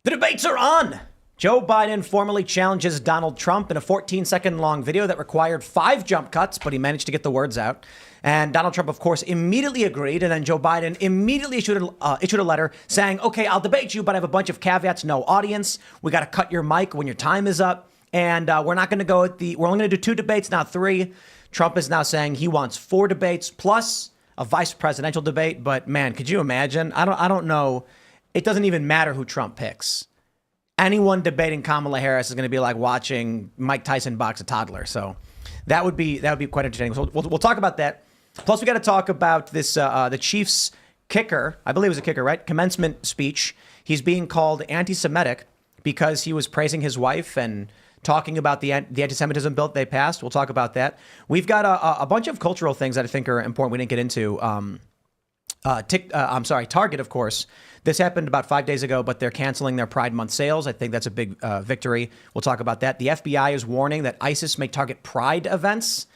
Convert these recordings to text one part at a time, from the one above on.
The debates are on. Joe Biden formally challenges Donald Trump in a 14-second long video that required 5 jump cuts, but he managed to get the words out. And Donald Trump, of course, immediately agreed. And then Joe Biden immediately issued a letter saying, OK, I'll debate you, but I have a bunch of caveats. No audience. We got to cut your mic when your time is up. And we're not going to go at we're only going to do 2 debates, not 3. Trump is now saying he wants 4 debates plus a vice presidential debate. But man, could you imagine? I don't know. It doesn't even matter who Trump picks. Anyone debating Kamala Harris is going to be like watching Mike Tyson box a toddler. So that would be quite entertaining. So we'll talk about that. Plus, we got to talk about this the Chiefs kicker. I believe it was a kicker, right? Commencement speech. He's being called anti-Semitic because he was praising his wife and talking about the anti-Semitism bill they passed. We'll talk about that. We've got a bunch of cultural things that I think are important we didn't get into. Target, of course. This happened about 5 days ago, but they're canceling their Pride Month sales. I think that's a big victory. We'll talk about that. The FBI is warning that ISIS may target Pride events.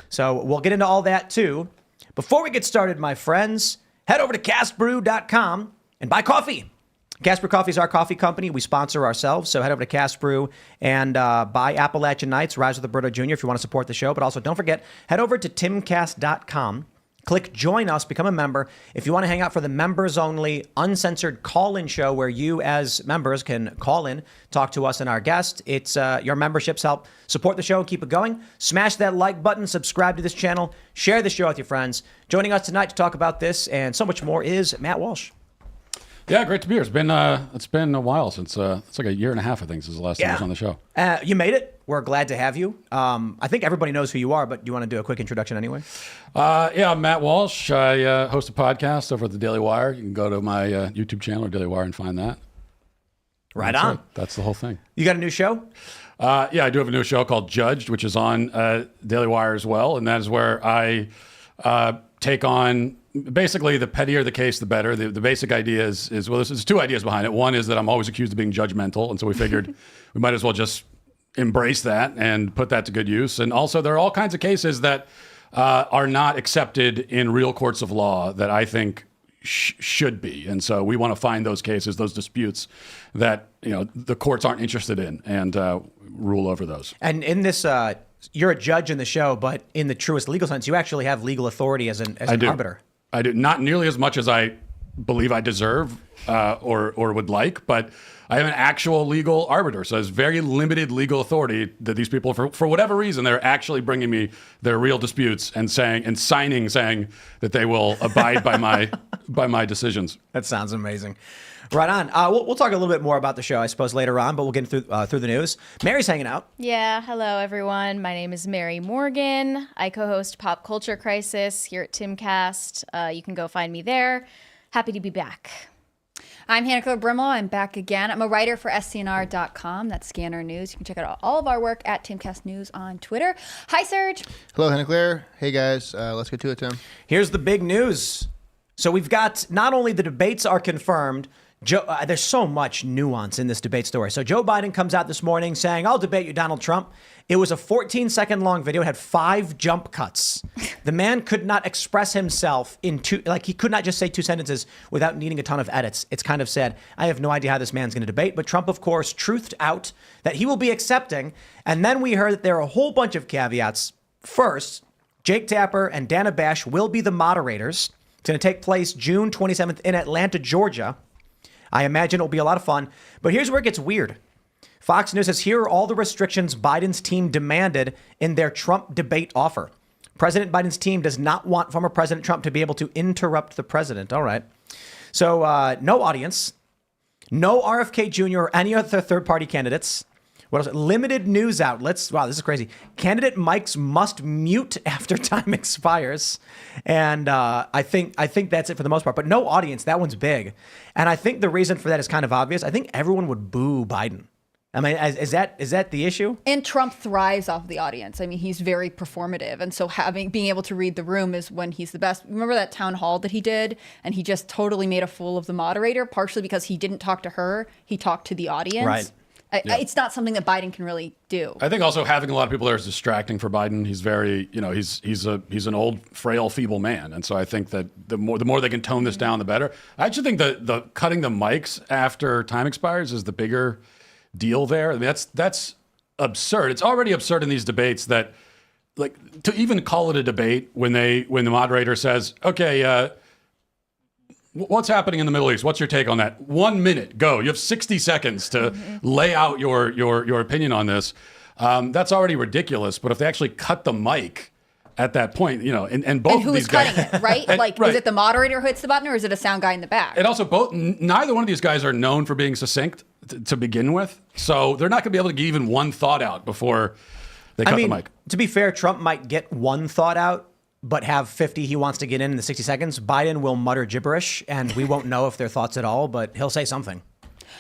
So we'll get into all that, too. Before we get started, my friends, head over to castbrew.com and buy coffee. Castbrew Coffee is our coffee company. We sponsor ourselves. So head over to Castbrew and buy Appalachian Nights, Rise with Roberto Jr. if you want to support the show. But also don't forget, head over to timcast.com. Click join us, become a member. If you want to hang out for the members only uncensored call-in show where you as members can call in, talk to us and our guest. It's your memberships help support the show and keep it going. Smash that like button, subscribe to this channel, share the show with your friends. Joining us tonight to talk about this and so much more is Matt Walsh. Yeah, great to be here. It's been a while since it's like a year and a half, I think, since the last time I was on the show. You made it. We're glad to have you. I think everybody knows who you are, but do you want to do a quick introduction anyway? I'm Matt Walsh. I host a podcast over at the Daily Wire. You can go to my YouTube channel or Daily Wire and find that. Right on. That's the whole thing. You got a new show? I do have a new show called Judged, which is on Daily Wire as well, and that is where I take on. Basically, the pettier the case, the better. The basic idea is well, there's 2 ideas behind it. One is that I'm always accused of being judgmental, and so we figured we might as well just embrace that and put that to good use. And also, there are all kinds of cases that are not accepted in real courts of law that I think should be. And so we want to find those cases, those disputes that the courts aren't interested in, and rule over those. And in this, you're a judge in the show, but in the truest legal sense, you actually have legal authority as an arbiter. I do not nearly as much as I believe I deserve or would like, but I am an actual legal arbiter. So there's very limited legal authority that these people, for whatever reason, they're actually bringing me their real disputes and signing saying that they will abide by my decisions. That sounds amazing. Right on. We'll talk a little bit more about the show, I suppose, later on, but we'll get through the news. Mary's hanging out. Yeah. Hello, everyone. My name is Mary Morgan. I co-host Pop Culture Crisis here at Timcast. You can go find me there. Happy to be back. I'm Hannah Brimmel. I'm back again. I'm a writer for SCNR.com. That's Scanner News. You can check out all of our work at Timcast News on Twitter. Hi, Serge. Hello, Hannah Claire. Hey, guys. Let's get to it, Tim. Here's the big news. So we've got not only the debates are confirmed, there's so much nuance in this debate story. So Joe Biden comes out this morning saying, I'll debate you, Donald Trump. It was a 14-second long video. It had 5 jump cuts. The man could not express himself in he could not just say 2 sentences without needing a ton of edits. It's kind of sad. I have no idea how this man's going to debate. But Trump, of course, truthed out that he will be accepting. And then we heard that there are a whole bunch of caveats. First, Jake Tapper and Dana Bash will be the moderators. It's going to take place June 27th in Atlanta, Georgia. I imagine it'll be a lot of fun. But here's where it gets weird. Fox News says, here are all the restrictions Biden's team demanded in their Trump debate offer. President Biden's team does not want former President Trump to be able to interrupt the president. All right. So no audience, no RFK Jr. or any other third-party candidates. What else? Limited news outlets. Wow, this is crazy. Candidate mics must mute after time expires. And I think that's it for the most part. But no audience. That one's big. And I think the reason for that is kind of obvious. I think everyone would boo Biden. I mean, is that the issue? And Trump thrives off the audience. I mean, he's very performative. And so being able to read the room is when he's the best. Remember that town hall that he did? And he just totally made a fool of the moderator, partially because he didn't talk to her. He talked to the audience. Right. It's not something that Biden can really do. I think also having a lot of people there is distracting for Biden. He's very, he's an old, frail, feeble man, and so I think that the more they can tone this down, the better. I actually think the cutting the mics after time expires is the bigger deal there. I mean, that's absurd. It's already absurd in these debates that, like, to even call it a debate when the moderator says, "Okay, what's happening in the Middle East? What's your take on that?" 1 minute, go. You have 60 seconds to lay out your opinion on this. That's already ridiculous. But if they actually cut the mic at that point, and both And of these who's guys, cutting it, right? Is it the moderator who hits the button, or is it a sound guy in the back? and also neither one of these guys are known for being succinct to begin with, so they're not going to be able to get even one thought out before they cut the mic. To be fair, Trump might get one thought out, but have 50 he wants to get in the 60 seconds. Biden will mutter gibberish, and we won't know if they're thoughts at all, but he'll say something.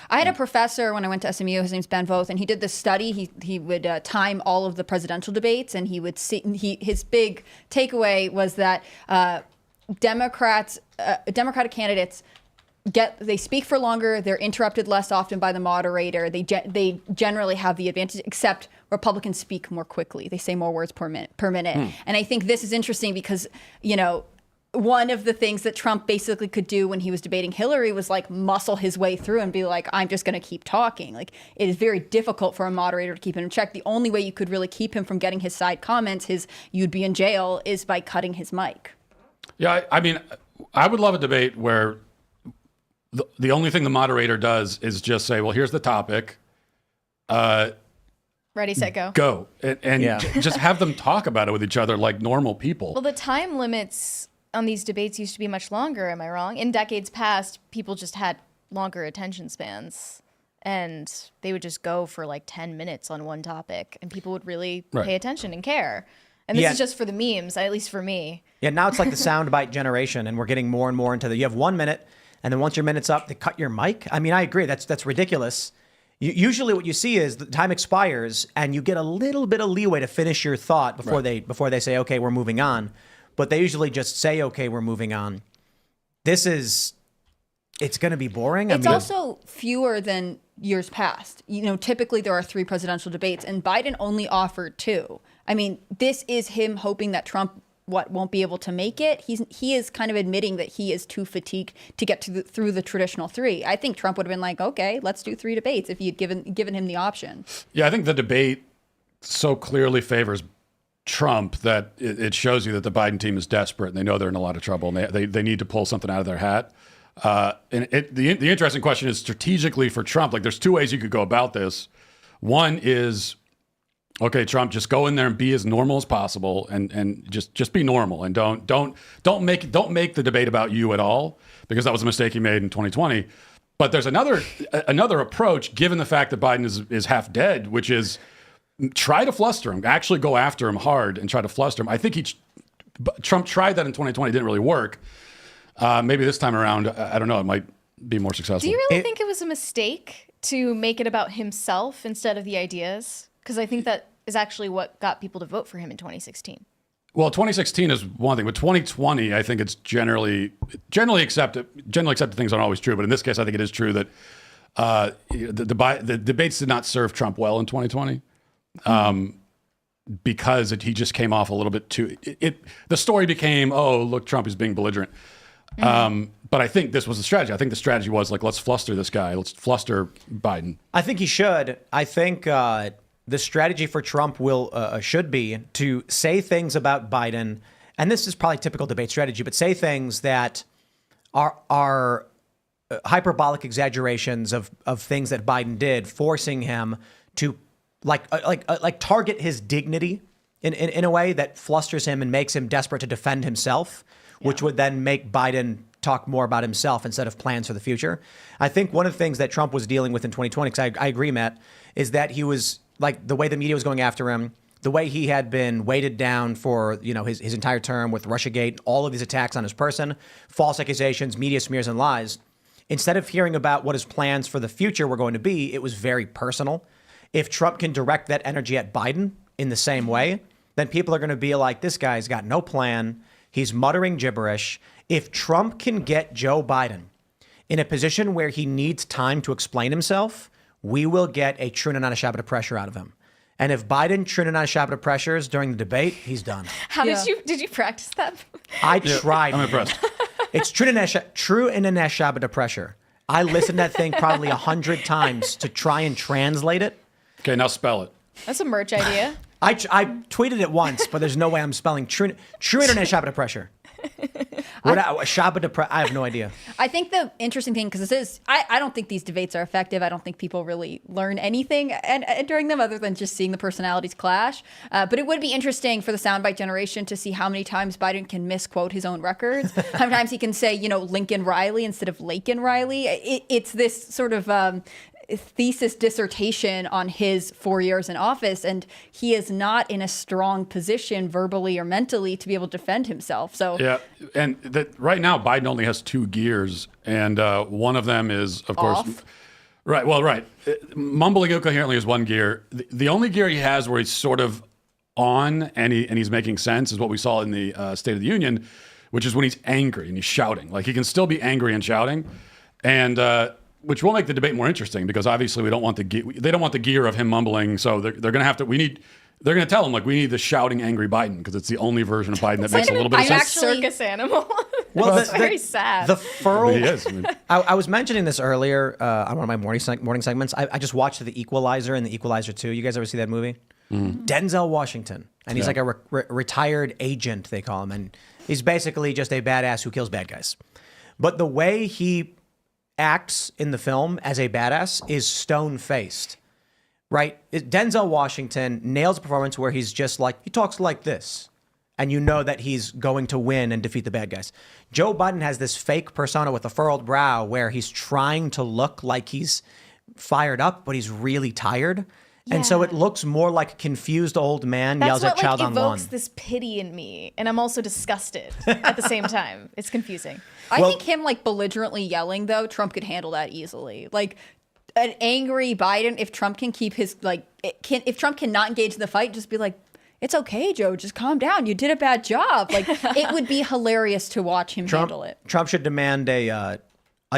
I had a professor when I went to SMU, his name's Ben Voth, and he did this study. He would time all of the presidential debates, and he would see, his big takeaway was that Democratic candidates they speak for longer, they're interrupted less often by the moderator, they generally have the advantage, except Republicans speak more quickly. They say more words per minute. And I think this is interesting because, one of the things that Trump basically could do when he was debating Hillary was like muscle his way through and be like, I'm just going to keep talking. Like, it is very difficult for a moderator to keep him in check. The only way you could really keep him from getting his side comments, you'd be in jail, is by cutting his mic. Yeah, I mean, I would love a debate where the only thing the moderator does is just say, well, here's the topic. Ready, set, go. Go. And just have them talk about it with each other like normal people. Well, the time limits on these debates used to be much longer. Am I wrong? In decades past, people just had longer attention spans, and they would just go for like 10 minutes on one topic, and people would really pay attention and care. And this is just for the memes, at least for me. Yeah, now it's like the soundbite generation, and we're getting more and more into you have 1 minute, and then once your minute's up, they cut your mic. I mean, I agree. That's ridiculous. Usually what you see is the time expires, and you get a little bit of leeway to finish your thought before they say, okay, we're moving on. But they usually just say, okay, we're moving on. It's going to be boring. It's also fewer than years past. Typically there are 3 presidential debates, and Biden only offered 2. I mean, this is him hoping that Trump won't be able to make it. He is kind of admitting that he is too fatigued to get through the traditional 3. I think Trump would have been like, okay, let's do 3 debates if you'd given him the option. Yeah, I think the debate so clearly favors Trump that it shows you that the Biden team is desperate and they know they're in a lot of trouble and they need to pull something out of their hat. The interesting question is strategically for Trump, like there's 2 ways you could go about this. One is, okay, Trump, just go in there and be as normal as possible and just be normal and don't make the debate about you at all, because that was a mistake he made in 2020. But there's another approach, given the fact that Biden is half dead, which is try to fluster him, actually go after him hard and try to fluster him. I think Trump tried that in 2020, didn't really work. Maybe this time around, I don't know, it might be more successful. Do you really think it was a mistake to make it about himself instead of the ideas? Because I think that is actually what got people to vote for him in 2016. Well, 2016 is one thing, but 2020, I think it's generally accepted. Generally accepted things aren't always true, but in this case, I think it is true that the debates did not serve Trump well in 2020. Because he just came off a little bit too. The story became, oh, look, Trump is being belligerent. But I think this was the strategy. I think the strategy was like, let's fluster this guy. Let's fluster Biden. I think he should. I think the strategy for Trump should be to say things about Biden, and this is probably typical debate strategy, but say things that are hyperbolic exaggerations of things that Biden did, forcing him to like target his dignity in a way that flusters him and makes him desperate to defend himself, which would then make Biden talk more about himself instead of plans for the future. I think one of the things that Trump was dealing with in 2020, because I agree, Matt, is that he was like the way the media was going after him, the way he had been weighted down for his entire term with Russiagate, all of these attacks on his person, false accusations, media smears and lies. Instead of hearing about what his plans for the future were going to be, it was very personal. If Trump can direct that energy at Biden in the same way, then people are going to be like, this guy's got no plan. He's muttering gibberish. If Trump can get Joe Biden in a position where he needs time to explain himself, we will get a true and not a shadow of pressure out of him. And if Biden true and not a shadow of pressures during the debate, he's done. How did you practice that? I tried. I'm impressed. It's true and not shadow of pressure. I listened to that thing probably 100 times to try and translate it. Okay, now spell it. That's a merch idea. I tweeted it once, but there's no way I'm spelling true internet shadow of pressure. I have no idea. I think the interesting thing, because I don't think these debates are effective. I don't think people really learn anything and during them other than just seeing the personalities clash. But it would be interesting for the soundbite generation to see how many times Biden can misquote his own records. How many times he can say, Lincoln Riley instead of Laken Riley. It's this sort of thesis dissertation on his 4 years in office, and he is not in a strong position verbally or mentally to be able to defend himself. So yeah, and right now Biden only has 2 gears, and one of them is, of course, right. Well, right, mumbling incoherently is one gear. The only gear he has where he's sort of on and he's making sense is what we saw in the State of the Union, which is when he's angry and he's shouting. Like, he can still be angry and shouting, and which will make the debate more interesting, because obviously they don't want the gear of him mumbling. So they're going to have to. They're going to tell him, like, we need the shouting angry Biden, because it's the only version of Biden that makes a little bit of sense. Circus animal. Well, that's very sad. The furled. He is. I was mentioning this earlier on one of my morning segments. I just watched The Equalizer and The Equalizer 2. You guys ever see that movie? Denzel Washington, and he's like a retired agent, they call him, and he's basically just a badass who kills bad guys. But the way he acts in the film as a badass is stone-faced, right? Denzel Washington nails a performance where he's just like, he talks like this, and you know that he's going to win and defeat the bad guys. Joe Biden has this fake persona with a furrowed brow where he's trying to look like he's fired up, but he's really tired. And so it looks more like a confused old man yells at child on lawn. That's what evokes this pity in me, and I'm also disgusted at the same time. It's confusing. I think him belligerently yelling, though, Trump could handle that easily. Like, an angry Biden, if Trump can keep his if Trump cannot engage in the fight, just be like, it's okay, Joe, just calm down. You did a bad job. Like, it would be hilarious to watch him handle it. Trump should demand a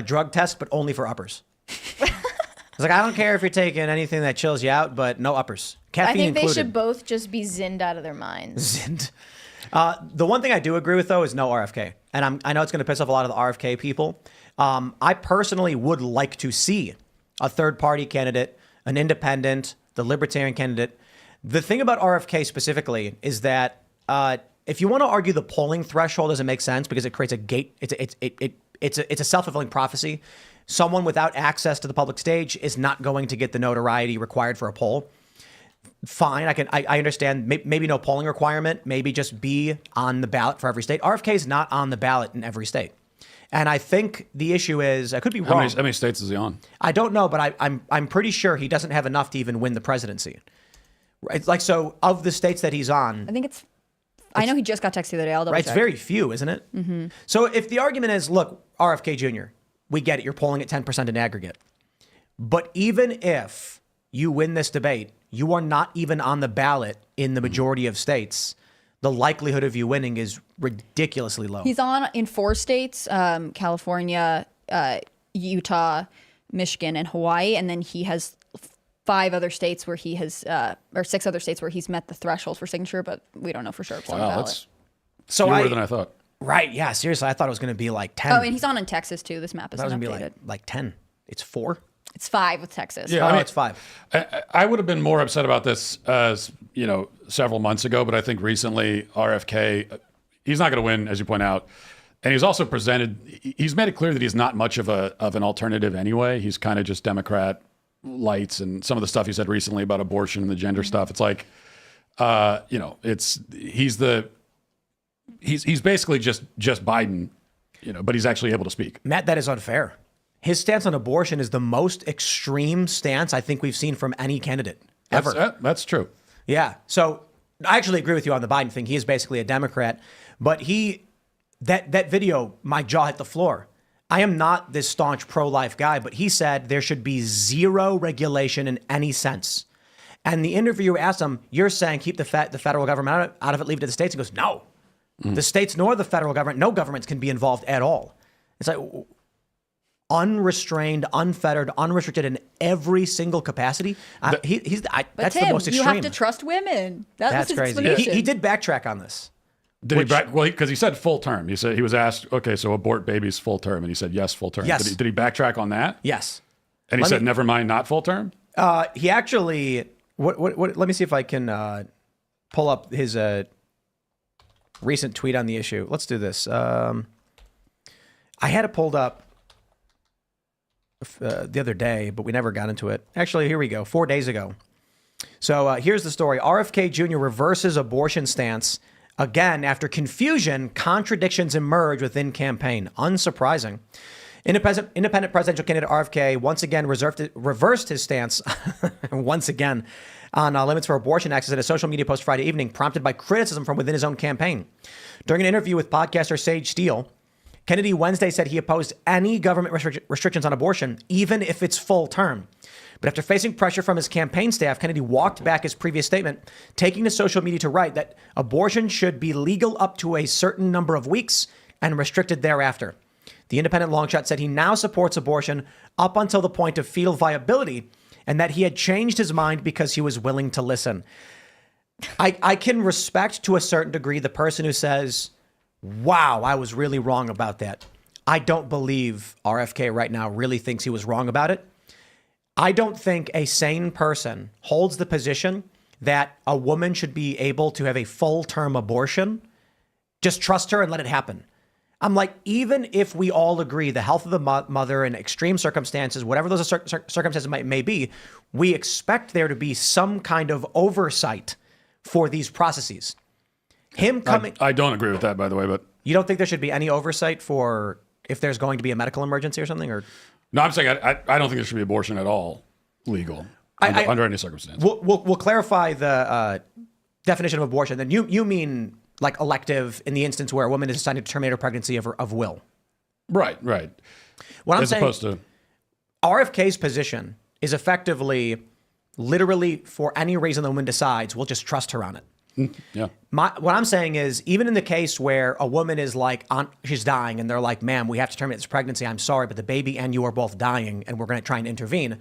drug test, but only for uppers. It's like, I don't care if you're taking anything that chills you out, but no uppers. Caffeine I think included. they should both just be zinned out of their minds. Zinned. The one thing I do agree with, though, is no RFK. And I know it's going to piss off a lot of the RFK people. I personally would like to see a third-party candidate, an independent, the libertarian candidate. The thing about RFK specifically is that if you want to argue the polling threshold doesn't make sense because it creates a gate, it's a self-fulfilling prophecy. Someone without access to the public stage is not going to get the notoriety required for a poll. Fine, I understand. Maybe no polling requirement. Maybe just be on the ballot for every state. RFK is not on the ballot in every state, and I think the issue is, I could be wrong. How many states is he on? I don't know, but I'm pretty sure he doesn't have enough to even win the presidency. Right? Like, so of the states that he's on, I think I know he just got texted the other day. I'll double check. It's very few, isn't it? Mm-hmm. So if the argument is, look, RFK Jr., we get it. You're polling at 10% in aggregate. But even if you win this debate, you are not even on the ballot in the majority of states. The likelihood of you winning is ridiculously low. He's on in 4 states, California, Utah, Michigan, and Hawaii. And then he has 5 other states where he has, or 6 other states where he's met the threshold for signature, but we don't know for sure if it's on the ballot. That's fewer than I thought. Right, yeah, seriously. I thought it was going to be like 10. Oh, and he's on in Texas, too. This map is going to updated. be like 10. It's 4? It's 5 with Texas. Yeah, it's 5. I would have been more upset about this, several months ago, but I think recently RFK, he's not going to win, as you point out. And he's also he's made it clear that he's not much of an alternative anyway. He's kind of just Democrat lights, and some of the stuff he said recently about abortion and the gender stuff. It's like, he's basically just Biden, but he's actually able to speak. Matt, that is unfair. His stance on abortion is the most extreme stance I think we've seen from any candidate ever. That's true. Yeah. So I actually agree with you on the Biden thing. He is basically a Democrat, but that video, my jaw hit the floor. I am not this staunch pro-life guy, but he said there should be zero regulation in any sense. And the interviewer asked him, you're saying keep the federal government out of it, leave it to the states? He goes, no. The states nor the federal government, no governments can be involved at all. It's like, unrestrained, unfettered, unrestricted in every single capacity. But That's Tim, the most extreme. you have to trust women. That's was his crazy. explanation. He did backtrack on this. Did he back? Well, because he said full term. He said he was asked, okay, so abort babies full term, and he said yes, full term. Yes. Did he backtrack on that? Yes. And he said, never mind, not full term. He actually. What? Let me see if I can pull up his recent tweet on the issue. Let's do this. I had it pulled up the other day, but we never got into it. Actually, here we go. 4 days ago. So here's the story. RFK Jr. reverses abortion stance again after confusion. Contradictions emerge within campaign. Unsurprising. Independent presidential candidate RFK once again reversed his stance once again on limits for abortion access in a social media post Friday evening, prompted by criticism from within his own campaign. During an interview with podcaster Sage Steele, Kennedy Wednesday said he opposed any government restrictions on abortion, even if it's full term. But after facing pressure from his campaign staff, Kennedy walked back his previous statement, taking to social media to write that abortion should be legal up to a certain number of weeks and restricted thereafter. The independent longshot said he now supports abortion up until the point of fetal viability and that he had changed his mind because he was willing to listen. I can respect to a certain degree the person who says, wow, I was really wrong about that. I don't believe RFK right now really thinks he was wrong about it. I don't think a sane person holds the position that a woman should be able to have a full-term abortion. Just trust her and let it happen. I'm like, even if we all agree the health of the mother in extreme circumstances, whatever those circumstances may be, we expect there to be some kind of oversight for these processes. Him coming... I don't agree with that, by the way, but... You don't think there should be any oversight for if there's going to be a medical emergency or something? Or No, I'm saying I don't think there should be abortion at all legal under any circumstance. We'll clarify the definition of abortion. Then you mean like elective in the instance where a woman is deciding to terminate her pregnancy of will. Right. What I'm As saying, opposed to... RFK's position is effectively, literally, for any reason the woman decides, we'll just trust her on it. Yeah. What I'm saying is, even in the case where a woman is like, she's dying, and they're like, ma'am, we have to terminate this pregnancy. I'm sorry, but the baby and you are both dying, and we're going to try and intervene.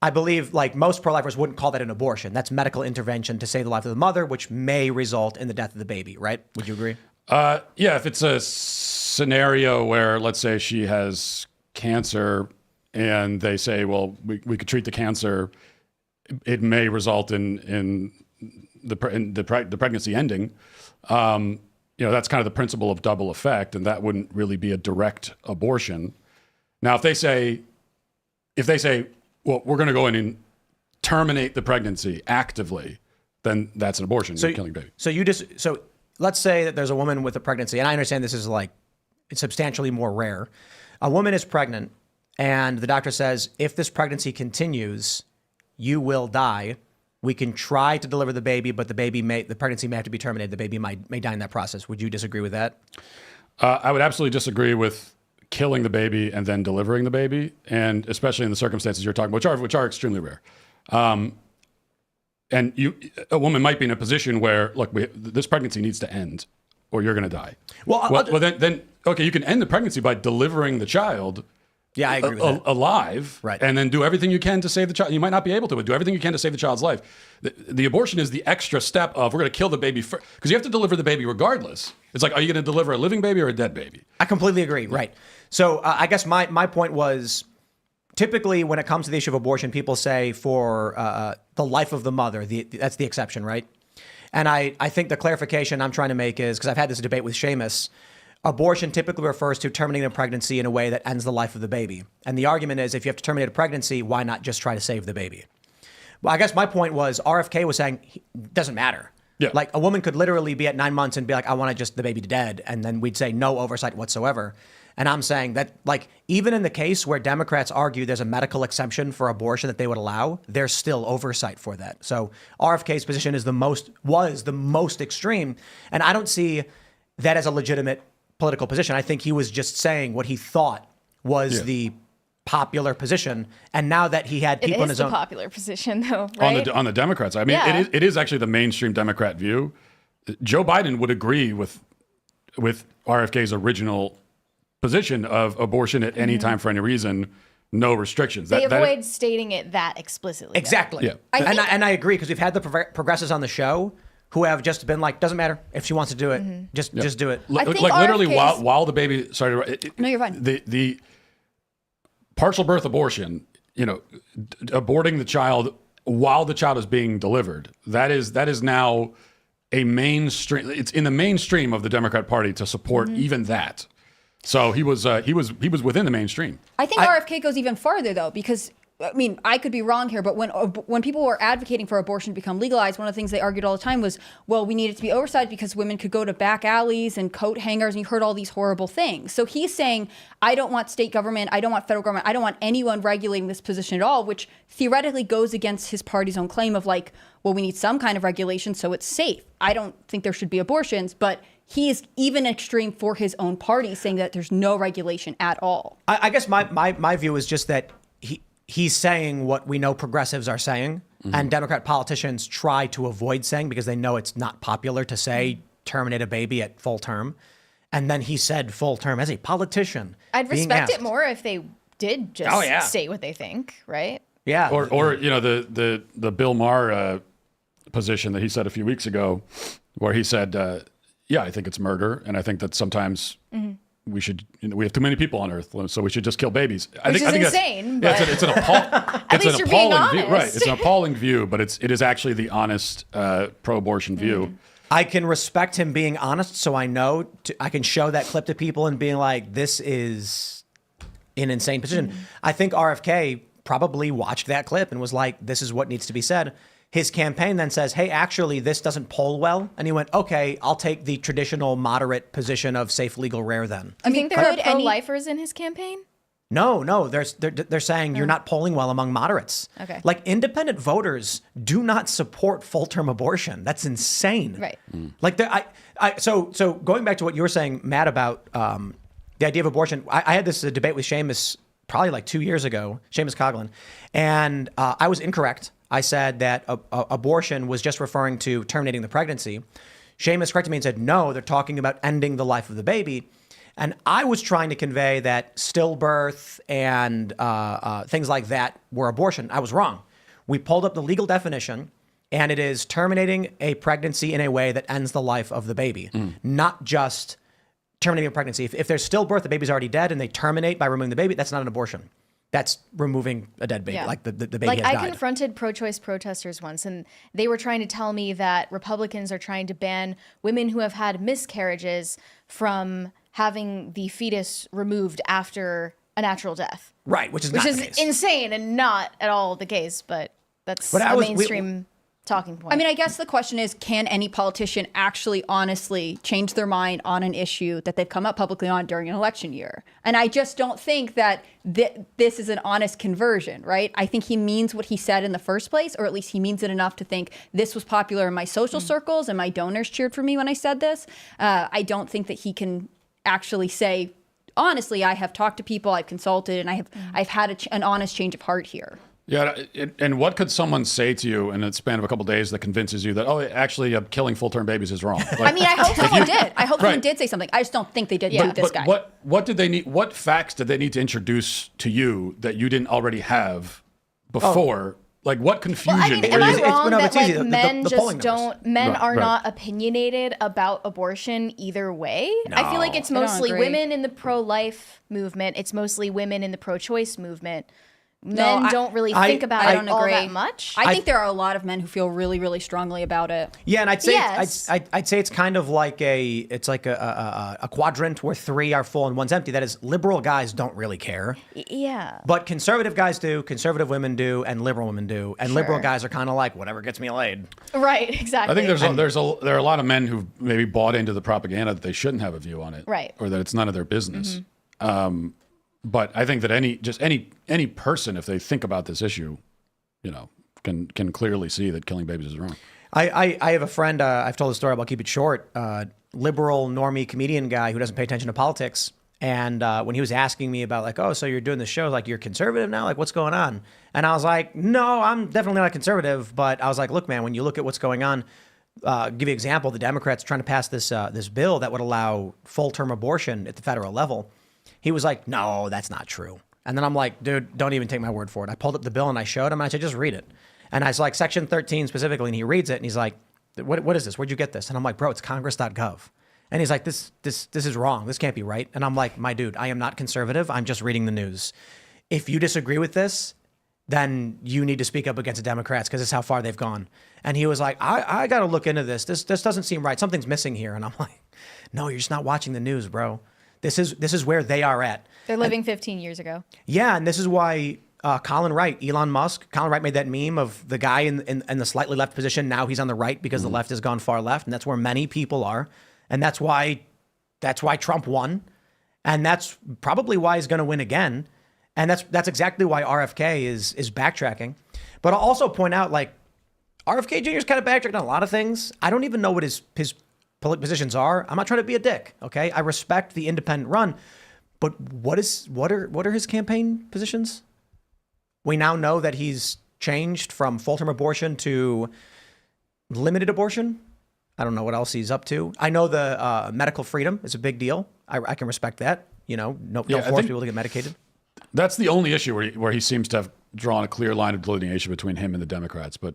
I believe, like, most pro-lifers wouldn't call that an abortion. That's medical intervention to save the life of the mother, which may result in the death of the baby, right? Would you agree? Yeah, if it's a scenario where, let's say, she has cancer, and they say, well, we could treat the cancer, it may result in the pregnancy ending. That's kind of the principle of double effect, and that wouldn't really be a direct abortion. Now, if they say, well, we're going to go in and terminate the pregnancy actively, then that's an abortion. You're killing baby. So let's say that there's a woman with a pregnancy, and I understand this is like it's substantially more rare. A woman is pregnant, and the doctor says, if this pregnancy continues, you will die. We can try to deliver the baby, but the pregnancy may have to be terminated. The baby may die in that process. Would you disagree with that? I would absolutely disagree with killing the baby and then delivering the baby, and especially in the circumstances you're talking about, which are extremely rare. And a woman might be in a position where, look, this pregnancy needs to end, or you're going to die. Well, then okay, you can end the pregnancy by delivering the child. Yeah, I agree with that. Alive, right? And then do everything you can to save the child. You might not be able to, but do everything you can to save the child's life. The abortion is the extra step of we're going to kill the baby first, because you have to deliver the baby regardless. It's like, are you going to deliver a living baby or a dead baby? I completely agree. Right. So I guess my point was, typically when it comes to the issue of abortion, people say for the life of the mother, that's the exception, right? And I think the clarification I'm trying to make is, because I've had this debate with Seamus, abortion typically refers to terminating a pregnancy in a way that ends the life of the baby. And the argument is, if you have to terminate a pregnancy, why not just try to save the baby? Well, I guess my point was, RFK was saying, it doesn't matter. Yeah. Like, a woman could literally be at 9 months and be like, I want just the baby dead. And then we'd say no oversight whatsoever. And I'm saying that, like, even in the case where Democrats argue there's a medical exception for abortion that they would allow, there's still oversight for that. So RFK's position was the most extreme. And I don't see that as a legitimate political position. I think he was just saying what he thought was the popular position. And now that he had people in his own... It is the popular position, though, right? On the Democrats. I mean, it is actually the mainstream Democrat view. Joe Biden would agree with RFK's original position of abortion at any time for any reason, no restrictions. They avoid stating it that explicitly. though. Exactly. Yeah. And I agree, because we've had the progressives on the show who have just been like, doesn't matter if she wants to do it, just do it. I think Like literally RFK's while the baby, sorry, No, you're fine. The partial birth abortion, aborting the child while the child is being delivered, that is now a mainstream. It's in the mainstream of the Democrat Party to support even that. So he was within the mainstream. I think RFK goes even farther, though, because, I mean, I could be wrong here, but when people were advocating for abortion to become legalized, one of the things they argued all the time was, well, we need it to be oversized because women could go to back alleys and coat hangers, and you heard all these horrible things. So he's saying, I don't want state government, I don't want federal government, I don't want anyone regulating this position at all, which theoretically goes against his party's own claim of like, well, we need some kind of regulation so it's safe. I don't think there should be abortions, but he is even extreme for his own party, saying that there's no regulation at all. I guess my view is just that he's saying what we know progressives are saying, and Democrat politicians try to avoid saying because they know it's not popular to say terminate a baby at full term. And then he said full term as a politician. I'd being respect it asked. more if they did just say what they think, right? Yeah. Or the Bill Maher position that he said a few weeks ago, where he said, yeah, I think it's murder, and I think that sometimes we have too many people on Earth, so we should just kill babies. I Which think is that's- insane, Yeah, but- it's an least you're being appalling view, honest. right? It's an appalling view, but it is actually the honest pro-abortion view. I can respect him being honest, so I know I can show that clip to people and being like, this is an insane position. I think RFK probably watched that clip and was like, this is what needs to be said. His campaign then says, hey, actually, this doesn't poll well. And he went, okay, I'll take the traditional moderate position of safe, legal, rare then. I think there are could any- pro-lifers in his campaign? No, they're saying you're not polling well among moderates. Okay. Like independent voters do not support full-term abortion. That's insane. Right. Like so going back to what you were saying, Matt, about the idea of abortion, I had this debate with Seamus probably like 2 years ago, Seamus Coughlin, and I was incorrect. I said that abortion was just referring to terminating the pregnancy. Seamus corrected me and said, no, they're talking about ending the life of the baby. And I was trying to convey that stillbirth and things like that were abortion. I was wrong. We pulled up the legal definition, and it is terminating a pregnancy in a way that ends the life of the baby, not just terminating a pregnancy. If there's stillbirth, the baby's already dead, and they terminate by removing the baby, that's not an abortion. That's removing a dead baby, Yeah. like the baby Like has I died. confronted pro-choice protesters once, and they were trying to tell me that Republicans are trying to ban women who have had miscarriages from having the fetus removed after a natural death. Right, which is not the case. Insane and not at all the case, but that's But a we- mainstream talking point. I mean, I guess the question is, can any politician actually honestly change their mind on an issue that they've come up publicly on during an election year? And I just don't think that this is an honest conversion, right? I think he means what he said in the first place, or at least he means it enough to think this was popular in my social circles and my donors cheered for me when I said this. I don't think that he can actually say, honestly, I have talked to people, I've consulted, and I've had an honest change of heart here. Yeah, and what could someone say to you in a span of a couple of days that convinces you that, oh, actually, killing full-term babies is wrong? Like, I mean, I hope someone did. I hope someone Right. did say something. I just don't think they did Yeah. with this guy. What did they need? What facts did they need to introduce to you that you didn't already have before? Like, what confusion? I mean, were am I you- wrong no, that it's easy. like The men polling just numbers. men Right, are right. not opinionated about abortion either way? I feel like it's don't mostly agree. women in the pro-life movement. It's mostly women in the pro-choice movement. No, Men don't really I- think about I it don't all agree. that much. I think there are a lot of men who feel really, really strongly about it. Yeah, and I'd say Yes. I'd say it's kind of like a quadrant where three are full and one's empty. That is, liberal guys don't really care, yeah. but conservative guys do, conservative women do, and liberal women do. And liberal Sure. guys are kind of like whatever gets me laid. Right, exactly. I think there are a lot of men who maybe bought into the propaganda that they shouldn't have a view on it, Right. Or that it's none of their business. But I think that any person, if they think about this issue, can clearly see that killing babies is wrong. I have a friend, I've told the story, but I'll keep it short, liberal normie comedian guy who doesn't pay attention to politics. And when he was asking me about like, oh, so you're doing this show, like you're conservative now? Like what's going on? And I was like, no, I'm definitely not conservative. But I was like, look, man, when you look at what's going on, give you an example, the Democrats trying to pass this bill that would allow full-term abortion at the federal level. He was like, no, that's not true. And then I'm like, dude, don't even take my word for it. I pulled up the bill and I showed him. And I said, just read it. And I was like, section 13 specifically, and he reads it and he's like, what is this? Where'd you get this? And I'm like, bro, it's congress.gov. And he's like, this is wrong. This can't be right. And I'm like, my dude, I am not conservative. I'm just reading the news. If you disagree with this, then you need to speak up against the Democrats because it's how far they've gone. And he was like, I got to look into this. This doesn't seem right. Something's missing here. And I'm like, no, you're just not watching the news, bro. This is where they are at. They're living 15 years ago. Yeah, and this is why Colin Wright, Elon Musk, Colin Wright made that meme of the guy in the slightly left position. Now he's on the right because the left has gone far left, and that's where many people are. And that's why Trump won. And that's probably why he's going to win again. And that's exactly why RFK is backtracking. But I'll also point out, like, RFK Jr. is kind of backtracking on a lot of things. I don't even know what his positions are. I'm not trying to be a dick, okay? I respect the independent run. But what are his campaign positions? We now know that he's changed from full-term abortion to limited abortion. I don't know what else he's up to. I know the medical freedom is a big deal. I can respect that. You know, don't force people to get medicated. That's the only issue where he seems to have drawn a clear line of delineation between him and the Democrats. But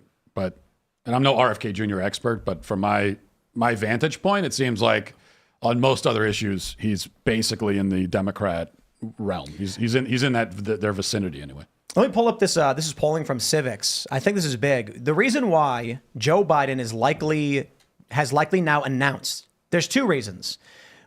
and I'm no RFK Jr. expert, but from my vantage point, it seems like on most other issues, he's basically in the Democrat realm. He's in their vicinity anyway. Let me pull up this. This is polling from Civics. I think this is big. The reason why Joe Biden has likely now announced. There's two reasons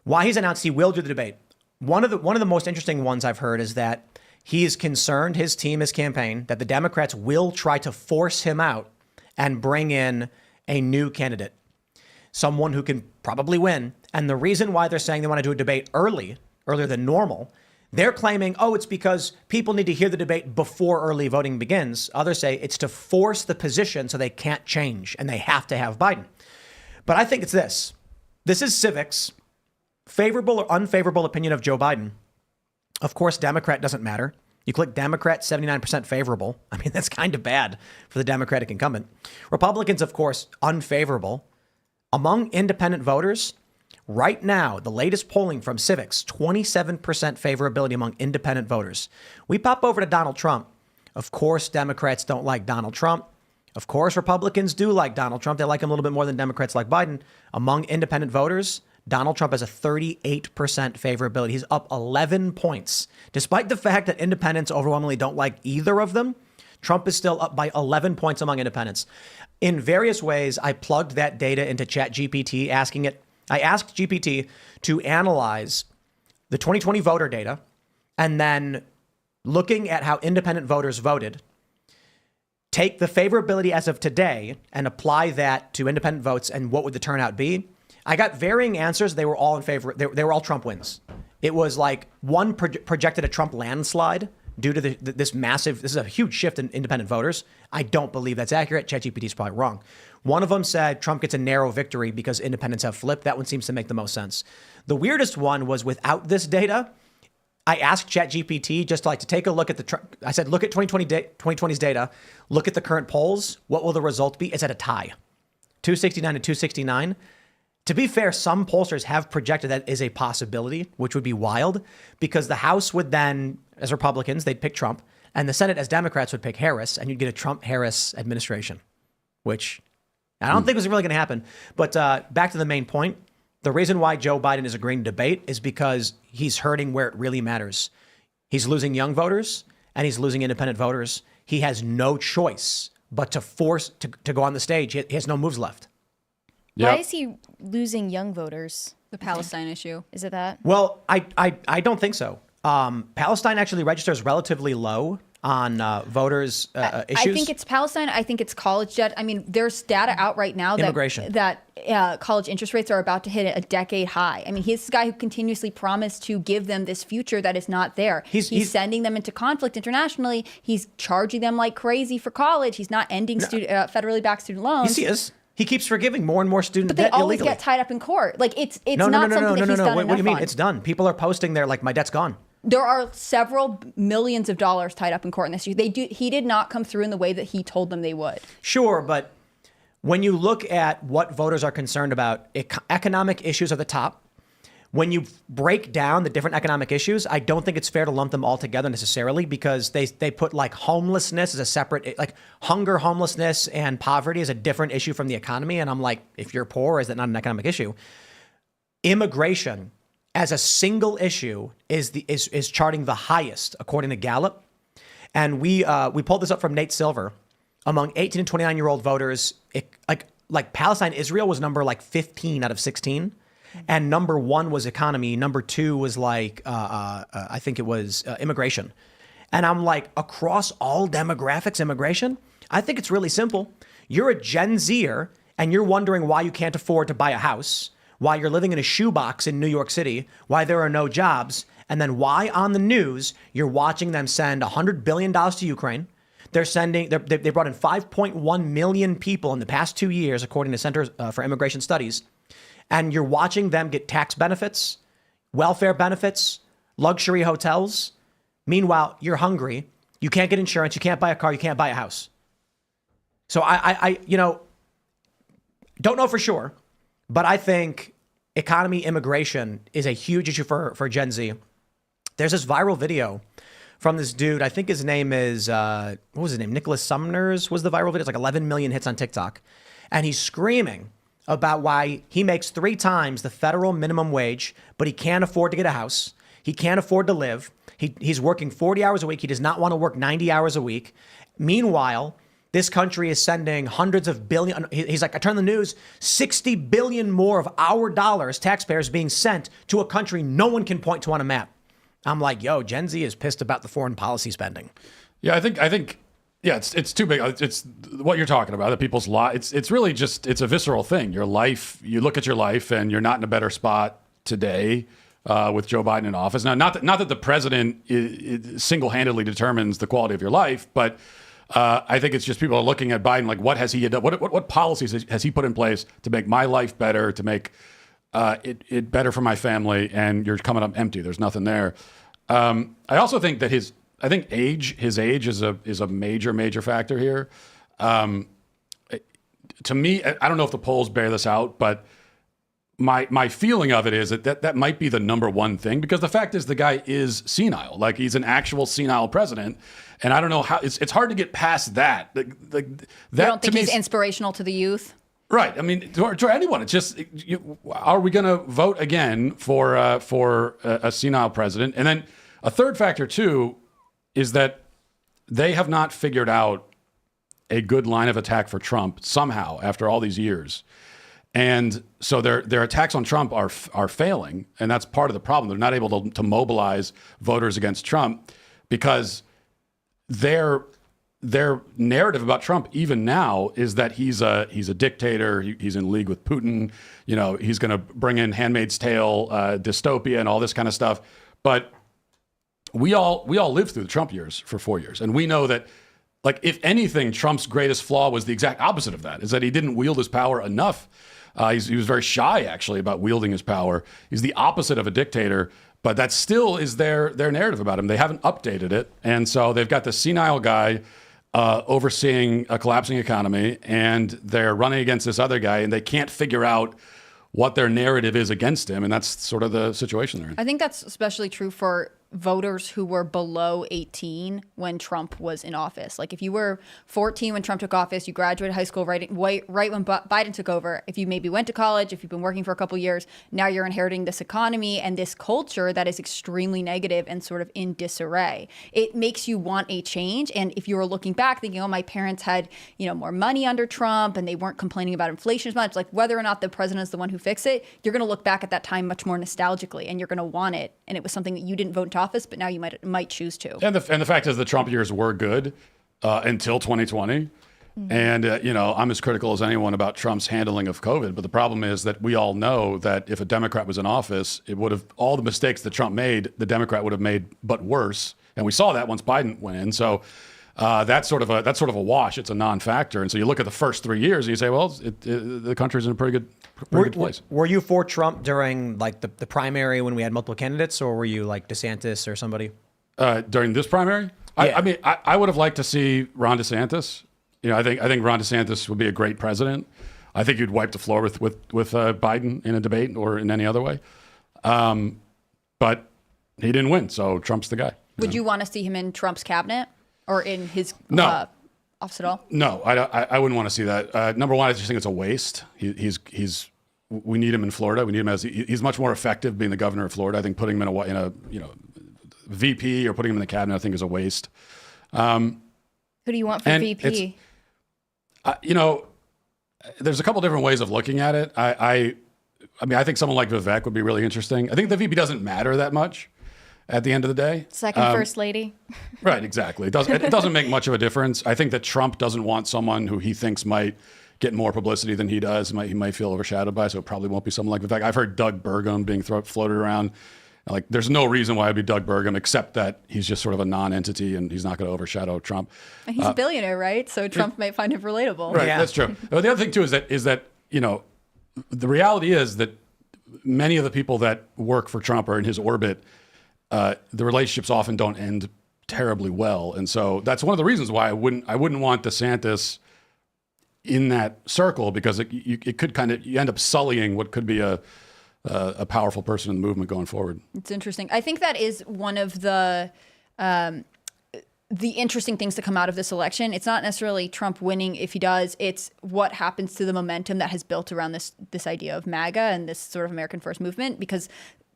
why he's announced he will do the debate. One of the most interesting ones I've heard is that he is concerned, his team, his campaign, that the Democrats will try to force him out and bring in a new candidate, someone who can probably win. And the reason why they're saying they want to do a debate earlier than normal, they're claiming, it's because people need to hear the debate before early voting begins. Others say it's to force the position so they can't change and they have to have Biden. But I think it's this. This is Civics. Favorable or unfavorable opinion of Joe Biden. Of course, Democrat doesn't matter. You click Democrat, 79% favorable. I mean, that's kind of bad for the Democratic incumbent. Republicans, of course, unfavorable. Among independent voters, right now, the latest polling from Civics, 27% favorability among independent voters. We pop over to Donald Trump. Of course, Democrats don't like Donald Trump. Of course, Republicans do like Donald Trump. They like him a little bit more than Democrats like Biden. Among independent voters, Donald Trump has a 38% favorability. He's up 11 points. Despite the fact that independents overwhelmingly don't like either of them, Trump is still up by 11 points among independents. In various ways, I plugged that data into ChatGPT, I asked GPT to analyze the 2020 voter data and then looking at how independent voters voted, take the favorability as of today and apply that to independent votes and what would the turnout be. I got varying answers. They were all in favor. They were all Trump wins. It was like one projected a Trump landslide due to this is a huge shift in independent voters. I don't believe that's accurate. ChatGPT is probably wrong. One of them said Trump gets a narrow victory because independents have flipped. That one seems to make the most sense. The weirdest one was without this data. I asked ChatGPT just to take a look at I said, look at 2020's data, look at the current polls. What will the result be? It's at a tie, 269 to 269. To be fair, some pollsters have projected that is a possibility, which would be wild because the House would then, as Republicans, they'd pick Trump, and the Senate as Democrats would pick Harris, and you'd get a Trump-Harris administration, which I don't think was really going to happen. But back to the main point, the reason why Joe Biden is agreeing to debate is because he's hurting where it really matters. He's losing young voters, and he's losing independent voters. He has no choice but to force to go on the stage. He has no moves left. Yep. Why is he losing young voters? The Palestine issue. Is it that? Well, I don't think so. Palestine actually registers relatively low on voters' issues. I think it's Palestine. I think it's college debt. I mean, there's data out right now that college interest rates are about to hit a decade high. I mean, he's this guy who continuously promised to give them this future that is not there. He's sending them into conflict internationally. He's charging them like crazy for college. He's not ending federally backed student loans. Yes, he is. He keeps forgiving more and more student debt illegally. But they always get tied up in court. Like it's not something that he's done enough on. What do you mean? It's done. People are posting there like my debt's gone. There are several millions of dollars tied up in court in this issue. He did not come through in the way that he told them they would. Sure, but when you look at what voters are concerned about, economic issues are the top. when you break down the different economic issues, I don't think it's fair to lump them all together necessarily, because they put like homelessness as a separate, like hunger, homelessness, and poverty is a different issue from the economy. And I'm like, if you're poor, is that not an economic issue? Immigration as a single issue is charting the highest according to Gallup. And we pulled this up from Nate Silver. Among 18 and 29-year-old voters, like Palestine, Israel was number like 15 out of 16. And number 1 was economy. Number 2 was like, I think it was immigration. And I'm like, across all demographics, immigration, I think it's really simple. You're a Gen Zer and you're wondering why you can't afford to buy a house, why you're living in a shoebox in New York City, why there are no jobs, and then why on the news you're watching them send $100 billion to Ukraine. They brought in 5.1 million people in the past 2 years, according to Center for Immigration Studies. And you're watching them get tax benefits, welfare benefits, luxury hotels. Meanwhile, you're hungry. You can't get insurance. You can't buy a car. You can't buy a house. So I don't know for sure, but I think economy, immigration is a huge issue for Gen Z. There's this viral video from this dude. I think his name is, what was his name? Nicholas Sumners was the viral video. It's like 11 million hits on TikTok. And he's screaming about why he makes 3 times the federal minimum wage, but he can't afford to get a house. He can't afford to live. He's working 40 hours a week. He does not want to work 90 hours a week. Meanwhile, this country is sending hundreds of billion. He's like, I turn the news, 60 billion more of our dollars, taxpayers, being sent to a country no one can point to on a map. I'm like, yo, Gen Z is pissed about the foreign policy spending. Yeah, I think. Yeah, it's too big. It's what you're talking about. The people's life. It's really just it's a visceral thing. Your life. You look at your life, and you're not in a better spot today with Joe Biden in office. Now, not that the president single-handedly determines the quality of your life, but I think it's just people are looking at Biden like, what has he done? What policies has he put in place to make my life better, to make it better for my family? And you're coming up empty. There's nothing there. I also think that his age is a major factor here. To me, I don't know if the polls bear this out, but my feeling of it is that might be the number one thing, because the fact is the guy is senile. Like, he's an actual senile president, and I don't know how it's hard to get past that. That you don't think he's inspirational to the youth? Right. I mean, to anyone, it's just, are we going to vote again for a senile president? And then a third factor too is that they have not figured out a good line of attack for Trump somehow after all these years. And so their attacks on Trump are failing, and that's part of the problem. They're not able to mobilize voters against Trump because their narrative about Trump even now is that he's a dictator. He's in league with Putin. You know, he's going to bring in Handmaid's Tale, dystopia, and all this kind of stuff. But we all lived through the Trump years for 4 years, and we know that, like, if anything, Trump's greatest flaw was the exact opposite of that, is that he didn't wield his power enough. He was very shy, actually, about wielding his power. He's the opposite of a dictator, but that still is their narrative about him. They haven't updated it, and so they've got this senile guy overseeing a collapsing economy, and they're running against this other guy, and they can't figure out what their narrative is against him, and that's sort of the situation they're in. I think that's especially true for voters who were below 18 when Trump was in office. Like, if you were 14 when Trump took office, you graduated high school right when Biden took over. If you maybe went to college, if you've been working for a couple years, now you're inheriting this economy and this culture that is extremely negative and sort of in disarray. It makes you want a change. And if you were looking back thinking, oh, my parents had, more money under Trump and they weren't complaining about inflation as much, like, whether or not the president is the one who fixed it, you're going to look back at that time much more nostalgically, and you're going to want it. And it was something that you didn't vote into office, but now you might choose to. And the fact is the Trump years were good until 2020. Mm-hmm. And, I'm as critical as anyone about Trump's handling of COVID. But the problem is that we all know that if a Democrat was in office, it would have, all the mistakes that Trump made, the Democrat would have made, but worse. And we saw that once Biden went in. So that's sort of a wash. It's a non-factor. And so you look at the first 3 years and you say, well, the country's in a pretty good place. Were you for Trump during like the primary when we had multiple candidates, or were you like DeSantis or somebody? During this primary? Yeah. I would have liked to see Ron DeSantis. I think Ron DeSantis would be a great president. I think you'd wipe the floor with Biden in a debate or in any other way. But he didn't win, so Trump's the guy. Would you want to see him in Trump's cabinet or in his No. office at all? No, I wouldn't want to see that. Number one, I just think it's a waste. We need him in Florida. We need him he's much more effective being the governor of Florida. I think putting him in a VP or putting him in the cabinet, I think is a waste. Who do you want for VP? There's a couple different ways of looking at it. I think someone like Vivek would be really interesting. I think the VP doesn't matter that much at the end of the day. Second first lady. Right, exactly. It doesn't make much of a difference. I think that Trump doesn't want someone who he thinks might get more publicity than he does. He might feel overshadowed by, so it probably won't be someone like Vivek. I've heard Doug Burgum being floated around. Like, there's no reason why it'd be Doug Burgum except that he's just sort of a non-entity and he's not going to overshadow Trump. And he's a billionaire, right? So Trump might find him relatable. Right, Yeah. that's true. But the other thing too is that the reality is that many of the people that work for Trump are in his orbit. The relationships often don't end terribly well, and so that's one of the reasons why I wouldn't want DeSantis in that circle, because it could you end up sullying what could be a powerful person in the movement going forward. It's interesting. I think that is one of the interesting things to come out of this election. It's not necessarily Trump winning if he does. It's what happens to the momentum that has built around this idea of MAGA and this sort of American First movement, because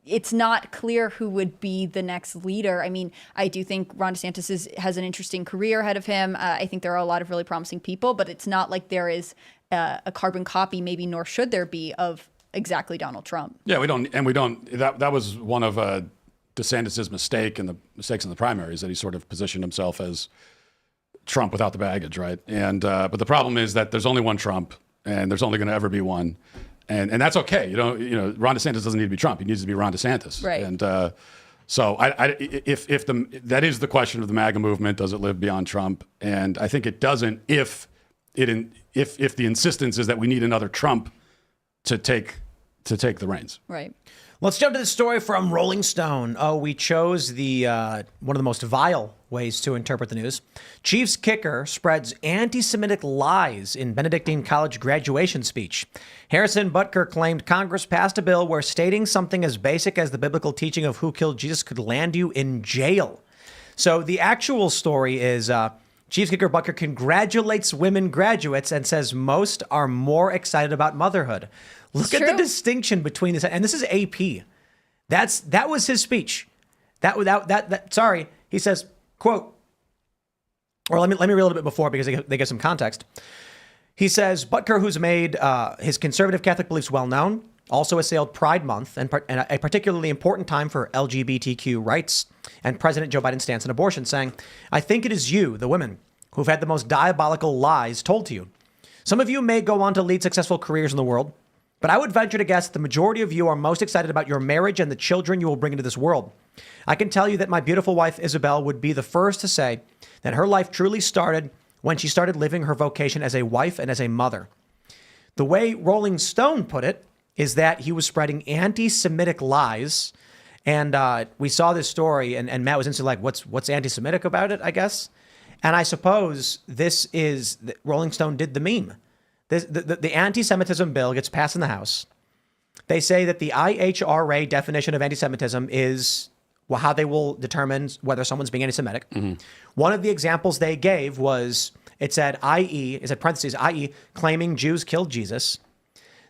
it's not clear who would be the next leader. I mean, I do think Ron DeSantis has an interesting career ahead of him. I think there are a lot of really promising people, but it's not like there is a carbon copy, maybe, nor should there be, of exactly Donald Trump. Yeah, we don't. That was one of DeSantis' mistakes in the primaries, that he sort of positioned himself as Trump without the baggage, right? And but the problem is that there's only one Trump, and there's only going to ever be one. And that's okay. Ron DeSantis doesn't need to be Trump. He needs to be Ron DeSantis. Right. And so that is the question of the MAGA movement. Does it live beyond Trump? And I think it doesn't. If the insistence is that we need another Trump to take the reins. Right. Let's jump to the story from Rolling Stone. Oh, we chose the one of the most vile ways to interpret the news. Chiefs kicker spreads anti-Semitic lies in Benedictine college graduation speech. Harrison Butker claimed Congress passed a bill where stating something as basic as the biblical teaching of who killed Jesus could land you in jail. So the actual story is Chiefs kicker Butker congratulates women graduates and says most are more excited about motherhood. Look at the distinction between this, and this is AP. That was his speech. Sorry, he says, quote, or let me read a little bit before because they get some context. He says, Butker, who's made his conservative Catholic beliefs well known, also assailed Pride Month and a particularly important time for LGBTQ rights and President Joe Biden's stance on abortion, saying, I think it is you, the women, who've had the most diabolical lies told to you. Some of you may go on to lead successful careers in the world, but I would venture to guess the majority of you are most excited about your marriage and the children you will bring into this world. I can tell you that my beautiful wife, Isabel, would be the first to say that her life truly started when she started living her vocation as a wife and as a mother. The way Rolling Stone put it is that he was spreading anti-Semitic lies. And we saw this story, and Matt was instantly like, what's anti-Semitic about it, I guess? And I suppose Rolling Stone did the meme. The anti-Semitism bill gets passed in the House. They say that the IHRA definition of anti-Semitism is how they will determine whether someone's being anti-Semitic. Mm-hmm. One of the examples they gave was, it said, parentheses, i.e., claiming Jews killed Jesus.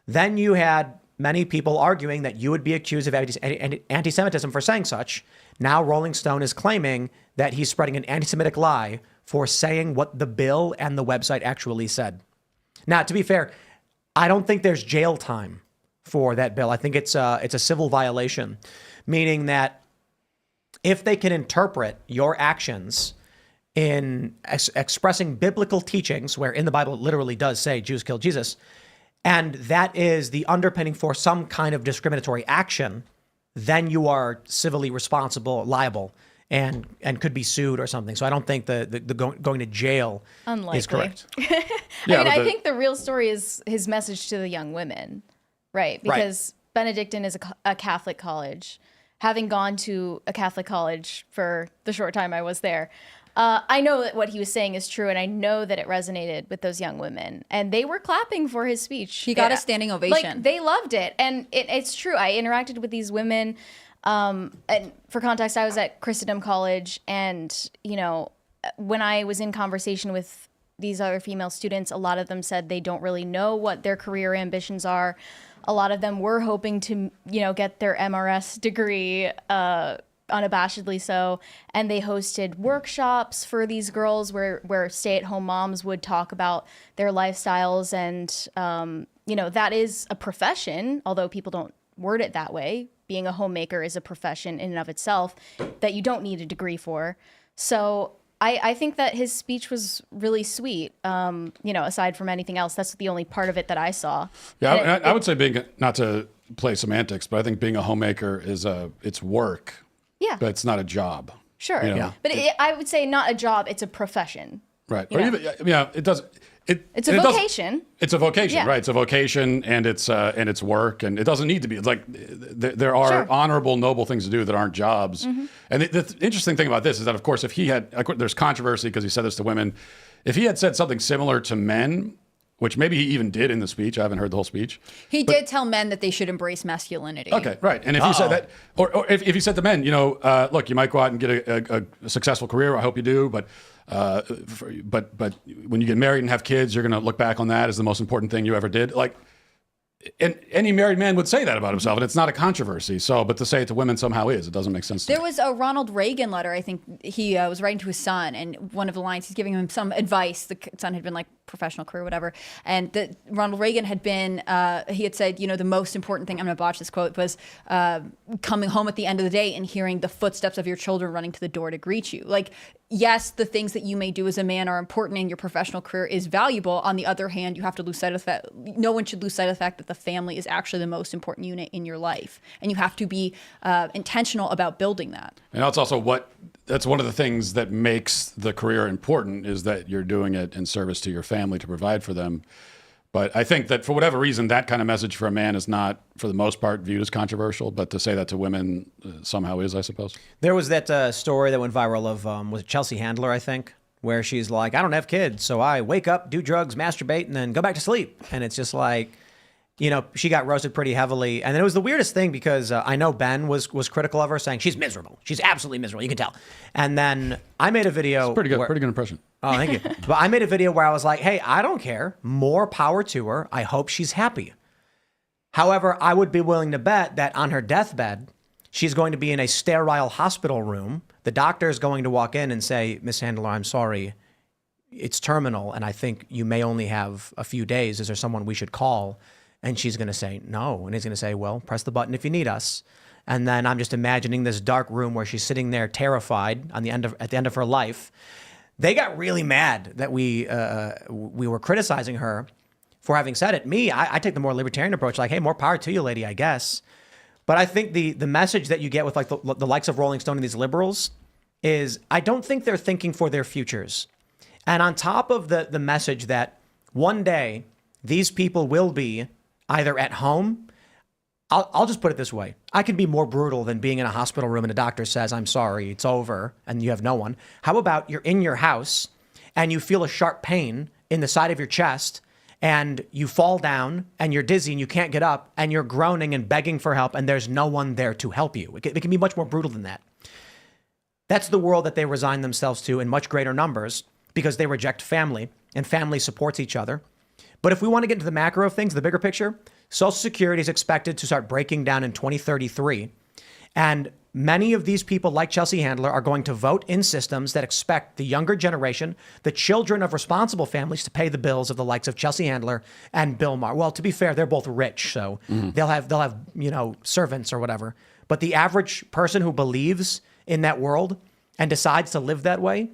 Then you had many people arguing that you would be accused of anti-Semitism for saying such. Now Rolling Stone is claiming that he's spreading an anti-Semitic lie for saying what the bill and the website actually said. Now, to be fair, I don't think there's jail time for that bill. I think it's a civil violation, meaning that if they can interpret your actions in expressing biblical teachings, where in the Bible it literally does say Jews killed Jesus, and that is the underpinning for some kind of discriminatory action, then you are civilly liable, and could be sued or something. So I don't think the going to jail is correct. I think the real story is his message to the young women, right? Because Benedictine is a Catholic college. Having gone to a Catholic college for the short time I was there, I know that what he was saying is true, and I know that it resonated with those young women, and they were clapping for his speech. He got a standing ovation. Like, they loved it, and it's true. I interacted with these women, and for context, I was at Christendom College, and when I was in conversation with these other female students, a lot of them said they don't really know what their career ambitions are. A lot of them were hoping to, get their MRS degree, unabashedly so. And they hosted workshops for these girls where stay-at-home moms would talk about their lifestyles. And, that is a profession, although people don't word it that way. Being a homemaker is a profession in and of itself that you don't need a degree for. So I think that his speech was really sweet. Aside from anything else, that's the only part of it that I saw. Yeah, I would say not to play semantics, but I think being a homemaker it's work. Yeah. But it's not a job. Sure. Yeah. But I would say not a job, it's a profession. Right. Or even, it does. It's a vocation. It's a vocation, Yeah. right? It's a vocation, and it's work, and it doesn't need to be. It's like there are Sure. honorable, noble things to do that aren't jobs. Mm-hmm. And the interesting thing about this is that, of course, if he had, there's controversy because he said this to women. If he had said something similar to men, which maybe he even did in the speech, I haven't heard the whole speech. He did tell men that they should embrace masmasculinity. Okay, right. And if he said that, or if he said to men, look, you might go out and get a successful career. I hope you do, but when you get married and have kids, you're going to look back on that as the most important thing you ever did. Like, and any married man would say that about himself, and it's not a controversy. So, but to say it to women somehow is. It doesn't make sense to me. There was a Ronald Reagan letter, I think he was writing to his son, and one of the lines, he's giving him some advice. The son had been like professional career, whatever. And Ronald Reagan had been, he had said, the most important thing, I'm going to botch this quote, was coming home at the end of the day and hearing the footsteps of your children running to the door to greet you. Like, yes, the things that you may do as a man are important and your professional career is valuable. On the other hand, you have to lose sight of the fact, no one should lose sight of the fact that the family is actually the most important unit in your life. And you have to be intentional about building that. And that's also that's one of the things that makes the career important, is that you're doing it in service to your family to provide for them. But I think that for whatever reason, that kind of message for a man is not, for the most part, viewed as controversial. But to say that to women somehow is, I suppose. There was that story that went viral of, was it Chelsea Handler, I think, where she's like, I don't have kids, so I wake up, do drugs, masturbate, and then go back to sleep. And it's just like, she got roasted pretty heavily. And then it was the weirdest thing because I know Ben was critical of her, saying she's miserable. She's absolutely miserable. You can tell. And then I made a video. It's pretty good impression. Oh, thank you. But I made a video where I was like, hey, I don't care. More power to her. I hope she's happy. However, I would be willing to bet that on her deathbed, she's going to be in a sterile hospital room. The doctor is going to walk in and say, Miss Handler, I'm sorry. It's terminal, and I think you may only have a few days. Is there someone we should call? And she's going to say no. And he's going to say, well, press the button if you need us. And then I'm just imagining this dark room where she's sitting there terrified at the end of her life. They got really mad that we were criticizing her for having said it. I take the more libertarian approach, like, hey, more power to you, lady, I guess. But I think the message that you get with like the likes of Rolling Stone and these liberals is I don't think they're thinking for their futures. And on top of the message that one day these people will be either at home, I'll just put it this way. I can be more brutal than being in a hospital room and a doctor says, I'm sorry, it's over, and you have no one. How about you're in your house and you feel a sharp pain in the side of your chest and you fall down and you're dizzy and you can't get up and you're groaning and begging for help and there's no one there to help you. It can be much more brutal than that. That's the world that they resign themselves to in much greater numbers because they reject family and family supports each other. But if we want to get into the macro of things, the bigger picture, Social Security is expected to start breaking down in 2033. And many of these people, like Chelsea Handler, are going to vote in systems that expect the younger generation, the children of responsible families, to pay the bills of the likes of Chelsea Handler and Bill Maher. Well, to be fair, they're both rich, so they'll have servants or whatever. But the average person who believes in that world and decides to live that way,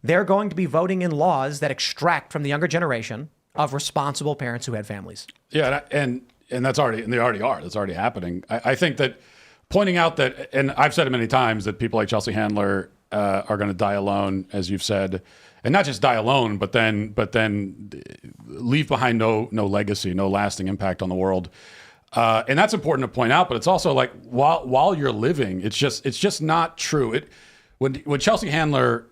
they're going to be voting in laws that extract from the younger generation of responsible parents who had families. Yeah, and that's already, and they already are. That's already happening. I think that pointing out that, and I've said it many times, that people like Chelsea Handler are going to die alone, as you've said, and not just die alone, but then leave behind no legacy, no lasting impact on the world. And that's important to point out. But it's also like while you're living, it's just not true. When Chelsea Handler,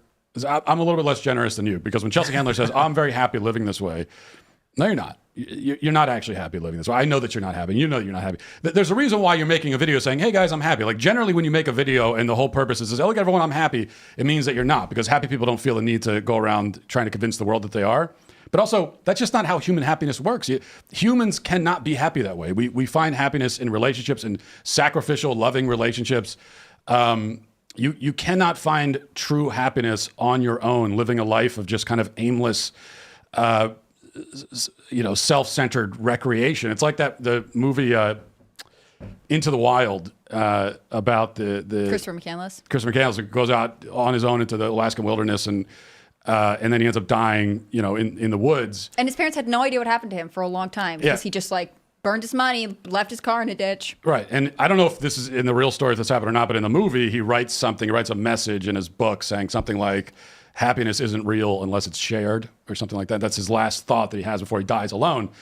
I'm a little bit less generous than you, because when Chelsea Handler says, I'm very happy living this way, no, you're not. You're not actually happy living this way. I know that you're not happy. You know that you're not happy. There's a reason why you're making a video saying, hey guys, I'm happy. Like generally when you make a video and the whole purpose is, oh, look, everyone, I'm happy, it means that you're not, because happy people don't feel the need to go around trying to convince the world that they are. But also, that's just not how human happiness works. Humans cannot be happy that way. We find happiness in relationships, in sacrificial, loving relationships. You cannot find true happiness on your own, living a life of just kind of aimless, self-centered recreation. It's like the movie Into the Wild about the Christopher McCandless. Christopher McCandless goes out on his own into the Alaskan wilderness and then he ends up dying, in the woods. And his parents had no idea what happened to him for a long time because he just burned his money, left his car in a ditch. Right. And I don't know if this is in the real story, if this happened or not, but in the movie, he writes a message in his book saying something like, happiness isn't real unless it's shared, or something like that. That's his last thought that he has before he dies alone. Wow.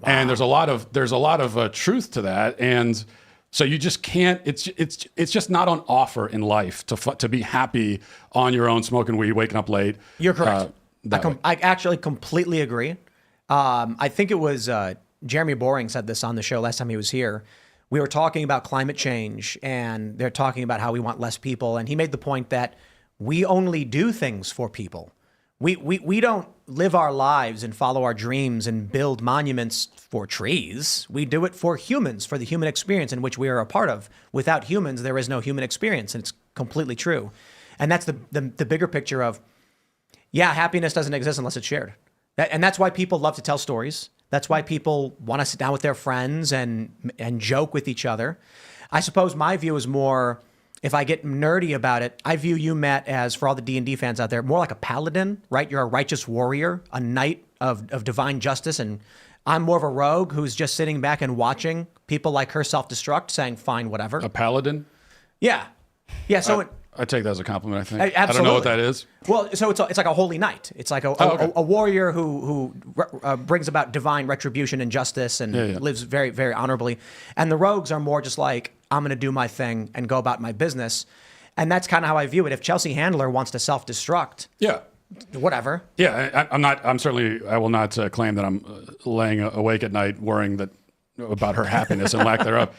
And there's a lot of truth to that. And so you just can't, it's just not on offer in life to be happy on your own, smoking weed, waking up late. You're correct. I actually completely agree. I think it was Jeremy Boring said this on the show last time he was here. We were talking about climate change, and they're talking about how we want less people. And he made the point that we only do things for people. We don't live our lives and follow our dreams and build monuments for trees. We do it for humans, for the human experience in which we are a part of. Without humans, there is no human experience, and it's completely true. And that's the bigger picture of, happiness doesn't exist unless it's shared. And that's why people love to tell stories. That's why people want to sit down with their friends and joke with each other. I suppose my view is more, if I get nerdy about it, I view you, Matt, as, for all the D&D fans out there, more like a paladin, right? You're a righteous warrior, a knight of divine justice, and I'm more of a rogue who's just sitting back and watching people like her self-destruct, saying, fine, whatever. A paladin? Yeah. Yeah, so I take that as a compliment, I think. Absolutely. I don't know what that is. Well, so it's like a holy knight. It's like a warrior who brings about divine retribution and justice and lives very, very honorably. And the rogues are more just like, I'm going to do my thing and go about my business. And that's kind of how I view it. If Chelsea Handler wants to self-destruct, whatever. Yeah, I will not claim that I'm laying awake at night worrying about her happiness and lack thereof.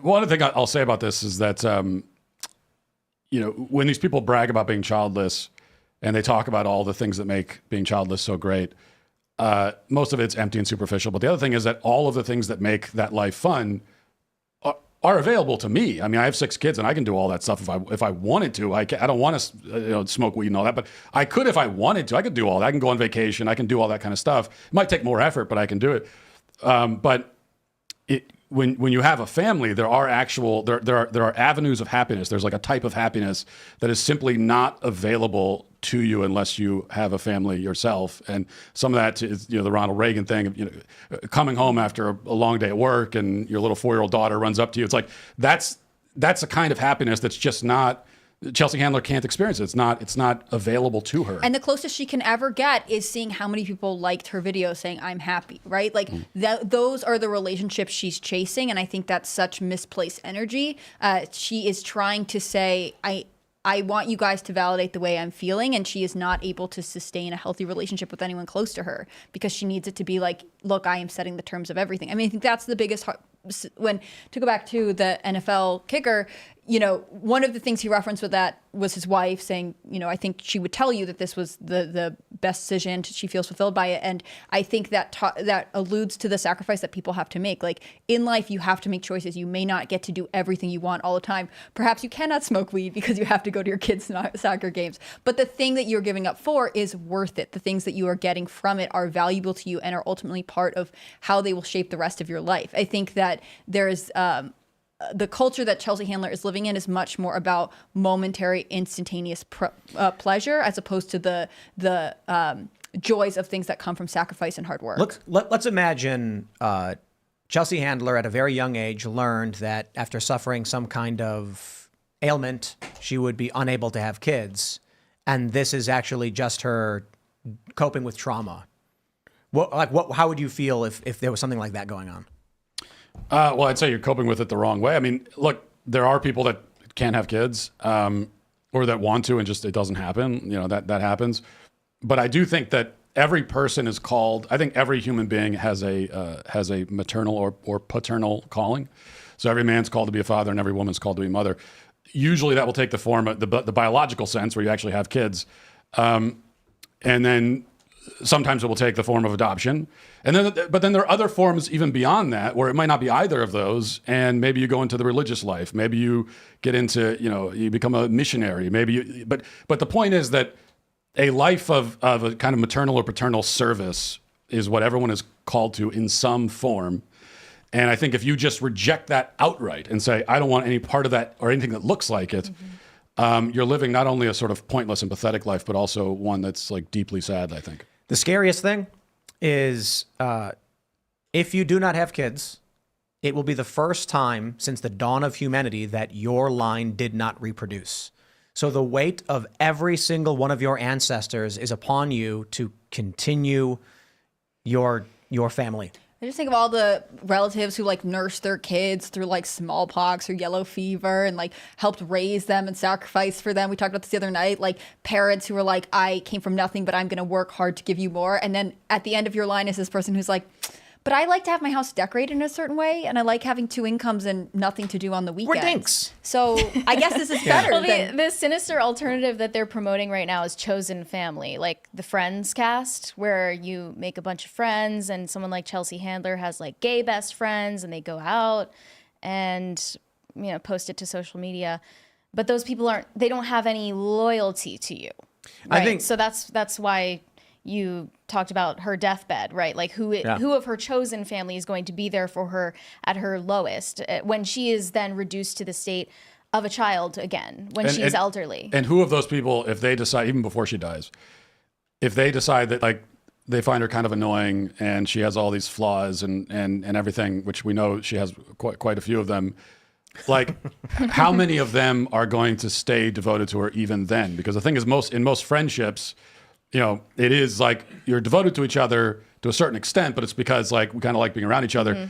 One thing I'll say about this is that, when these people brag about being childless and they talk about all the things that make being childless so great, most of it's empty and superficial. But the other thing is that all of the things that make that life fun are available to me. I mean, I have 6 kids and I can do all that stuff if I wanted to. I don't want to smoke weed and all that, but I could if I wanted to. I could do all that. I can go on vacation. I can do all that kind of stuff. It might take more effort, but I can do it. But when you have a family, there are avenues of happiness. There's like a type of happiness that is simply not available to you unless you have a family yourself. And some of that is, the Ronald Reagan thing of, coming home after a long day at work and your little 4-year-old daughter runs up to you. It's like, that's a kind of happiness that's just not, Chelsea Handler can't experience it. It's not available to her. And the closest she can ever get is seeing how many people liked her video saying, I'm happy, right? Like those are the relationships she's chasing. And I think that's such misplaced energy. She is trying to say, I want you guys to validate the way I'm feeling, and she is not able to sustain a healthy relationship with anyone close to her because she needs it to be like, look, I am setting the terms of everything. I mean, I think that's the biggest, to go back to the NFL kicker, one of the things he referenced with that was his wife saying, I think she would tell you that this was the best decision. She feels fulfilled by it. And I think that that alludes to the sacrifice that people have to make. Like in life, you have to make choices. You may not get to do everything you want all the time. Perhaps you cannot smoke weed because you have to go to your kids' soccer games. But the thing that you're giving up for is worth it. The things that you are getting from it are valuable to you and are ultimately part of how they will shape the rest of your life. I think that there is the culture that Chelsea Handler is living in is much more about momentary, instantaneous pleasure as opposed to the joys of things that come from sacrifice and hard work. Let's imagine Chelsea Handler at a very young age learned that after suffering some kind of ailment, she would be unable to have kids. And this is actually just her coping with trauma. How would you feel if there was something like that going on? Well, I'd say you're coping with it the wrong way. I mean, look, there are people that can't have kids. or that want to and just it doesn't happen. That happens. But I do think that every person is called. I think every human being has a maternal or paternal calling. So every man's called to be a father and every woman's called to be a mother. Usually that will take the form of the biological sense where you actually have kids. And then sometimes it will take the form of adoption. But then there are other forms even beyond that where it might not be either of those. And maybe you go into the religious life. Maybe you get into, you become a missionary. But the point is that a life of a kind of maternal or paternal service is what everyone is called to in some form. And I think if you just reject that outright and say, I don't want any part of that or anything that looks like it, you're living not only a sort of pointless and pathetic life, but also one that's like deeply sad, I think. The scariest thing is if you do not have kids, it will be the first time since the dawn of humanity that your line did not reproduce. So the weight of every single one of your ancestors is upon you to continue your family. I just think of all the relatives who like nursed their kids through like smallpox or yellow fever and like helped raise them and sacrifice for them. We talked about this the other night, like parents who were like, I came from nothing, but I'm going to work hard to give you more. And then at the end of your line is this person who's like, but I like to have my house decorated in a certain way, and I like having two incomes and nothing to do on the weekends. We're dinks. So I guess this is better. Well, the sinister alternative that they're promoting right now is chosen family, like the Friends cast, where you make a bunch of friends, and someone like Chelsea Handler has like gay best friends, and they go out and post it to social media. But those people they don't have any loyalty to you. Right? I think so. That's why you talked about her deathbed, right? Like who of her chosen family is going to be there for her at her lowest when she is then reduced to the state of a child again, when she is elderly. And who of those people, if they decide, even before she dies, if they decide that like they find her kind of annoying and she has all these flaws and everything, which we know she has quite a few of them, like how many of them are going to stay devoted to her even then? Because the thing is, in most friendships, it is like you're devoted to each other to a certain extent, but it's because like we kind of like being around each other.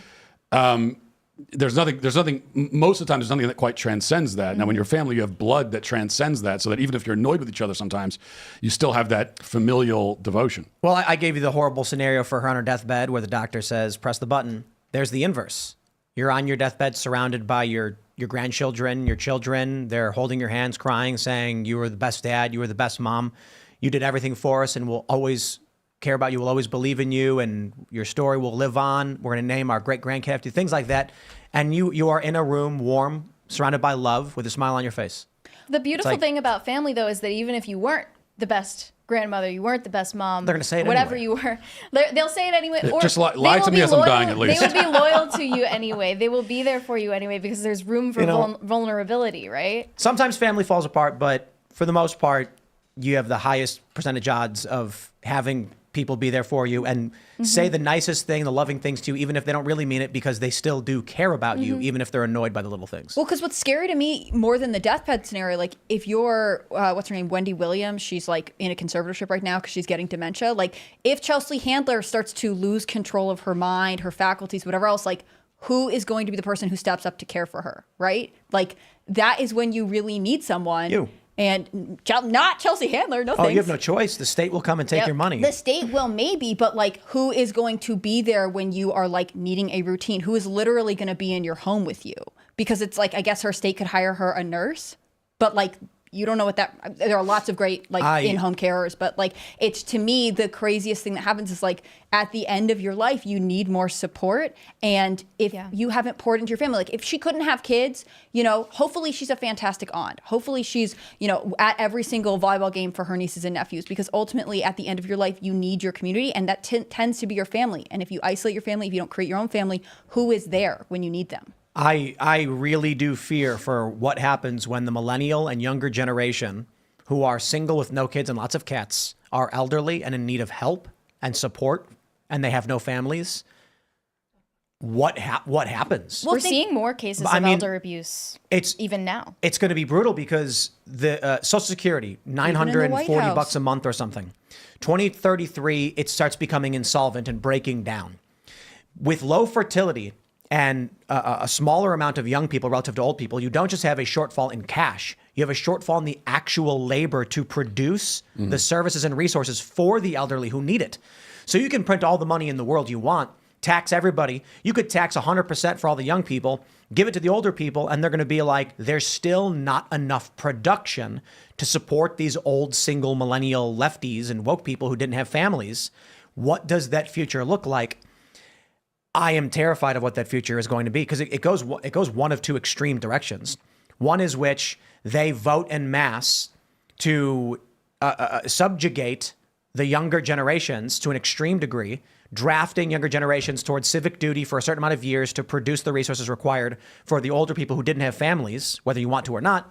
There's nothing, most of the time, there's nothing that quite transcends that. Now, when you're family, you have blood that transcends that, so that even if you're annoyed with each other sometimes, you still have that familial devotion. Well, I gave you the horrible scenario for her on her deathbed where the doctor says, press the button. There's the inverse. You're on your deathbed surrounded by your grandchildren, your children. They're holding your hands, crying, saying, you were the best dad, you were the best mom. You did everything for us and we'll always care about you. We'll always believe in you and your story will live on. We're going to name our great-grandkid after you, things like that. And you are in a room, warm, surrounded by love, with a smile on your face. The beautiful thing about family, though, is that even if you weren't the best grandmother, you weren't the best mom, they're going to say it whatever anyway. you were, they'll say it anyway. Or just lie to me as I'm dying, at least. They will be loyal to you anyway. They will be there for you anyway because there's room for vulnerability, right? Sometimes family falls apart, but for the most part, you have the highest percentage odds of having people be there for you and say the nicest thing, the loving things to you, even if they don't really mean it, because they still do care about you, even if they're annoyed by the little things. Well, because what's scary to me more than the deathbed scenario, like if you're, what's her name, Wendy Williams, she's like in a conservatorship right now because she's getting dementia. Like if Chelsea Handler starts to lose control of her mind, her faculties, whatever else, like who is going to be the person who steps up to care for her, right? Like that is when you really need someone. You. And not Chelsea Handler, no thanks. Oh, you have no choice. The state will come and take your money. The state will maybe, but like who is going to be there when you are like needing a routine? Who is literally going to be in your home with you? Because it's like, I guess her state could hire her a nurse, but like you don't know what that, there are lots of great like in-home carers, but like it's to me, the craziest thing that happens is like at the end of your life, you need more support. And if you haven't poured into your family, like if she couldn't have kids, hopefully she's a fantastic aunt. Hopefully she's, at every single volleyball game for her nieces and nephews, because ultimately at the end of your life, you need your community and that tends to be your family. And if you isolate your family, if you don't create your own family, who is there when you need them? I really do fear for what happens when the millennial and younger generation who are single with no kids and lots of cats are elderly and in need of help and support and they have no families. What happens? We're seeing more cases of elder abuse even now. It's going to be brutal because the Social Security, $940 a month or something. 2033, it starts becoming insolvent and breaking down. With low fertility and a smaller amount of young people relative to old people, you don't just have a shortfall in cash. You have a shortfall in the actual labor to produce the services and resources for the elderly who need it. So you can print all the money in the world you want, tax everybody. You could tax 100% for all the young people, give it to the older people, and they're going to be like, there's still not enough production to support these old single millennial lefties and woke people who didn't have families. What does that future look like? I am terrified of what that future is going to be, because it goes one of two extreme directions. One is which they vote en masse to subjugate the younger generations to an extreme degree, drafting younger generations towards civic duty for a certain amount of years to produce the resources required for the older people who didn't have families, whether you want to or not.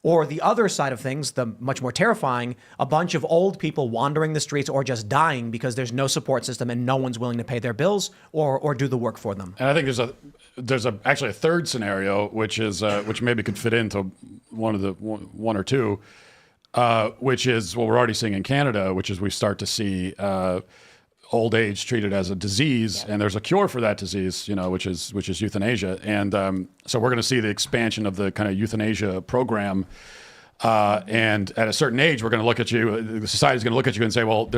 Or the other side of things, the much more terrifying, a bunch of old people wandering the streets or just dying because there's no support system and no one's willing to pay their bills or do the work for them. And I think there's actually a third scenario, which is which maybe could fit into one or two, which is what we're already seeing in Canada, which is we start to see old age treated as a disease, and there's a cure for that disease, which is euthanasia. And so we're going to see the expansion of the kind of euthanasia program. And at a certain age, we're going to look at you, the society's going to look at you and say, well,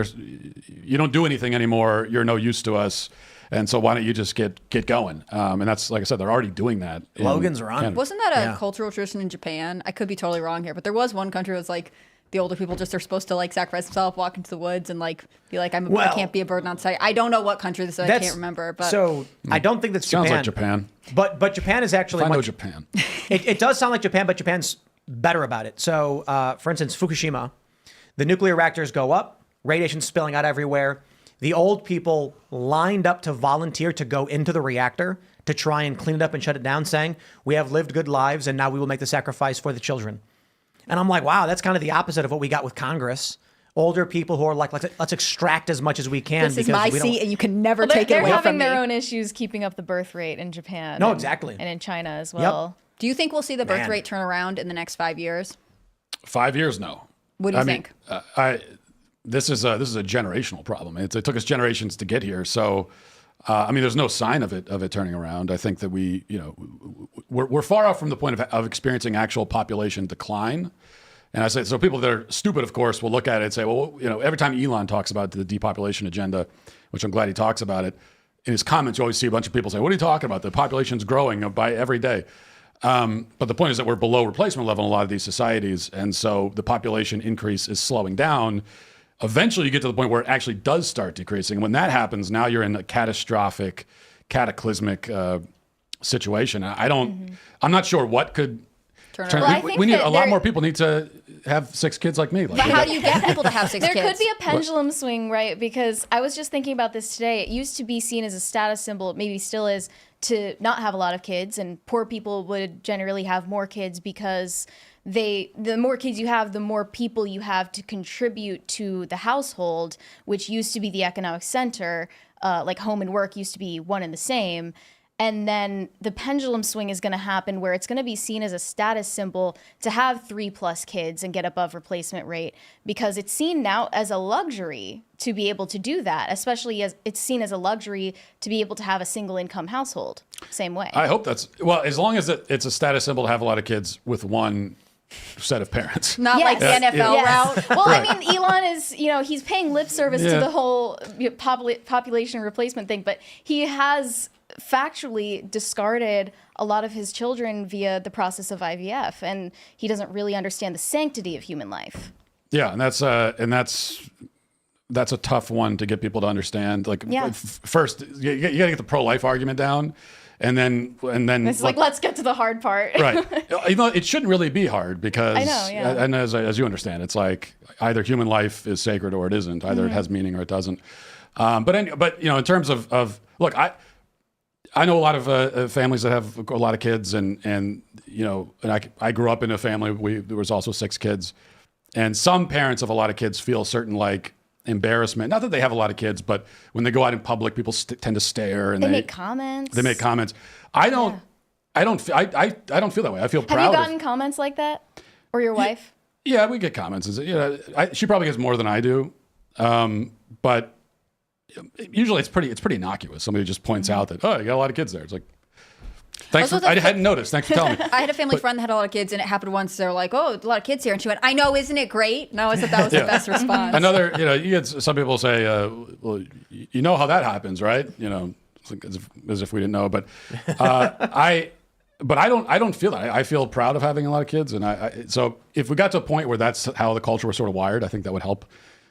you don't do anything anymore. You're no use to us. And so why don't you just get going? And that's, like I said, they're already doing that. Logan's run. Wasn't that a cultural tradition in Japan? I could be totally wrong here, but there was one country that was like, the older people just are supposed to like sacrifice themselves, walk into the woods, and like be like, I can't be a burden on society. I don't know what country this is. I can't remember. But so I don't think that's Japan. Sounds like Japan. But Japan is actually. I know Japan. It does sound like Japan, but Japan's better about it. So, for instance, Fukushima, the nuclear reactors go up, radiation spilling out everywhere. The old people lined up to volunteer to go into the reactor to try and clean it up and shut it down, saying, we have lived good lives and now we will make the sacrifice for the children. And I'm like, wow, that's kind of the opposite of what we got with Congress. Older people who are like, let's extract as much as we can. This is my seat, and you can never take it away from me. They're having their own issues keeping up the birth rate in Japan. No, exactly. And in China as well. Yep. Do you think we'll see the birth rate turn around in the next 5 years? 5 years, no. What do you think? This is a generational problem. It took us generations to get here. So, there's no sign of it turning around. I think that we're far off from the point of experiencing actual population decline. And I say, so people that are stupid, of course, will look at it and say, well, every time Elon talks about the depopulation agenda, which I'm glad he talks about it, in his comments, you always see a bunch of people say, what are you talking about? The population's growing by every day. But the point is that we're below replacement level in a lot of these societies. And so the population increase is slowing down. Eventually you get to the point where it actually does start decreasing. When that happens, now you're in a catastrophic, cataclysmic situation. I'm not sure what could turn around. We need a lot more people need to have 6 kids like me. But how do you get people to have 6 kids? There could be a pendulum swing, right? Because I was just thinking about this today. It used to be seen as a status symbol, maybe still is, to not have a lot of kids, and poor people would generally have more kids because the more kids you have, the more people you have to contribute to the household, which used to be the economic center. Like home and work used to be one and the same. And then the pendulum swing is going to happen where it's going to be seen as a status symbol to have 3+ kids and get above replacement rate, because it's seen now as a luxury to be able to do that, especially as it's seen as a luxury to be able to have a single income household. Same way. I hope as long as it's a status symbol to have a lot of kids with one set of parents. Not like the NFL route. Well, right. I mean, Elon is, he's paying lip service to the whole population replacement thing, but he has factually discarded a lot of his children via the process of IVF, and he doesn't really understand the sanctity of human life. Yeah, and that's a tough one to get people to understand. Like, first, you got to get the pro-life argument down, and then it's like, let's get to the hard part. Right. It shouldn't really be hard because, I know, yeah. And as you understand, it's like either human life is sacred or it isn't. Either it has meaning or it doesn't. But in terms of look, I know a lot of families that have a lot of kids, and I grew up in a family. There was also 6 kids, and some parents of a lot of kids feel certain like embarrassment. Not that they have a lot of kids, but when they go out in public, people tend to stare and they make comments. They make comments. I don't feel that way. I feel proud. Have you gotten comments like that, or your wife? Yeah, we get comments. She probably gets more than I do, but usually it's pretty innocuous. Somebody just points out that, oh, you got a lot of kids there. It's like, Thanks. Also, I hadn't noticed. Thanks for telling me. I had a family friend that had a lot of kids, and it happened once. They're like, "Oh, a lot of kids here," and she went, "I know, isn't it great?" And I always thought that was the best response. Another, you get some people say, well, you know how that happens, right? It's like as if we didn't know. But I don't feel that. I feel proud of having a lot of kids, and so if we got to a point where that's how the culture was sort of wired, I think that would help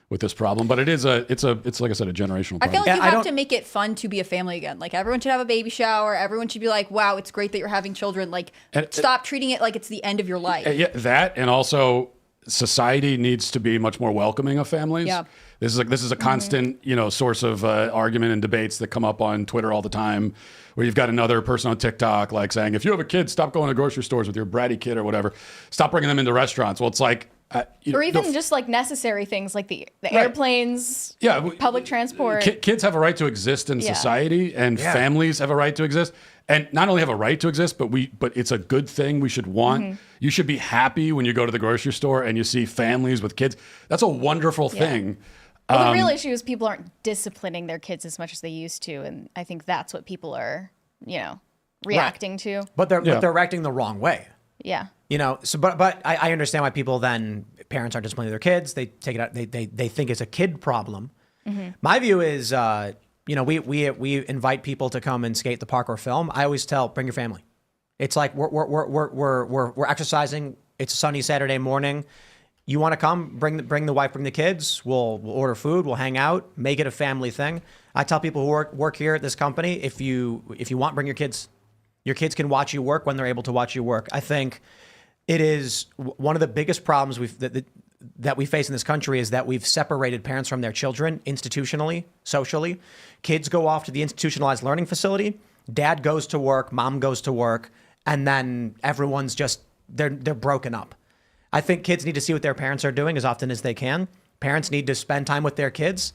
with this problem. But it's like I said, a generational problem. I feel like you have to make it fun to be a family again. Like everyone should have a baby shower. Everyone should be like, wow, it's great that you're having children. Like stop treating it like it's the end of your life. Yeah, that, and also society needs to be much more welcoming of families. Yeah. This is a constant, source of argument and debates that come up on Twitter all the time, where you've got another person on TikTok like saying, if you have a kid, stop going to grocery stores with your bratty kid or whatever. Stop bringing them into restaurants. Well, it's like, or even just like necessary things like the airplanes, public transport. Kids have a right to exist in society, and families have a right to exist. And not only have a right to exist, but it's a good thing we should want. Mm-hmm. You should be happy when you go to the grocery store and you see families with kids. That's a wonderful thing. Well, the real issue is people aren't disciplining their kids as much as they used to, and I think that's what people are, reacting to. But they're reacting the wrong way. Yeah. But I understand why parents aren't disciplining their kids. They take it out. They think it's a kid problem. Mm-hmm. My view is, we invite people to come and skate the park or film. I always tell, bring your family. It's like we're exercising. It's a sunny Saturday morning. You want to come? Bring the wife, bring the kids. We'll order food. We'll hang out. Make it a family thing. I tell people who work here at this company, if you want, bring your kids. Your kids can watch you work when they're able to watch you work. I think it is one of the biggest problems that we face in this country is that we've separated parents from their children institutionally, socially. Kids go off to the institutionalized learning facility. Dad goes to work. Mom goes to work. And then everyone's just, they're broken up. I think kids need to see what their parents are doing as often as they can. Parents need to spend time with their kids.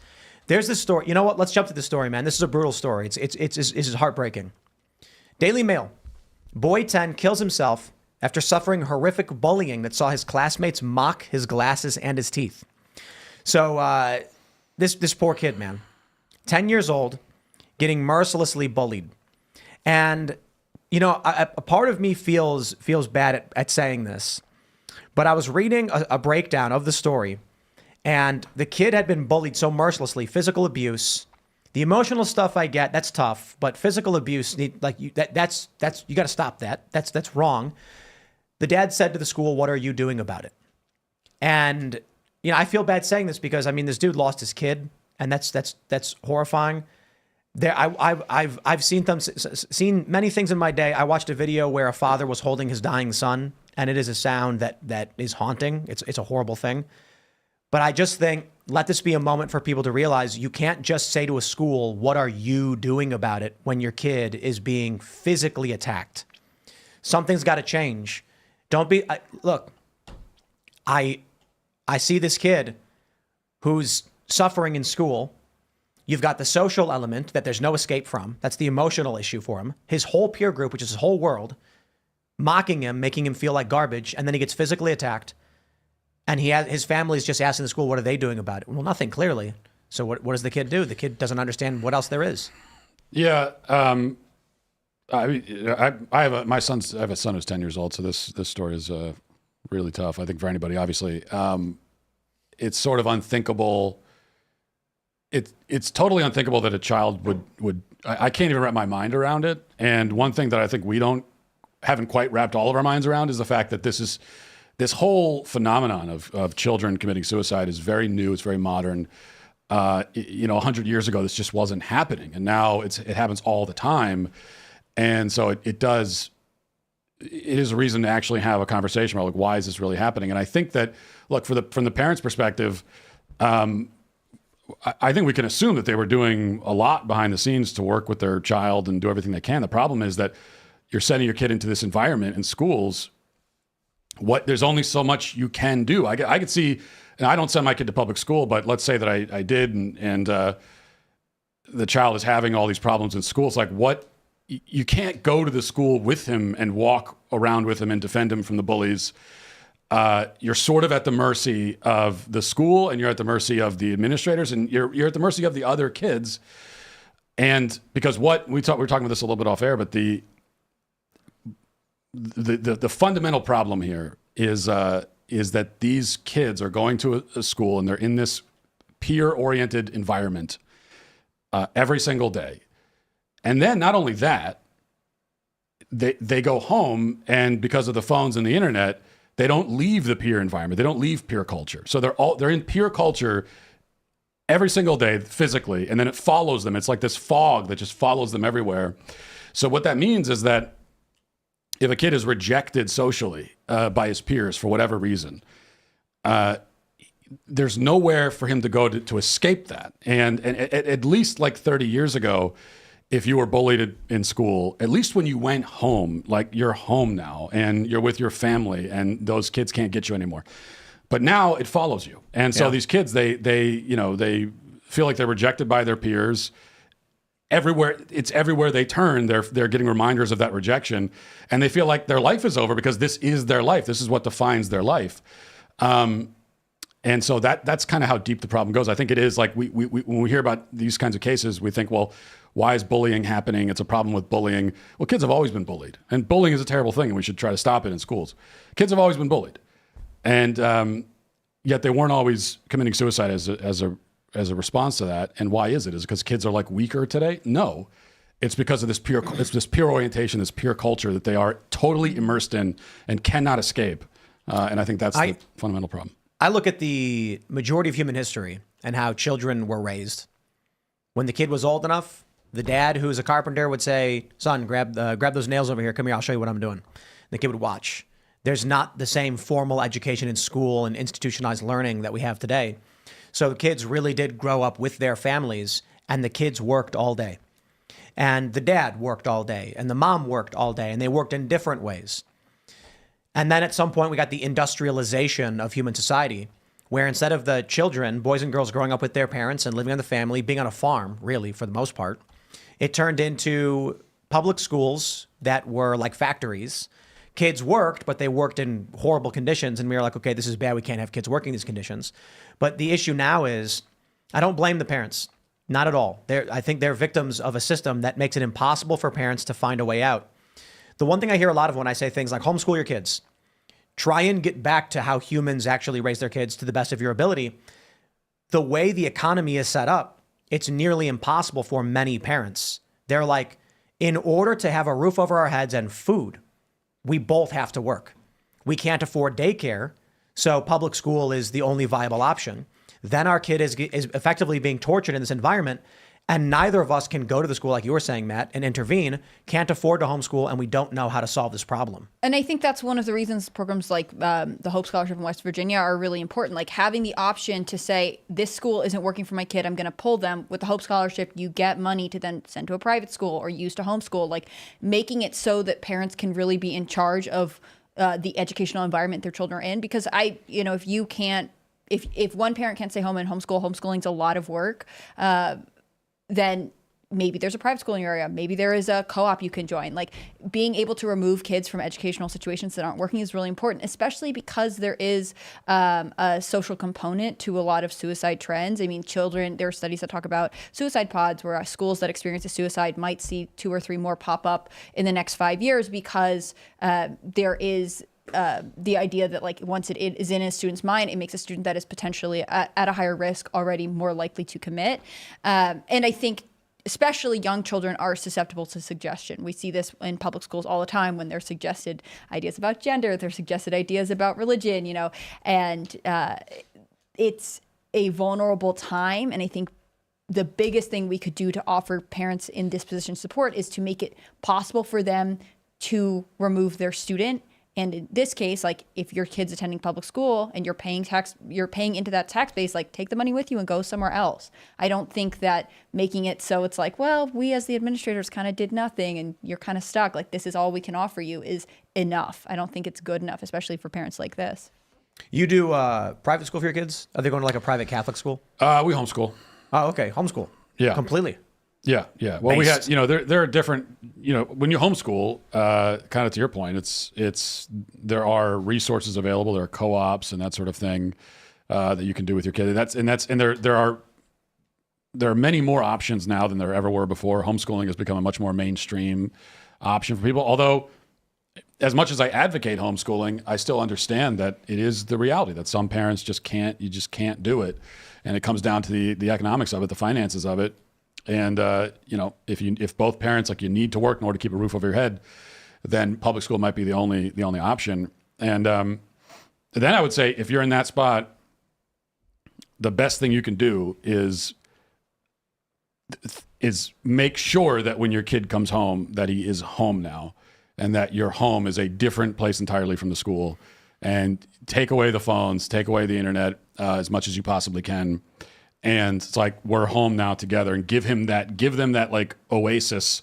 There's this story. You know what? Let's jump to the story, man. This is a brutal story. It's heartbreaking. Daily Mail. Boy 10 kills himself after suffering horrific bullying that saw his classmates mock his glasses and his teeth. So this poor kid, man, 10 years old, getting mercilessly bullied. And, a part of me feels bad at saying this, but I was reading a breakdown of the story, and the kid had been bullied so mercilessly, physical abuse. The emotional stuff I get, that's tough, but physical abuse, you got to stop that. That's wrong. The dad said to the school, "What are you doing about it?" And I feel bad saying this because this dude lost his kid, and that's horrifying. I've seen many things in my day. I watched a video where a father was holding his dying son, and it is a sound that is haunting. It's a horrible thing. But I just think, let this be a moment for people to realize you can't just say to a school, "What are you doing about it?" when your kid is being physically attacked. Something's got to change. Look, I see this kid who's suffering in school. You've got the social element that there's no escape from. That's the emotional issue for him. His whole peer group, which is his whole world, mocking him, making him feel like garbage, and then he gets physically attacked. And his family's just asking the school, "What are they doing about it?" Well, nothing, clearly. So what does the kid do? The kid doesn't understand what else there is. Yeah. I have a son who's 10 years old, so this story is really tough, I think, for anybody, obviously. It's sort of unthinkable. It's totally unthinkable that a child would I can't even wrap my mind around it. And one thing that I think we haven't quite wrapped all of our minds around is the fact that this whole phenomenon of children committing suicide is very new. It's very modern. 100 years ago, this just wasn't happening. And now it happens all the time. And so it is a reason to actually have a conversation about, like, why is this really happening? And I think that, look, from the parents' perspective, I think we can assume that they were doing a lot behind the scenes to work with their child and do everything they can. The problem is that you're sending your kid into this environment in schools. There's only so much you can do. I could see, and I don't send my kid to public school, but let's say that I did, and the child is having all these problems in school. It's like, you can't go to the school with him and walk around with him and defend him from the bullies. You're sort of at the mercy of the school, and you're at the mercy of the administrators, and you're at the mercy of the other kids. And because we were talking about this a little bit off air, but the fundamental problem here is that these kids are going to a school and they're in this peer-oriented environment every single day. And then not only that, they go home, and because of the phones and the internet, they don't leave the peer environment. They don't leave peer culture. So they're in peer culture every single day physically, and then it follows them. It's like this fog that just follows them everywhere. So what that means is that if a kid is rejected socially by his peers for whatever reason, there's nowhere for him to go to escape that. And at least like 30 years ago, if you were bullied in school, at least when you went home, like you're home now and you're with your family and those kids can't get you anymore. But now it follows you. And so these kids, they feel like they're rejected by their peers. Everywhere they turn, they're getting reminders of that rejection, and they feel like their life is over because this is their life. This is what defines their life. And so that's kind of how deep the problem goes. I think it is like we when we hear about these kinds of cases, we think, well, why is bullying happening? It's a problem with bullying. Well, kids have always been bullied, and bullying is a terrible thing, and we should try to stop it in schools. Kids have always been bullied, and yet they weren't always committing suicide as a response to that. And why is it? Is it because kids are like weaker today? No, it's because of this peer orientation, this peer culture that they are totally immersed in and cannot escape. And I think that's the fundamental problem. I look at the majority of human history and how children were raised. When the kid was old enough, the dad, who's a carpenter, would say, "Son, grab those nails over here. Come here, I'll show you what I'm doing." The kid would watch. There's not the same formal education in school and institutionalized learning that we have today. So the kids really did grow up with their families, and the kids worked all day. And the dad worked all day, and the mom worked all day, and they worked in different ways. And then at some point, we got the industrialization of human society, where instead of the children, boys and girls growing up with their parents and living on the family, being on a farm, really, for the most part, it turned into public schools that were like factories. Kids worked, but they worked in horrible conditions. And we were like, okay, this is bad. We can't have kids working in these conditions. But the issue now is, I don't blame the parents. Not at all. I think they're victims of a system that makes it impossible for parents to find a way out. The one thing I hear a lot of when I say things like homeschool your kids, try and get back to how humans actually raise their kids to the best of your ability. The way the economy is set up, it's nearly impossible for many parents. They're like, in order to have a roof over our heads and food, we both have to work. We can't afford daycare, so public school is the only viable option. Then our kid is effectively being tortured in this environment, and neither of us can go to the school, like you were saying, Matt, and intervene, can't afford to homeschool, and we don't know how to solve this problem. And I think that's one of the reasons programs like the Hope Scholarship in West Virginia are really important. Like having the option to say, this school isn't working for my kid, I'm going to pull them. With the Hope Scholarship, you get money to then send to a private school or use to homeschool, like making it so that parents can really be in charge of the educational environment their children are in. Because if one parent can't stay home and homeschooling's a lot of work, then maybe there's a private school in your area. Maybe there is a co-op you can join. Like being able to remove kids from educational situations that aren't working is really important, especially because there is a social component to a lot of suicide trends. I mean, there are studies that talk about suicide pods where schools that experience a suicide might see 2 or 3 more pop up in the next 5 years because there is the idea that like once it is in a student's mind, it makes a student that is potentially at a higher risk already more likely to commit. And I think especially young children are susceptible to suggestion. We see this in public schools all the time when they're suggested ideas about gender, they're suggested ideas about religion, and it's a vulnerable time. And I think the biggest thing we could do to offer parents in this position support is to make it possible for them to remove their student. And in this case, like if your kid's attending public school and you're paying into that tax base, like take the money with you and go somewhere else. I don't think that making it so it's like, well, we as the administrators kind of did nothing and you're kind of stuck. Like this is all we can offer you is enough. I don't think it's good enough, especially for parents like this. You do private school for your kids? Are they going to like a private Catholic school? We homeschool. Oh, okay. Homeschool. Yeah. Completely. Yeah. Well, we had, there are different, when you homeschool, kind of to your point, there are resources available, there are co-ops and that sort of thing that you can do with your kid. And there are many more options now than there ever were before. Homeschooling has become a much more mainstream option for people. Although as much as I advocate homeschooling, I still understand that it is the reality that some parents just can't. You just can't do it, and it comes down to the economics of it, the finances of it. And if both parents you need to work in order to keep a roof over your head, then public school might be the only option. And then I would say if you're in that spot, the best thing you can do is make sure that when your kid comes home, that he is home now, and that your home is a different place entirely from the school. And take away the phones, take away the internet as much as you possibly can. And it's like, we're home now together, and give them that like oasis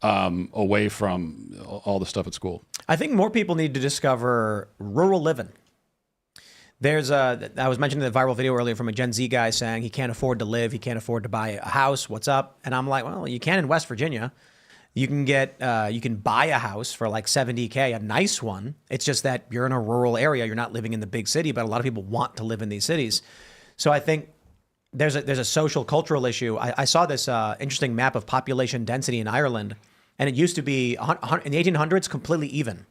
away from all the stuff at school. I think more people need to discover rural living. I was mentioning the viral video earlier from a Gen Z guy saying he can't afford to live, he can't afford to buy a house. What's up? And I'm like, well, you can in West Virginia. You can buy a house for like $70K, a nice one. It's just that you're in a rural area. You're not living in the big city, but a lot of people want to live in these cities. So I think there's a social cultural issue. I saw this interesting map of population density in Ireland, and it used to be in the 1800s completely even,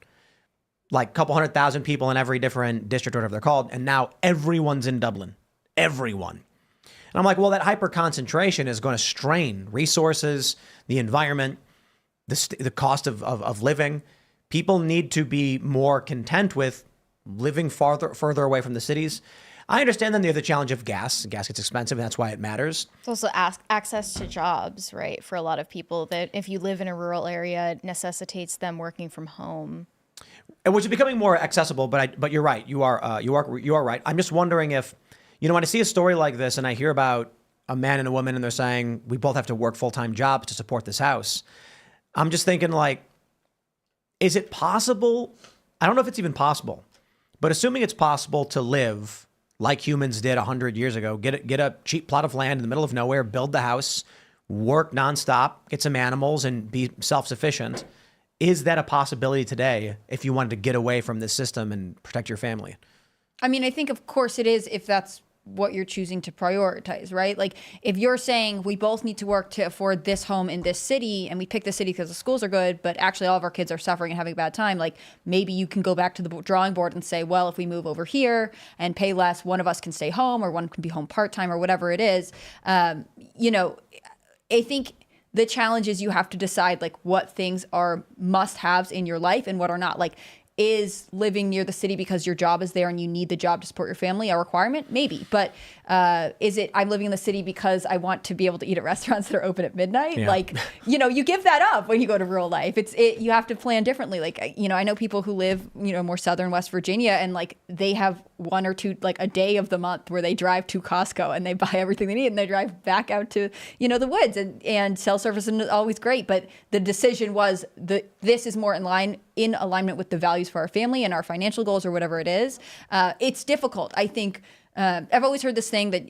like a couple 100,000 people in every different district or whatever they're called, and now everyone's in Dublin, everyone. And I'm like, well, that hyper concentration is going to strain resources, the environment, the cost of living. People need to be more content with living further away from the cities. I understand then the other challenge of gas. Gas gets expensive, and that's why it matters. It's also access to jobs, right? For a lot of people, that if you live in a rural area, it necessitates them working from home, Which is becoming more accessible. But you're right. You are right. I'm just wondering if, when I see a story like this and I hear about a man and a woman and they're saying we both have to work full-time jobs to support this house, I'm just thinking, like, is it possible? I don't know if it's even possible, but assuming it's possible to live like humans did 100 years ago, get a cheap plot of land in the middle of nowhere, build the house, work nonstop, get some animals, and be self-sufficient. Is that a possibility today if you wanted to get away from this system and protect your family? I mean, I think of course it is if that's what you're choosing to prioritize, right? Like if you're saying we both need to work to afford this home in this city, and we pick the city because the schools are good, but actually all of our kids are suffering and having a bad time, like maybe you can go back to the drawing board and say, well, if we move over here and pay less, one of us can stay home or one can be home part-time or whatever it is. I think the challenge is you have to decide like what things are must-haves in your life and what are not. Like, is living near the city because your job is there and you need the job to support your family a requirement? Maybe. But is it I'm living in the city because I want to be able to eat at restaurants that are open at midnight? Yeah. Like, you give that up when you go to rural life. You have to plan differently. Like, I know people who live, more southern West Virginia, and like they have one or two, like a day of the month where they drive to Costco and they buy everything they need and they drive back out to, the woods, and cell service is always great. But the decision was this is more in alignment with the values for our family and our financial goals or whatever it is. It's difficult. I think I've always heard this thing that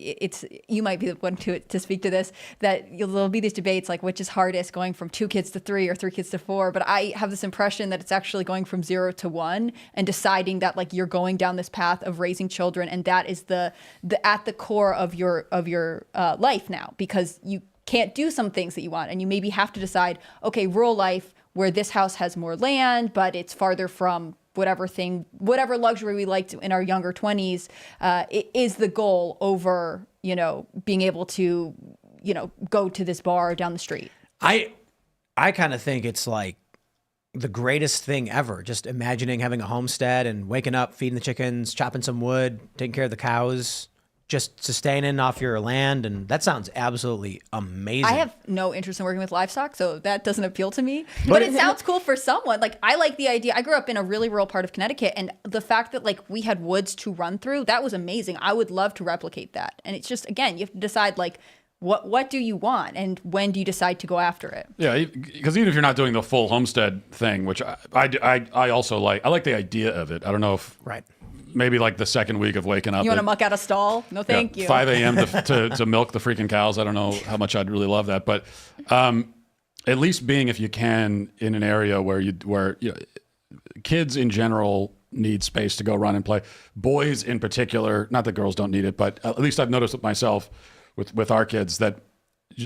you might be the one to speak to this, that there'll be these debates like which is hardest, going from 2 kids to 3 or 3 kids to 4. But I have this impression that it's actually going from 0 to 1 and deciding that like you're going down this path of raising children, and that is the at the core of your life now, because you can't do some things that you want, and you maybe have to decide, okay, rural life where this house has more land, but it's farther from whatever luxury we liked in our younger 20s, it is the goal over, being able to, go to this bar down the street. I kind of think it's like the greatest thing ever. Just imagining having a homestead and waking up, feeding the chickens, chopping some wood, taking care of the cows, just sustaining off your land. And that sounds absolutely amazing. I have no interest in working with livestock, so that doesn't appeal to me. But it sounds cool for someone. Like, I like the idea. I grew up in a really rural part of Connecticut, and the fact that like we had woods to run through, that was amazing. I would love to replicate that. And it's just, again, you have to decide like, what do you want, and when do you decide to go after it? Yeah, because even if you're not doing the full homestead thing, which I also like, I like the idea of it. I don't know if right. Maybe like the second week of waking up. You want to muck out a stall? No, thank you. 5 a.m. to milk the freaking cows. I don't know how much I'd really love that, but at least being, if you can, in an area where kids in general need space to go run and play. Boys in particular, not that girls don't need it, but at least I've noticed it myself with our kids that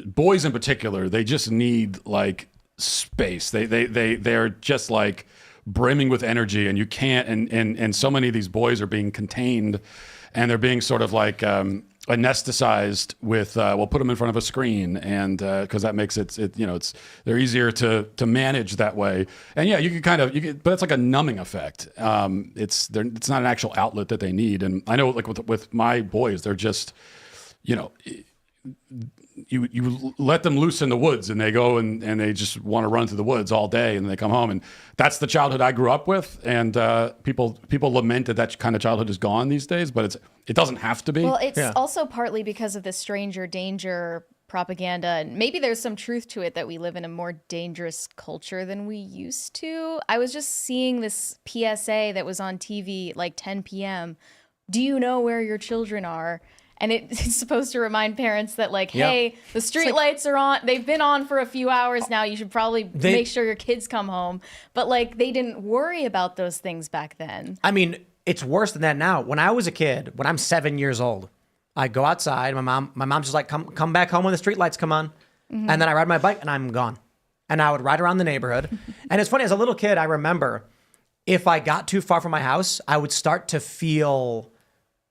boys in particular, they just need like space. They're just like brimming with energy, and you can't. And so many of these boys are being contained, and they're being sort of like anesthetized with we'll put them in front of a screen, and because that makes it's they're easier to manage that way. And yeah, you can but it's like a numbing effect. It's not an actual outlet that they need. And I know like with my boys, they're just you let them loose in the woods, and they go and they just want to run through the woods all day, and they come home, and that's the childhood I grew up with. And people lament that kind of childhood is gone these days, but it doesn't have to be. Well, it's also partly because of the stranger danger propaganda, and maybe there's some truth to it that we live in a more dangerous culture than we used to. I was just seeing this PSA that was on TV like 10 p.m. Do you know where your children are? And it's supposed to remind parents that, like, hey, the street lights are on. They've been on for a few hours now. You should probably make sure your kids come home. But, like, they didn't worry about those things back then. I mean, it's worse than that now. When I was a kid, when I'm 7 years old, I go outside. My mom's just like, come back home when the street lights come on. Mm-hmm. And then I ride my bike, and I'm gone. And I would ride around the neighborhood. And it's funny, as a little kid, I remember if I got too far from my house, I would start to feel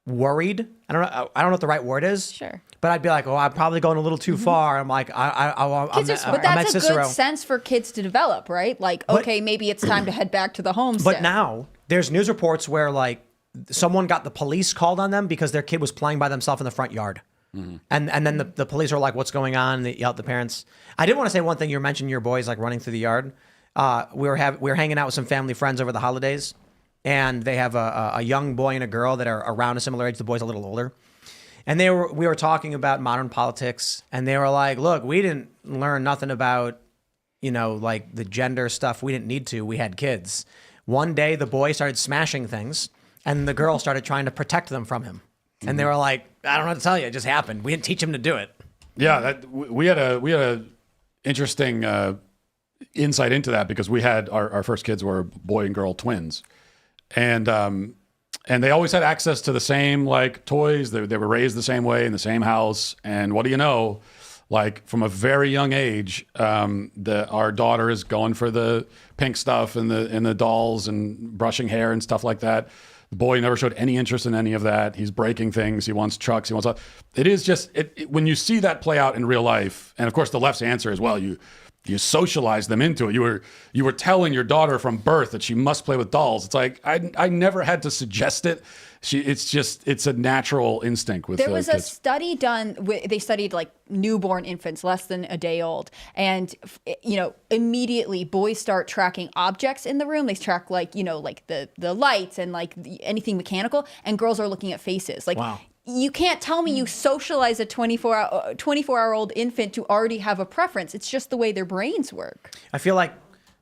worried. I don't know what the right word is. Sure. But I'd be like, I'm probably going a little too far. I'm like, I'm But that's a good sense for kids to develop, right? Like, okay, maybe it's time to head back to the homestead. But now there's news reports where like someone got the police called on them because their kid was playing by themselves in the front yard. Mm-hmm. And then the police are like, what's going on? And they yell at the parents. I did want to say one thing. You mentioned your boys like running through the yard. We were hanging out with some family friends over the holidays. And they have a young boy and a girl that are around a similar age. The boy's a little older. And we were talking about modern politics. And they were like, look, we didn't learn nothing about, like the gender stuff. We didn't need to. We had kids. One day, the boy started smashing things. And the girl started trying to protect them from him. Mm-hmm. And they were like, I don't know what to tell you. It just happened. We didn't teach him to do it. Yeah, we had a interesting insight into that because we had our first kids were boy and girl twins. And they always had access to the same like toys. They were raised the same way in the same house. And what do you know? Like from a very young age, our daughter is going for the pink stuff and the dolls and brushing hair and stuff like that. The boy never showed any interest in any of that. He's breaking things. He wants trucks. He wants. It is just when you see that play out in real life. And of course, the left's answer is, well, you socialized them into it. You were telling your daughter from birth that she must play with dolls. It's like I never had to suggest it. It's a natural instinct with. There was a kids. study done. They studied like newborn infants, less than a day old, and immediately boys start tracking objects in the room. They track like the lights and like anything mechanical, and girls are looking at faces. Like wow. You can't tell me you socialize a 24-hour-old infant to already have a preference. It's just the way their brains work. I feel like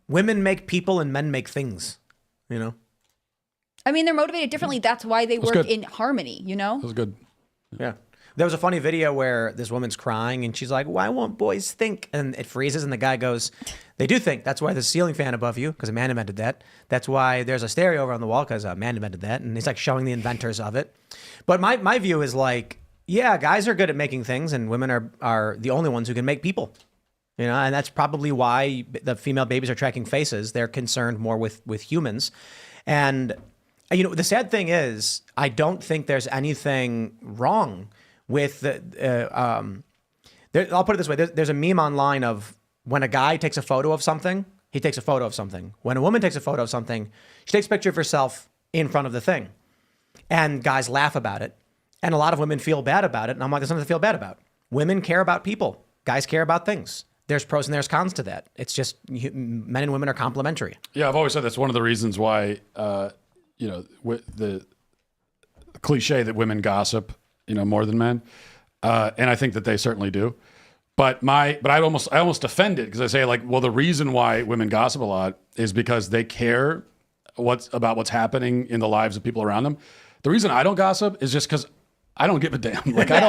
women make people and men make things, I mean, they're motivated differently. That's why they work in harmony, That was good. Yeah. There was a funny video where this woman's crying and she's like, why won't boys think? And it freezes and the guy goes, they do think. That's why there's a ceiling fan above you because a man invented that. That's why there's a stereo over on the wall because a man invented that. And he's like showing the inventors of it. But my view is like, yeah, guys are good at making things and women are the only ones who can make people. And that's probably why the female babies are tracking faces. They're concerned more with humans. And, the sad thing is, I don't think there's anything wrong with I'll put it this way. There's a meme online of when a guy takes a photo of something, he takes a photo of something. When a woman takes a photo of something, she takes a picture of herself in front of the thing. And guys laugh about it. And a lot of women feel bad about it. And I'm like, there's nothing to feel bad about. Women care about people. Guys care about things. There's pros and there's cons to that. It's just men and women are complementary. Yeah, I've always said that's one of the reasons why, with the cliche that women gossip, more than men. And I think that they certainly do. But I almost defend it because I say like, well, the reason why women gossip a lot is because they care about what's happening in the lives of people around them. The reason I don't gossip is just because I don't give a damn. Like I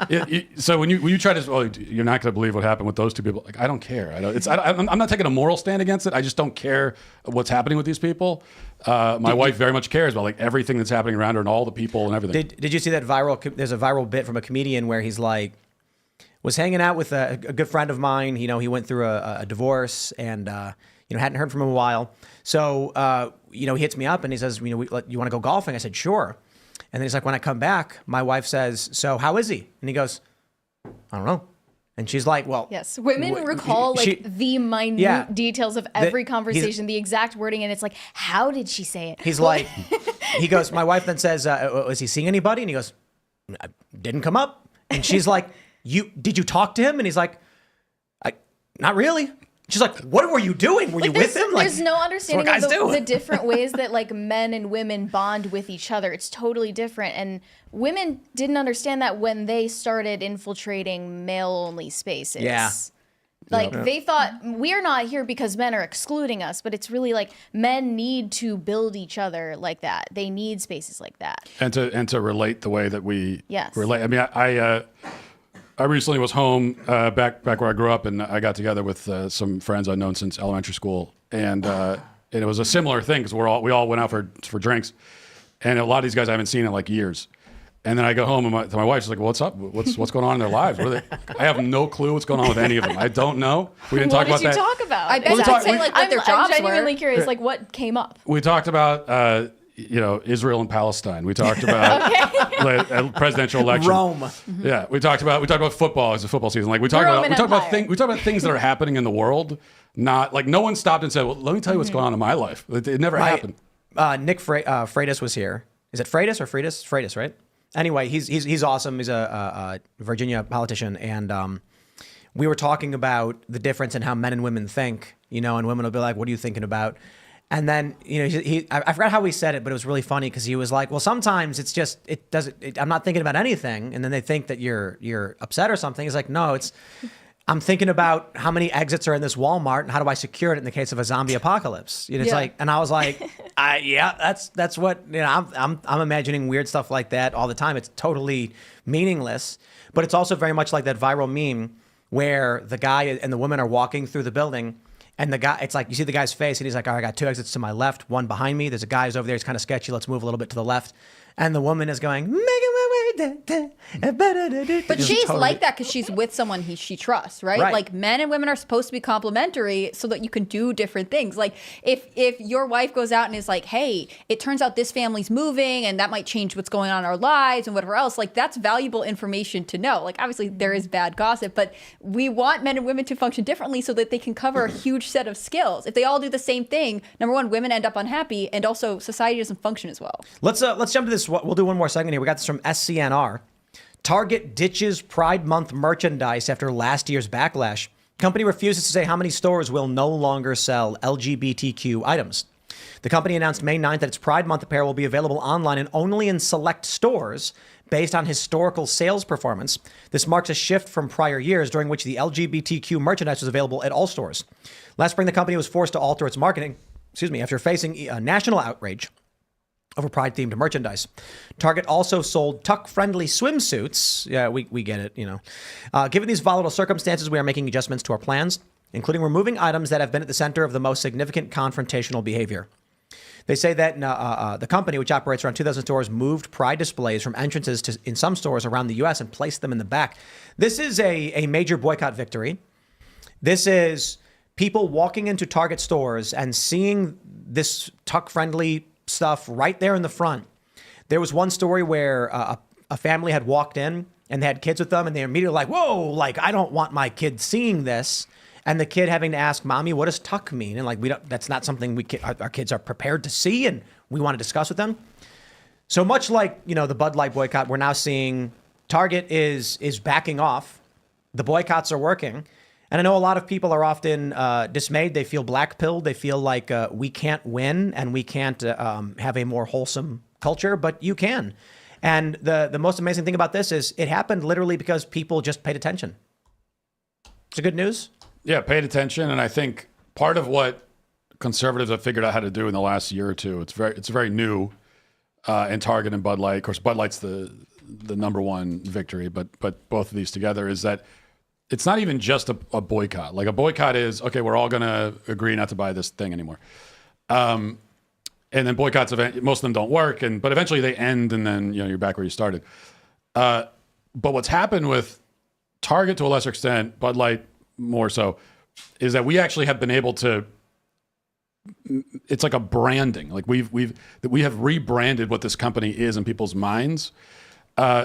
don't. So when you try to, you're not going to believe what happened with those two people. Like I don't care. I'm not taking a moral stand against it. I just don't care what's happening with these people. My wife very much cares about like everything that's happening around her and all the people and everything. Did you see that viral? There's a viral bit from a comedian where he's like, was hanging out with a good friend of mine. You know, he went through a divorce and, hadn't heard from him in a while. So, he hits me up and he says, you want to go golfing? I said, sure. And then he's like, when I come back, my wife says, so how is he? And he goes, I don't know. And she's like, well, yes, women recall the minute details of every conversation, the exact wording, and it's like, how did she say it? He's like, he goes, my wife then says, is he seeing anybody? And he goes, didn't come up. And she's like, did you talk to him? And he's like, not really. She's like, what were you doing? Were you with him? Like, there's no understanding of the different ways that like men and women bond with each other. It's totally different. And women didn't understand that when they started infiltrating male-only spaces. Yeah. Like they thought we're not here because men are excluding us, but it's really like men need to build each other like that. They need spaces like that. And to relate the way that we relate. I mean, I recently was home back where I grew up, and I got together with some friends I'd known since elementary school, and it was a similar thing because we all went out for drinks, and a lot of these guys I haven't seen in like years. And then I go home and my wife's like, "What's up? What's going on in their lives? What are they?" I have no clue what's going on with any of them. I don't know. We didn't talk about that. What did you talk about? I bet you'd say like what their jobs I'm genuinely were. curious, like what came up. We talked about Israel and Palestine. We talked about a presidential election. Rome. Yeah, we talked about football as a football season. Like we talked about things that are happening in the world. Not like no one stopped and said, "Well, let me tell you what's going on in my life." It never happened. Nick Freitas was here. Is it Freitas or Freitas? Freitas, right? Anyway, he's awesome. He's a Virginia politician, and we were talking about the difference in how men and women think. And women will be like, "What are you thinking about?" And then I forgot how he said it, but it was really funny because he was like, "Well, sometimes it's just I'm not thinking about anything," and then they think that you're upset or something. He's like, "No, I'm thinking about how many exits are in this Walmart and how do I secure it in the case of a zombie apocalypse." It's like, and I was like, that's what I'm imagining weird stuff like that all the time. It's totally meaningless, but it's also very much like that viral meme where the guy and the woman are walking through the building. And the guy, it's like, you see the guy's face and he's like, all right, I got 2 exits to my left, 1 behind me. There's a guy who's over there. He's kind of sketchy. Let's move a little bit to the left. And the woman is going, making my way. But she's like that because she's with someone she trusts, right? Like men and women are supposed to be complementary so that you can do different things. Like if your wife goes out and is like, hey, it turns out this family's moving and that might change what's going on in our lives and whatever else, like that's valuable information to know. Like obviously there is bad gossip, but we want men and women to function differently so that they can cover a huge set of skills. If they all do the same thing, number one, women end up unhappy, and also society doesn't function as well. Let's jump to this. We'll do one more segment here. We got this from SCNR. Target ditches Pride Month merchandise after last year's backlash. Company refuses to say how many stores will no longer sell LGBTQ items. The company announced May 9th that its Pride Month apparel will be available online and only in select stores based on historical sales performance. This marks a shift from prior years during which the LGBTQ merchandise was available at all stores. Last spring, the company was forced to alter its marketing, after facing national outrage over Pride-themed merchandise. Target also sold tuck-friendly swimsuits. Yeah, we get it, Given these volatile circumstances, we are making adjustments to our plans, including removing items that have been at the center of the most significant confrontational behavior. They say that the company, which operates around 2,000 stores, moved Pride displays from entrances in some stores around the U.S. and placed them in the back. This is a major boycott victory. This is people walking into Target stores and seeing this tuck-friendly stuff right there in the front. There was one story where a family had walked in and they had kids with them and they were immediately like, whoa, like I don't want my kid seeing this. And the kid having to ask, Mommy, what does tuck mean? And like, that's not something our kids are prepared to see and we want to discuss with them. So much like, the Bud Light boycott, we're now seeing Target is backing off. The boycotts are working. And I know a lot of people are often dismayed. They feel black-pilled. They feel like we can't win and we can't have a more wholesome culture, but you can. And the most amazing thing about this is it happened literally because people just paid attention. It's a good news. Yeah, paid attention. And I think part of what conservatives have figured out how to do in the last year or two, it's very new in Target and Bud Light. Of course, Bud Light's the number one victory, but both of these together is that it's not even just a boycott. Like a boycott is, okay, we're all going to agree not to buy this thing anymore. And then boycotts, most of them don't work, but eventually they end and then you're back where you started. But what's happened with Target to a lesser extent, Bud Light more so, is that we actually have been able to. It's like a branding. Like we have rebranded what this company is in people's minds,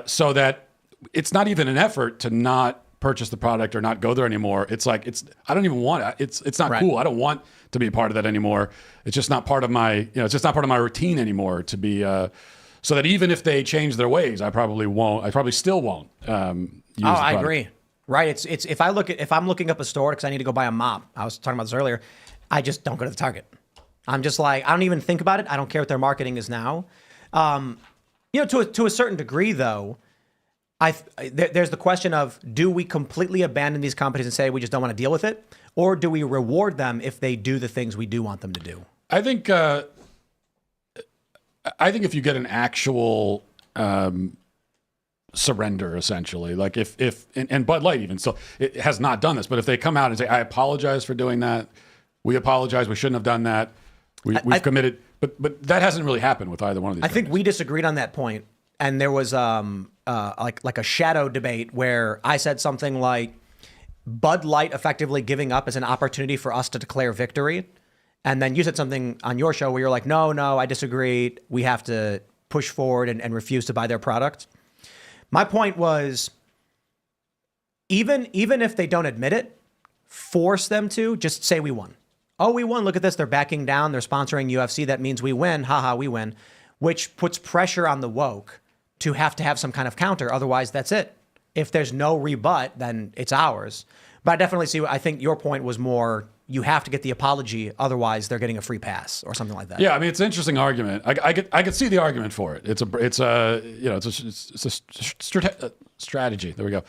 so that it's not even an effort to not purchase the product or not go there anymore. It's like I don't even want it. It's not cool. I don't want to be a part of that anymore. It's just not part of my it's just not part of my routine anymore to be. So that even if they change their ways, I probably won't. I probably still won't. Use I agree. Right. It's if I'm looking up a store because I need to go buy a mop. I was talking about this earlier. I just don't go to the Target. I'm just like, I don't even think about it. I don't care what their marketing is now. To a certain degree, though, there's the question of, do we completely abandon these companies and say we just don't want to deal with it? Or do we reward them if they do the things we do want them to do? I think if you get an actual surrender, essentially, like if and Bud Light even still it has not done this, but if they come out and say, I apologize for doing that, we apologize, we shouldn't have done that, we've committed, but that hasn't really happened with either one of these. I think we disagreed on that point, and there was like a shadow debate where I said something like Bud Light effectively giving up as an opportunity for us to declare victory. And then you said something on your show where you're like, no, I disagree. We have to push forward and refuse to buy their product. My point was, even if they don't admit it, force them to just say we won. Oh, we won. Look at this. They're backing down. They're sponsoring UFC. That means we win. Haha, we win. Which puts pressure on the woke to have some kind of counter. Otherwise, that's it. If there's no rebut, then it's ours. But I definitely see, I think your point was more, you have to get the apology, otherwise they're getting a free pass or something like that. Yeah, I mean, it's an interesting argument. I could see the argument for it. It's a strategy. There we go.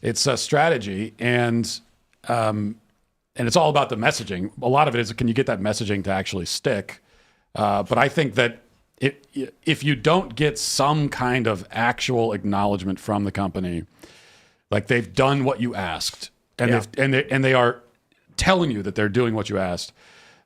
It's a strategy, and it's all about the messaging. A lot of it is, can you get that messaging to actually stick? But I think that if you don't get some kind of actual acknowledgement from the company, like they've done what you asked, and they are telling you that they're doing what you asked,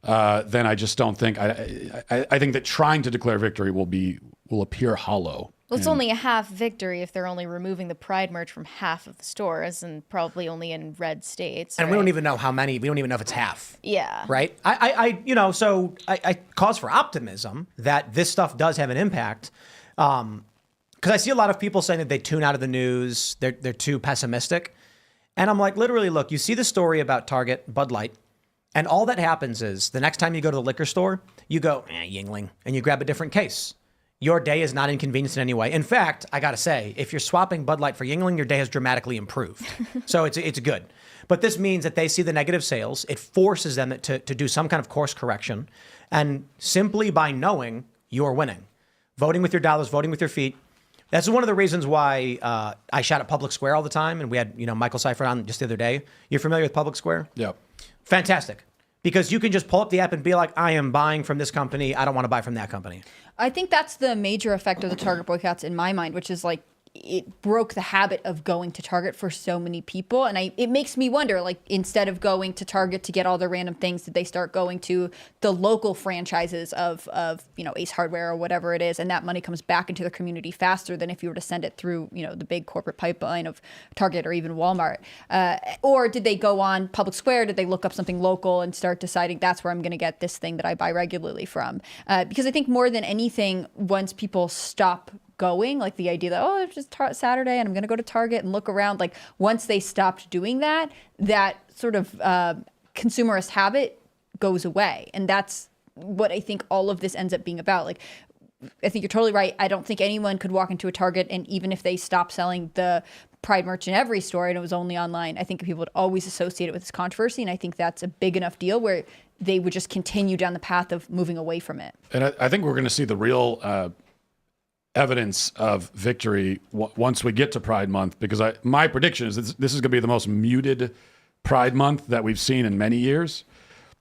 then I just don't think. I think that trying to declare victory will appear hollow. Well, it's only a half victory if they're only removing the Pride merch from half of the stores and probably only in red states. And we don't even know how many. We don't even know if it's half. Yeah. Right? I cause for optimism that this stuff does have an impact. Because I see a lot of people saying that they tune out of the news. They're too pessimistic. And I'm like, literally, look, you see the story about Target, Bud Light, and all that happens is the next time you go to the liquor store, you go, Yingling, and you grab a different case. Your day is not inconvenienced in any way. In fact, I got to say, if you're swapping Bud Light for Yingling, your day has dramatically improved. So it's good. But this means that they see the negative sales. It forces them to do some kind of course correction. And simply by knowing you're winning, voting with your dollars, voting with your feet. That's one of the reasons why I shout at Public Square all the time. And we had Michael Seifert on just the other day. You're familiar with Public Square? Yeah. Fantastic. Because you can just pull up the app and be like, I am buying from this company. I don't want to buy from that company. I think that's the major effect of the Target boycotts in my mind, which is like it broke the habit of going to Target for so many people. And it makes me wonder, like, instead of going to Target to get all the random things, did they start going to the local franchises of Ace Hardware or whatever it is? And that money comes back into the community faster than if you were to send it through, the big corporate pipeline of Target or even Walmart. Or did they go on Public Square? Did they look up something local and start deciding that's where I'm going to get this thing that I buy regularly from? Because I think more than anything, once people stop going, like the idea that, it's just Saturday and I'm going to go to Target and look around. Like once they stopped doing that, that sort of consumerist habit goes away. And that's what I think all of this ends up being about. Like, I think you're totally right. I don't think anyone could walk into a Target and even if they stopped selling the Pride merch in every store and it was only online, I think people would always associate it with this controversy. And I think that's a big enough deal where they would just continue down the path of moving away from it. And I think we're going to see the real evidence of victory once we get to Pride Month, because my prediction is this is going to be the most muted Pride Month that we've seen in many years,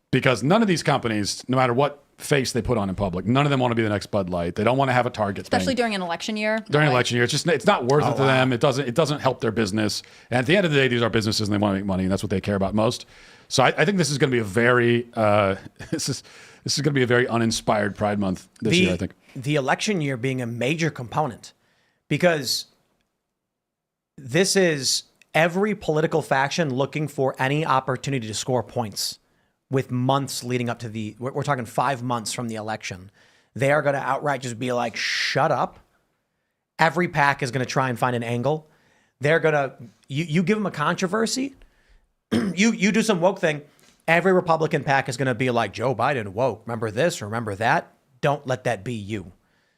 because none of these companies, no matter what face they put on in public, none of them want to be the next Bud Light. They don't want to have a Target especially thing. During an election year. During an election year, it's not worth it to them. It doesn't help their business. And at the end of the day, these are businesses and they want to make money, and that's what they care about most. So I think this is going to be a very this is going to be a very uninspired Pride Month this year, I think. The election year being a major component, because this is every political faction looking for any opportunity to score points with months leading up to we're talking 5 months from the election. They are going to outright just be like, shut up. Every PAC is going to try and find an angle. They're going to, you give them a controversy, you do some woke thing. Every Republican PAC is going to be like, Joe Biden woke. Remember this, remember that. Don't let that be you.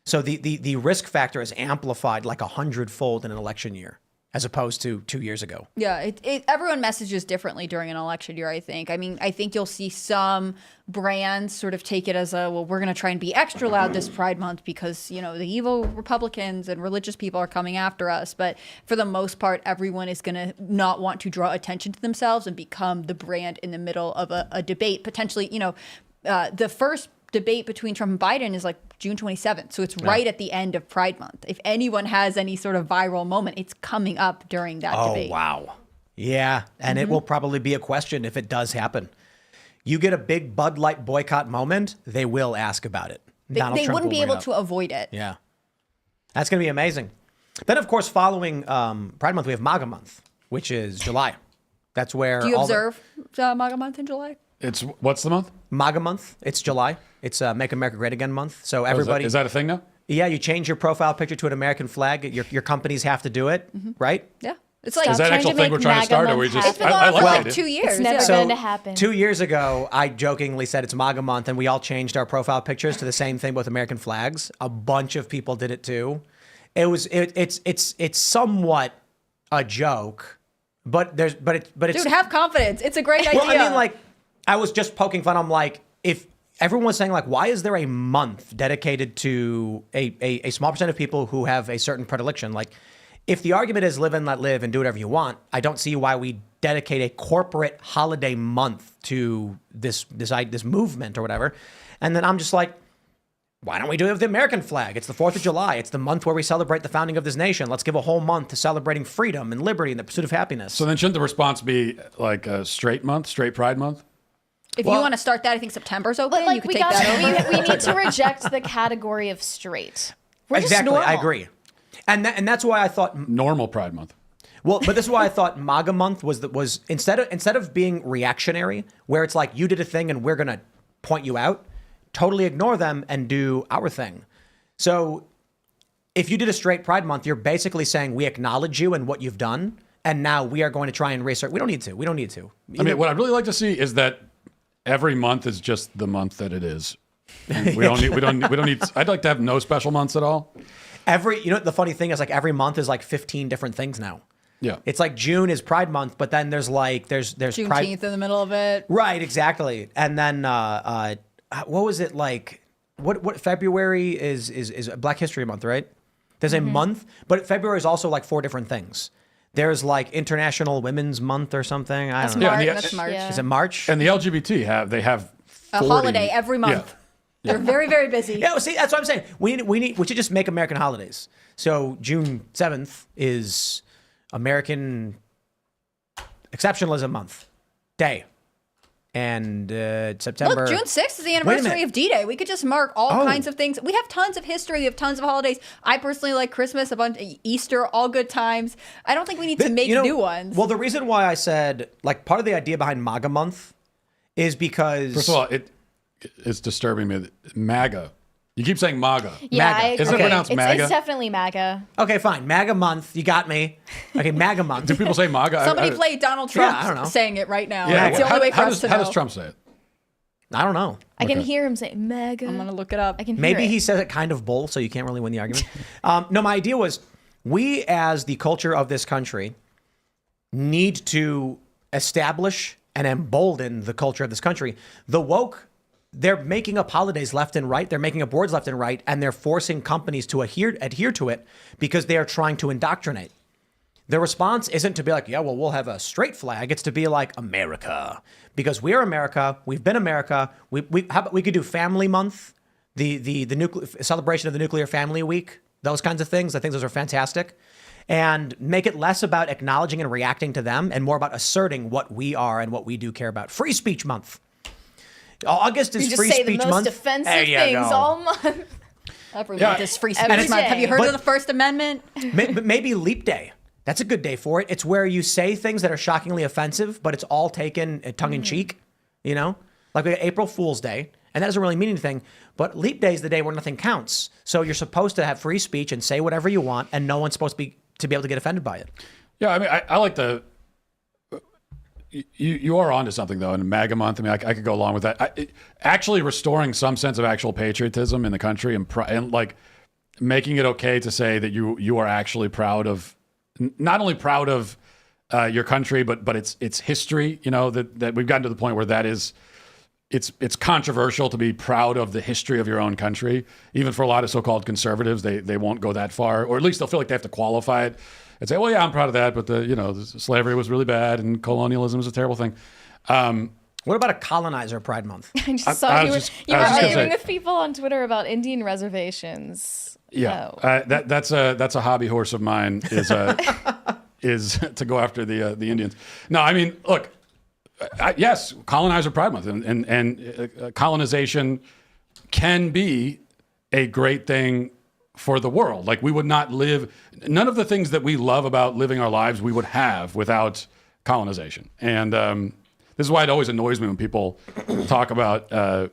So the risk factor is amplified like 100-fold in an election year, as opposed to 2 years ago. Yeah, everyone messages differently during an election year, I think. I mean, I think you'll see some brands sort of take it as well, we're going to try and be extra loud this Pride Month because, the evil Republicans and religious people are coming after us. But for the most part, everyone is going to not want to draw attention to themselves and become the brand in the middle of a debate. Potentially, the first debate between Trump and Biden is like June 27th. So it's right at the end of Pride Month. If anyone has any sort of viral moment, it's coming up during that debate. Oh, wow. Yeah. And it will probably be a question if it does happen. You get a big Bud Light boycott moment, they will ask about it. They wouldn't be able to avoid it. Yeah. That's going to be amazing. Then, of course, following Pride Month, we have MAGA Month, which is July. That's where Do you observe MAGA Month in July? What's the month? MAGA Month. It's July. It's Make America Great Again month. So everybody Is that a thing now? Yeah, you change your profile picture to an American flag. Your companies have to do it, right? Yeah. It's like Is that trying actual to thing make we're trying to start, or we MAGA just? month it's been going on for like like 2 years. It's never yeah. going to happen. 2 years ago, I jokingly said it's MAGA month, and we all changed our profile pictures to the same thing with American flags. A bunch of people did it too. It's somewhat a joke, but it's Dude, have confidence. It's a great idea. well, I mean, like, I was just poking fun. I'm like, if everyone was saying like, why is there a month dedicated to a small percent of people who have a certain predilection? Like, if the argument is live and let live and do whatever you want, I don't see why we dedicate a corporate holiday month to this movement or whatever. And then I'm just like, why don't we do it with the American flag? It's the 4th of July. It's the month where we celebrate the founding of this nation. Let's give a whole month to celebrating freedom and liberty and the pursuit of happiness. So then shouldn't the response be like a straight Pride Month? If you want to start that, I think September's open. But like you could take that over. we need to reject the category of straight. We're just Exactly, I normal. agree. And that's why I thought Normal Pride Month. Well, but this is why I thought MAGA month was instead of being reactionary, where it's like you did a thing and we're gonna point you out, totally ignore them and do our thing. So if you did a straight Pride Month, you're basically saying we acknowledge you and what you've done, and now we are going to try and reassert. We don't need to. I mean, what I'd really like to see is that every month is just the month that it is. And we don't need. I'd like to have no special months at all. The funny thing is like every month is like 15 different things now. Yeah. It's like June is Pride Month, but then there's Juneteenth Pride in the middle of it. Right, exactly. And then what was it like? What February is Black History Month, right? There's a month, but February is also like 4 different things. There's like International Women's Month or something. I don't know. Yeah, That's March. Yeah. Is it March? And the LGBT have A 40, holiday every month. Yeah. They're very, very busy. Yeah, well, see, that's what I'm saying. We should just make American holidays. So June 7th is American Exceptionalism Month Day. And September. Look, June 6th is the anniversary of D-Day. We could just mark all kinds of things. We have tons of history. We have tons of holidays. I personally like Christmas, a bunch Easter, all good times. I don't think we need to make new ones. Well, the reason why I said, like, part of the idea behind MAGA month is because. First of all, it's disturbing me. MAGA. You keep saying MAGA. Yeah, MAGA. I agree. Is it pronounced MAGA? It's definitely MAGA. Okay, fine. MAGA month. You got me. Okay, MAGA month. Do people say MAGA? Somebody play Donald Trump I don't know. saying it right now. Yeah, That's the only way for how us to how know. does Trump say it? I don't know. I can hear him say MAGA. I'm going to look it up. I can hear Maybe it. he says it kind of bull, so you can't really win the argument. No, my idea was we, as the culture of this country, need to establish and embolden the culture of this country. The woke, they're making up holidays left and right. They're making up words left and right, and they're forcing companies to adhere to it because they are trying to indoctrinate. The response isn't to be like, yeah, well, we'll have a straight flag. It's to be like America, because we're America. We've been America. How about we could do Family Month, the celebration of the Nuclear Family Week, those kinds of things. I think those are fantastic, and make it less about acknowledging and reacting to them, and more about asserting what we are and what we do care about. Free Speech Month. August is You just Free say Speech the most Month. offensive There you things go. all month. Every Yeah. month is free speech Every month. Have you day. heard But- of the First Amendment? Maybe Leap Day. That's a good day for it. It's where you say things that are shockingly offensive, but it's all taken tongue in cheek, you know? Like we got April Fool's Day, and that doesn't really mean anything, but Leap Day is the day where nothing counts. So you're supposed to have free speech and say whatever you want, and no one's supposed to be able to get offended by it. Yeah, I mean, I like the. You are onto something though, in MAGA month. I mean, I could go along with that. Actually, restoring some sense of actual patriotism in the country and like making it okay to say that you are actually proud of, not only proud of your country, but its history. You know that we've gotten to the point where that is. It's controversial to be proud of the history of your own country. Even for a lot of so-called conservatives, they won't go that far, or at least they'll feel like they have to qualify it and say, well, yeah, I'm proud of that, but the slavery was really bad and colonialism is a terrible thing. What about a colonizer Pride Month? I just saw you were arguing say, with people on Twitter about Indian reservations. Yeah, No. that's a hobby horse of mine is to go after the Indians. No, I mean, look. Yes, colonizer Pride Month, and colonization can be a great thing for the world. Like we would not live, none of the things that we love about living our lives we would have without colonization. And this is why it always annoys me when people talk about the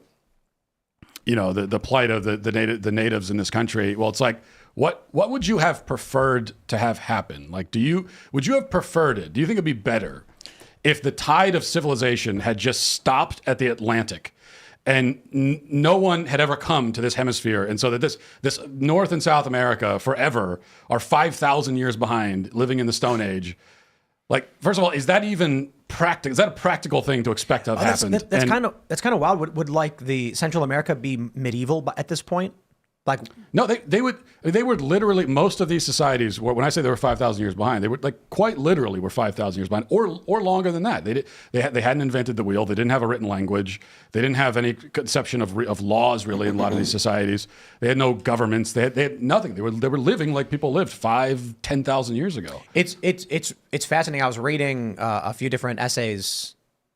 plight of the natives in this country. Well, it's like, what would you have preferred to have happen? Like, would you have preferred it? Do you think it'd be better if the tide of civilization had just stopped at the Atlantic and no one had ever come to this hemisphere, and so that this North and South America forever are 5,000 years behind, living in the Stone Age? Like, first of all, is that even practical? Is that a practical thing to expect to have happened? That's kind of wild. Would like the Central America be medieval at this point? Like no, they would literally, most of these societies, when I say they were 5,000 years behind, they were like quite literally were 5,000 years behind, or longer than that. They hadn't invented the wheel. They didn't have a written language. They didn't have any conception of laws really in a lot of these societies. They had no governments. They had nothing. They were living like people lived 10,000 years ago. It's fascinating. I was reading a few different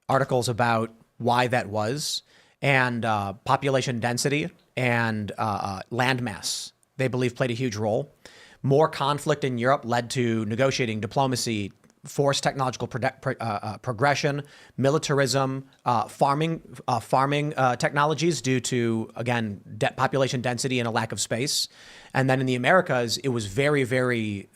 articles about why that was, and population density and landmass, they believe, played a huge role. More conflict in Europe led to negotiating, diplomacy, forced technological progression, militarism, farming technologies due to, again, population density and a lack of space. And then in the Americas, it was very, very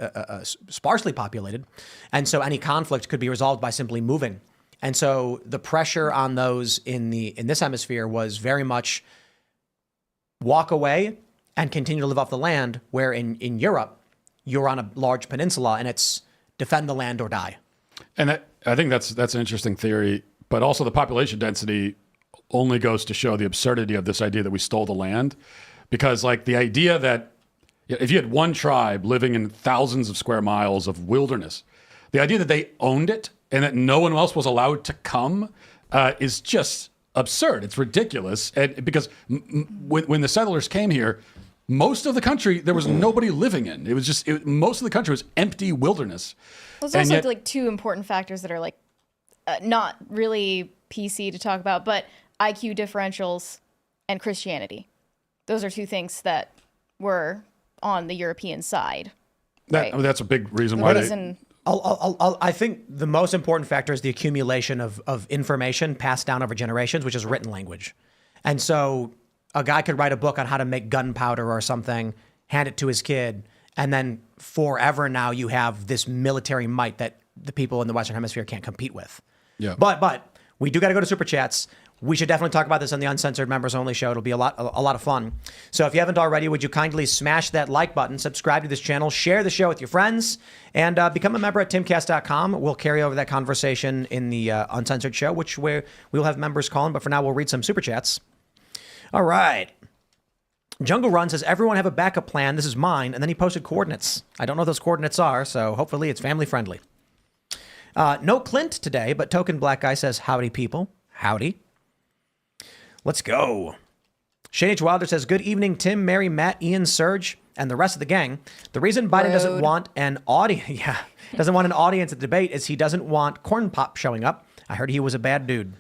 sparsely populated. And so any conflict could be resolved by simply moving. And so the pressure on those in this hemisphere was very much walk away and continue to live off the land, where in Europe, you're on a large peninsula and it's defend the land or die. And I think that's an interesting theory, but also the population density only goes to show the absurdity of this idea that we stole the land. Because like the idea that if you had one tribe living in thousands of square miles of wilderness, the idea that they owned it and that no one else was allowed to come is just absurd. It's ridiculous. And because when the settlers came here, most of the country, there was nobody living in. It was just, most of the country was empty wilderness. Well, there's also like two important factors that are like not really PC to talk about, but IQ differentials and Christianity. Those are two things that were on the European side. Right? I mean, that's a big reason why I think the most important factor is the accumulation of information passed down over generations, which is written language. And so a guy could write a book on how to make gunpowder or something, hand it to his kid, and then forever now you have this military might that the people in the Western Hemisphere can't compete with. Yeah. But we do got to go to Super Chats. We should definitely talk about this on the Uncensored Members Only show. It'll be a lot of fun. So if you haven't already, would you kindly smash that like button, subscribe to this channel, share the show with your friends, and become a member at timcast.com. We'll carry over that conversation in the Uncensored show, which we will have members calling. But for now, we'll read some Super Chats. All right. Jungle Run says, everyone have a backup plan. This is mine. And then he posted coordinates. I don't know what those coordinates are, so hopefully it's family friendly. No Clint today, but Token Black Guy says, howdy, people. Howdy. Let's go. Shane H. Wilder says, good evening, Tim, Mary, Matt, Ian, Serge, and the rest of the gang. The reason Biden doesn't want an audience, doesn't want an audience at the debate is he doesn't want Corn Pop showing up. I heard he was a bad dude.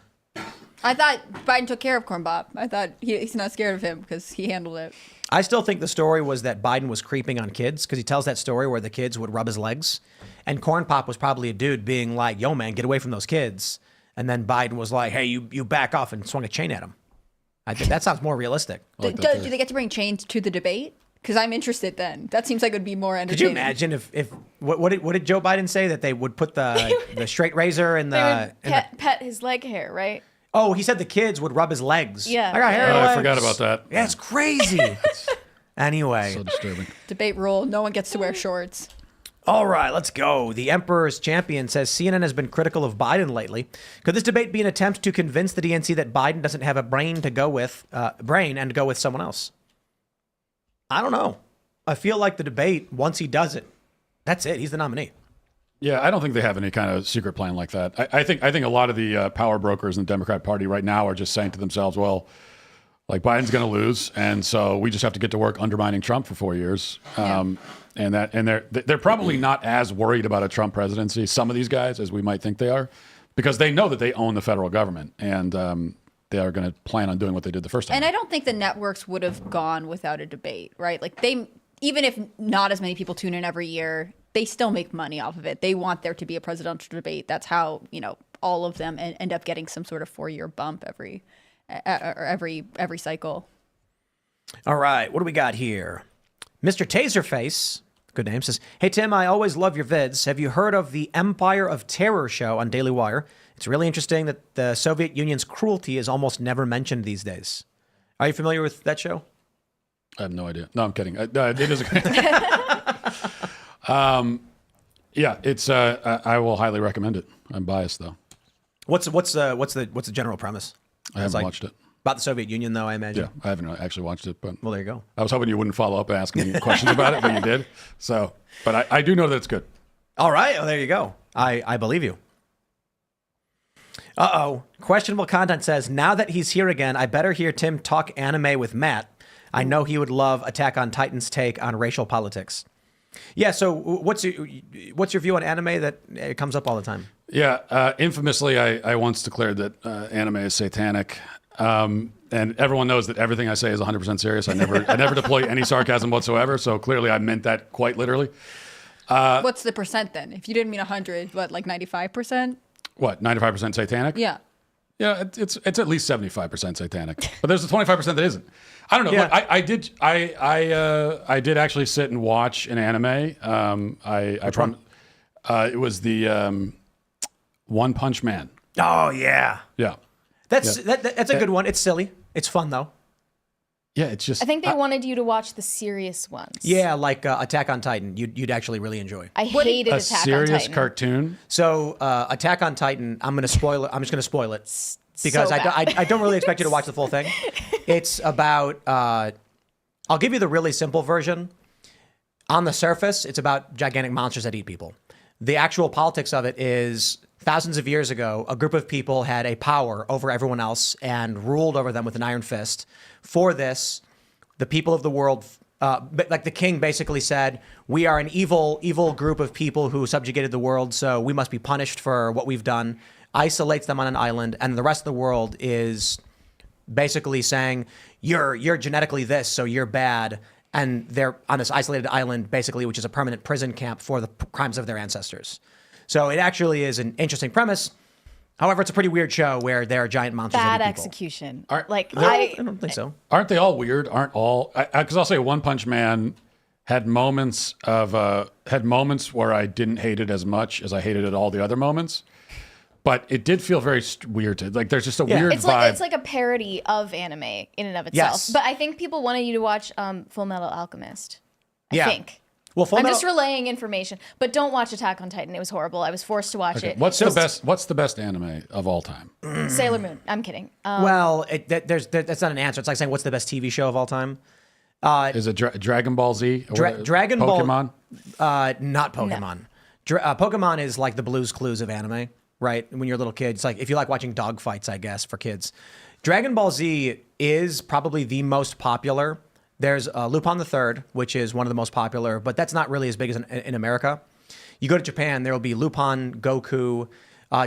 I thought Biden took care of Corn Pop. I thought he's not scared of him because he handled it. I still think the story was that Biden was creeping on kids because he tells that story where the kids would rub his legs. And Corn Pop was probably a dude being like, yo, man, get away from those kids. And then Biden was like, hey, you back off, and swung a chain at him. I think that sounds more realistic. Do they get to bring chains to the debate? Because I'm interested then. That seems like it would be more Could entertaining. you imagine if what did Joe Biden say, that they would put the straight razor in They the, would pet his leg hair, right? oh, he said the kids would rub his legs. Yeah. I got hair Oh, I legs. forgot about that. Yeah, it's crazy. Anyway. So disturbing. Debate rule. No one gets to wear shorts. All right, let's go. The Emperor's Champion says CNN has been critical of Biden lately. Could this debate be an attempt to convince the DNC that Biden doesn't have a brain to go with someone else? I don't know. I feel like the debate, once he does it, that's it. He's the nominee. Yeah, I don't think they have any kind of secret plan like that. I think a lot of the power brokers in the Democrat Party right now are just saying to themselves, well, like Biden's going to lose, and so we just have to get to work undermining Trump for 4 years. And they're probably not as worried about a Trump presidency, some of these guys, as we might think they are, because they know that they own the federal government, and they are going to plan on doing what they did the first time. And I don't think the networks would have gone without a debate, right? Like even if not as many people tune in every year, they still make money off of it. They want there to be a presidential debate. That's how, all of them end up getting some sort of 4-year bump every cycle. All right, what do we got here? Mr. Taserface, good name, says, hey, Tim, I always love your vids. Have you heard of the Empire of Terror show on Daily Wire? It's really interesting that the Soviet Union's cruelty is almost never mentioned these days. Are you familiar with that show? I have no idea. No, I'm kidding. It is a yeah, it's I will highly recommend it. I'm biased though. What's the general premise? I haven't watched it. About the Soviet Union, though, I imagine. Yeah, I haven't actually watched it, but Well, there you go. I was hoping you wouldn't follow up and ask me questions about it, but you did. So, but I do know that it's good. All right. Well, there you go. I believe you. Uh-oh. Questionable content says, now that he's here again, I better hear Tim talk anime with Matt. I know he would love Attack on Titan's take on racial politics. Yeah, so what's your view on anime that it comes up all the time? Yeah, infamously, I once declared that anime is satanic. And everyone knows that everything I say is 100% serious. I never deploy any sarcasm whatsoever. So clearly I meant that quite literally. What's the percent then? If you didn't mean 100, what, like 95%? What, 95% satanic? Yeah. Yeah, it's at least 75% satanic. But there's the 25% that isn't. I don't know. Yeah. Look, I did actually sit and watch an anime. Which one? It was the One Punch Man. Oh, yeah. Yeah. That's a good one. It's silly. It's fun, though. Yeah, it's just. I think they wanted you to watch the serious ones. Yeah, like Attack on Titan. You'd actually really enjoy. I hated a Attack on serious Titan. cartoon. So Attack on Titan, I'm going to spoil it. I'm just going to spoil it because so bad. I don't really expect you to watch the full thing. It's about, I'll give you the really simple version. On the surface, it's about gigantic monsters that eat people. The actual politics of it is thousands of years ago, a group of people had a power over everyone else and ruled over them with an iron fist. For this, the people of the world, like the king basically said, we are an evil group of people who subjugated the world, so we must be punished for what we've done. Isolates them on an island, and the rest of the world is basically saying, you're genetically this, so you're bad. And they're on this isolated island, basically, which is a permanent prison camp for the crimes of their ancestors. So it actually is an interesting premise. However, it's a pretty weird show where there are giant monsters that Bad eat people. execution. Aren't- I don't think so. Aren't they all weird? Aren't all? Because I'll say One Punch Man had moments where I didn't hate it as much as I hated it all the other moments. But it did feel very weird. There's just a weird It's vibe. like a parody of anime in and of itself. Yes. But I think people wanted you to watch Full Metal Alchemist. I think. Well, I'm just relaying information, but don't watch Attack on Titan. It was horrible. I was forced to watch it. What's the best anime of all time? Sailor Moon. I'm kidding. Well, that's not an answer. It's like saying, what's the best TV show of all time? Is it Dragon Ball Z? Dragon Ball. Pokemon? Not Pokemon. Pokemon is like the Blue's Clues of anime, right? When you're a little kid, it's like if you like watching dog fights, I guess, for kids. Dragon Ball Z is probably the most popular. There's Lupin the Third, which is one of the most popular, but that's not really as big as in America. You go to Japan, there will be Lupin, Goku,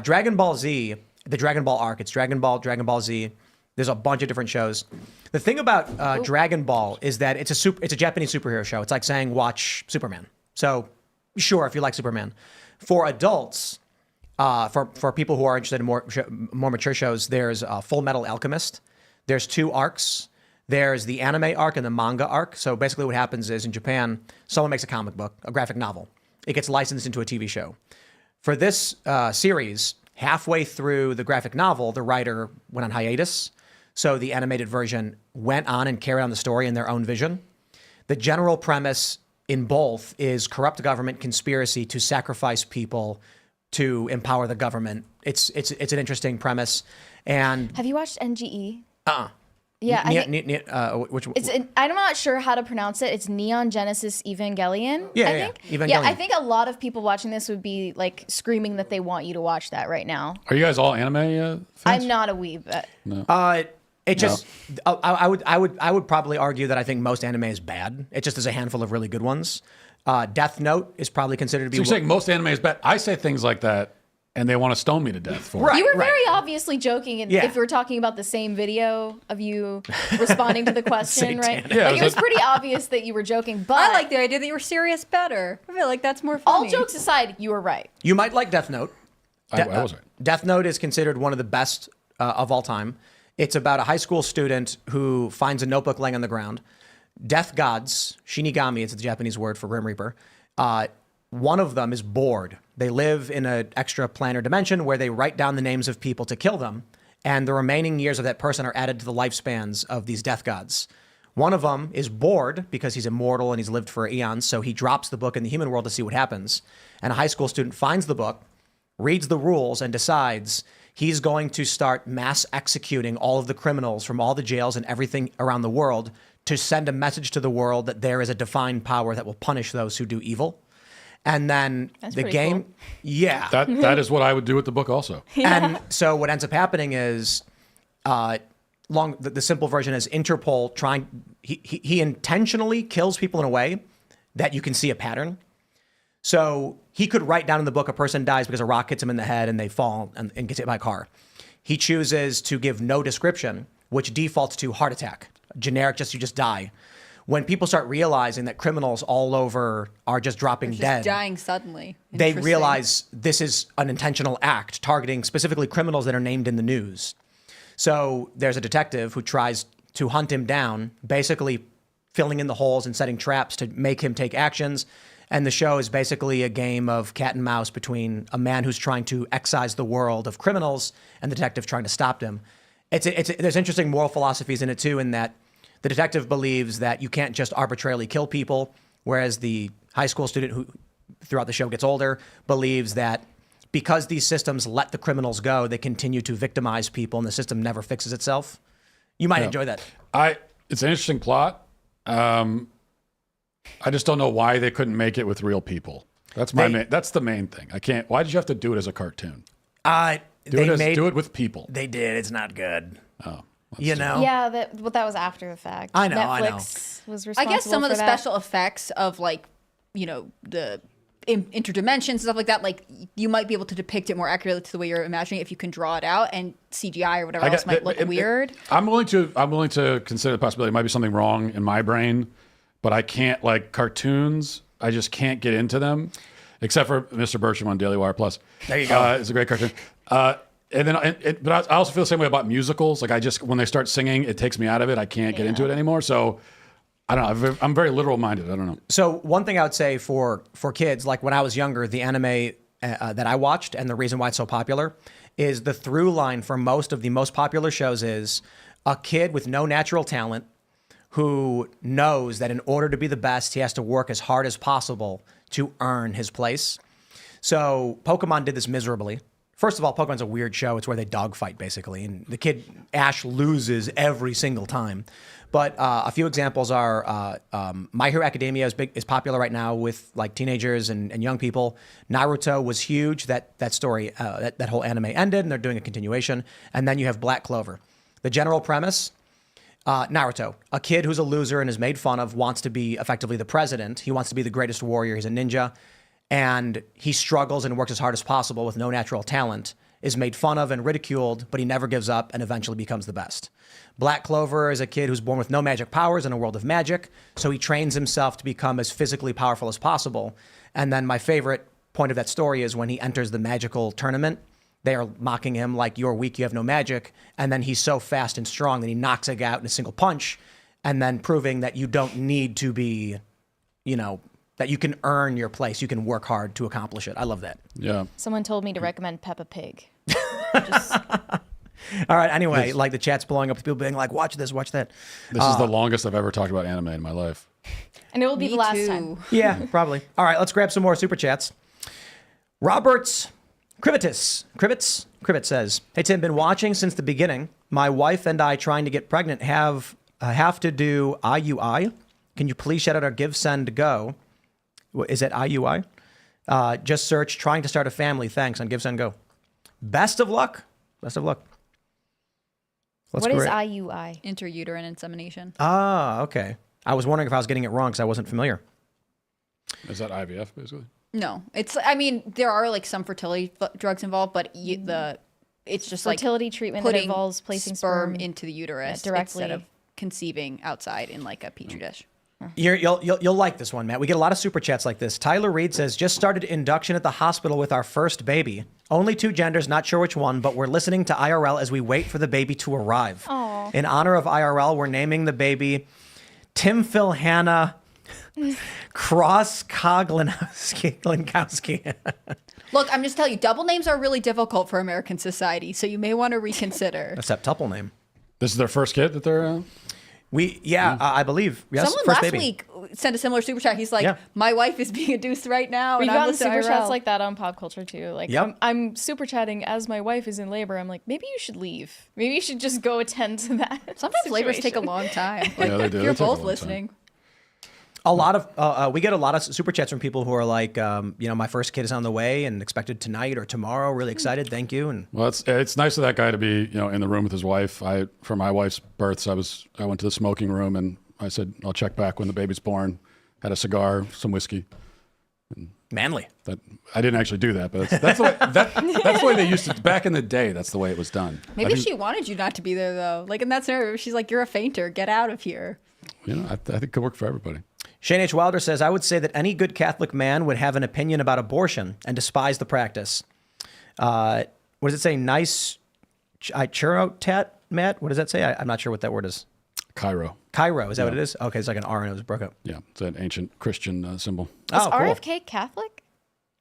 Dragon Ball Z, the Dragon Ball arc. It's Dragon Ball Z. There's a bunch of different shows. The thing about Dragon Ball is that it's a Japanese superhero show. It's like saying watch Superman. So sure, if you like Superman. For adults, for people who are interested in more mature shows, there's Full Metal Alchemist. There's 2 arcs. There's the anime arc and the manga arc. So basically what happens is in Japan, someone makes a comic book, a graphic novel. It gets licensed into a TV show. For this series, halfway through the graphic novel, the writer went on hiatus. So the animated version went on and carried on the story in their own vision. The general premise in both is corrupt government conspiracy to sacrifice people to empower the government. It's an interesting premise. And Have you watched NGE? uh-uh. Yeah, Which I'm not sure how to pronounce it. It's Neon Genesis Evangelion. Yeah, I yeah, think. Evangelion. Yeah, I think a lot of people watching this would be like screaming that they want you to watch that right now. Are you guys all anime fans? I'm not a weeb. I would probably argue that I think most anime is bad. It just there's a handful of really good ones. Death Note is probably considered to be. So you're saying most anime is bad? I say things like that, and they want to stone me to death for it. You were very obviously joking, and Yeah. if we're talking about the same video of you responding to the question, right? Satanic. Yeah, Like, it was pretty obvious that you were joking, but I like the idea that you were serious better. I feel like that's more funny. all jokes aside, you were right. You might like Death Note. I was right. Death Note is considered one of the best of all time. It's about a high school student who finds a notebook laying on the ground. Death gods, Shinigami, it's the Japanese word for Grim Reaper. One of them is bored. They live in an extra planar dimension where they write down the names of people to kill them, and the remaining years of that person are added to the lifespans of these death gods. One of them is bored because he's immortal and he's lived for eons, so he drops the book in the human world to see what happens. And a high school student finds the book, reads the rules, and decides he's going to start mass executing all of the criminals from all the jails and everything around the world to send a message to the world that there is a divine power that will punish those who do evil. And then the pretty game, cool. yeah. That is what I would do with the book also. And so what ends up happening is, the simple version is Interpol he intentionally kills people in a way that you can see a pattern. So he could write down in the book a person dies because a rock hits him in the head and they fall and gets hit by a car. He chooses to give no description, which defaults to heart attack, generic, you just die. When people start realizing that criminals all over are just dropping Just dead, dying suddenly. they Interesting. realize this is an intentional act targeting specifically criminals that are named in the news. So there's a detective who tries to hunt him down, basically filling in the holes and setting traps to make him take actions. And the show is basically a game of cat and mouse between a man who's trying to excise the world of criminals and the detective trying to stop them. There's interesting moral philosophies in it too, in that the detective believes that you can't just arbitrarily kill people, whereas the high school student who throughout the show gets older believes that because these systems let the criminals go, they continue to victimize people and the system never fixes itself. You might enjoy that. It's an interesting plot. I just don't know why they couldn't make it with real people. That's that's the main thing. I can't. Why did you have to do it as a cartoon? Do it with people. They did. It's not good. Oh, You know? Yeah, that was after the fact. I know, I know. Netflix was I responsible guess some of for the that. special effects of like, the interdimensions and stuff like that, like you might be able to depict it more accurately to the way you're imagining it if you can draw it out, and CGI or whatever else might look weird. I'm willing to consider the possibility. There might be something wrong in my brain, but I can't, like cartoons. I just can't get into them, except for Mr. Bertram on Daily Wire Plus. There you go. It's a great cartoon. But I also feel the same way about musicals. Like when they start singing, it takes me out of it. I can't get into it anymore. So I don't know. I'm very literal minded. I don't know. So one thing I would say for kids, like when I was younger, the anime that I watched and the reason why it's so popular is the through line for most of the most popular shows is a kid with no natural talent who knows that in order to be the best, he has to work as hard as possible to earn his place. So Pokemon did this miserably. First of all, Pokemon's a weird show. It's where they dogfight, basically. And the kid, Ash, loses every single time. But a few examples are My Hero Academia is popular right now with like teenagers and young people. Naruto was huge. That story, that whole anime ended, and they're doing a continuation. And then you have Black Clover. The general premise, Naruto, a kid who's a loser and is made fun of, wants to be effectively the president. He wants to be the greatest warrior. He's a ninja. And he struggles and works as hard as possible with no natural talent. is made fun of and ridiculed, but he never gives up and eventually becomes the best. Black Clover is a kid who's born with no magic powers in a world of magic, so he trains himself to become as physically powerful as possible. And then my favorite point of that story is when he enters the magical tournament, they are mocking him like, you're weak, you have no magic. And then he's so fast and strong that he knocks a guy out in a single punch, and then proving that you don't need to be, that you can earn your place. You can work hard to accomplish it. I love that. Yeah. Someone told me to recommend Peppa Pig. All right. Anyway, like the chat's blowing up with people being like, watch this, watch that. This is the longest I've ever talked about anime in my life. And it will be Me the last too. time. Yeah, probably. All right, let's grab some more super chats. Roberts Krivitz says, "Hey Tim, been watching since the beginning. My wife and I trying to get pregnant have to do IUI. Can you please shout out our Give Send Go? Is it IUI? Just search trying to start a family. Thanks on Give Send Go. Best of luck. Best of luck. What is IUI? Intrauterine insemination. Ah, okay. I was wondering if I was getting it wrong because I wasn't familiar. Is that IVF basically? No, there are like some fertility drugs involved, but it's just Fertility treatment that putting involves placing sperm sperm into the uterus directly. instead of conceiving outside in like a petri dish. You'll like this one, Matt. We get a lot of super chats like this. Tyler Reed says, just started induction at the hospital with our first baby. Only 2 genders, not sure which one, but we're listening to IRL as we wait for the baby to arrive. Aww. In honor of IRL, we're naming the baby Tim Phil Hannah Cross Koglinowski. Look, I'm just telling you, double names are really difficult for American society, so you may want to reconsider. A septuple name. This is their first kid that they're. I believe. Yes, Someone first last baby. week sent a similar super chat. He's like, Yeah. my wife is being induced right now, We've and I'm gotten listening super to chats IRL. like that on pop culture too. Like, Yep. I'm super chatting as my wife is in labor. I'm like, maybe you should leave. Maybe you should just go attend to that. Sometimes labors take a situation. long time. Like, Yeah, they do. if They you're take a both long listening. A lot of we get a lot of super chats from people who are like, my first kid is on the way and expected tonight or tomorrow. Really excited. Thank you. And Well, it's nice of that guy to be in the room with his wife. For my wife's births, I went to the smoking room and I said I'll check back when the baby's born. Had a cigar, some whiskey. manly. That I didn't actually do that, but that's the way that's the way they used to back in the day. That's the way it was done. Maybe she wanted you not to be there though. Like in that scenario, she's like, "You're a fainter. Get out of here." I think it could work for everybody. Shane H. Wilder says, I would say that any good Catholic man would have an opinion about abortion and despise the practice. What does it say? Nice churro-tat, Matt? What does that say? I'm not sure what that word is. Cairo. Cairo, is that what it is? Okay, it's like an R and it was broke up. Yeah, it's an ancient Christian symbol. Is Oh, cool. RFK Catholic?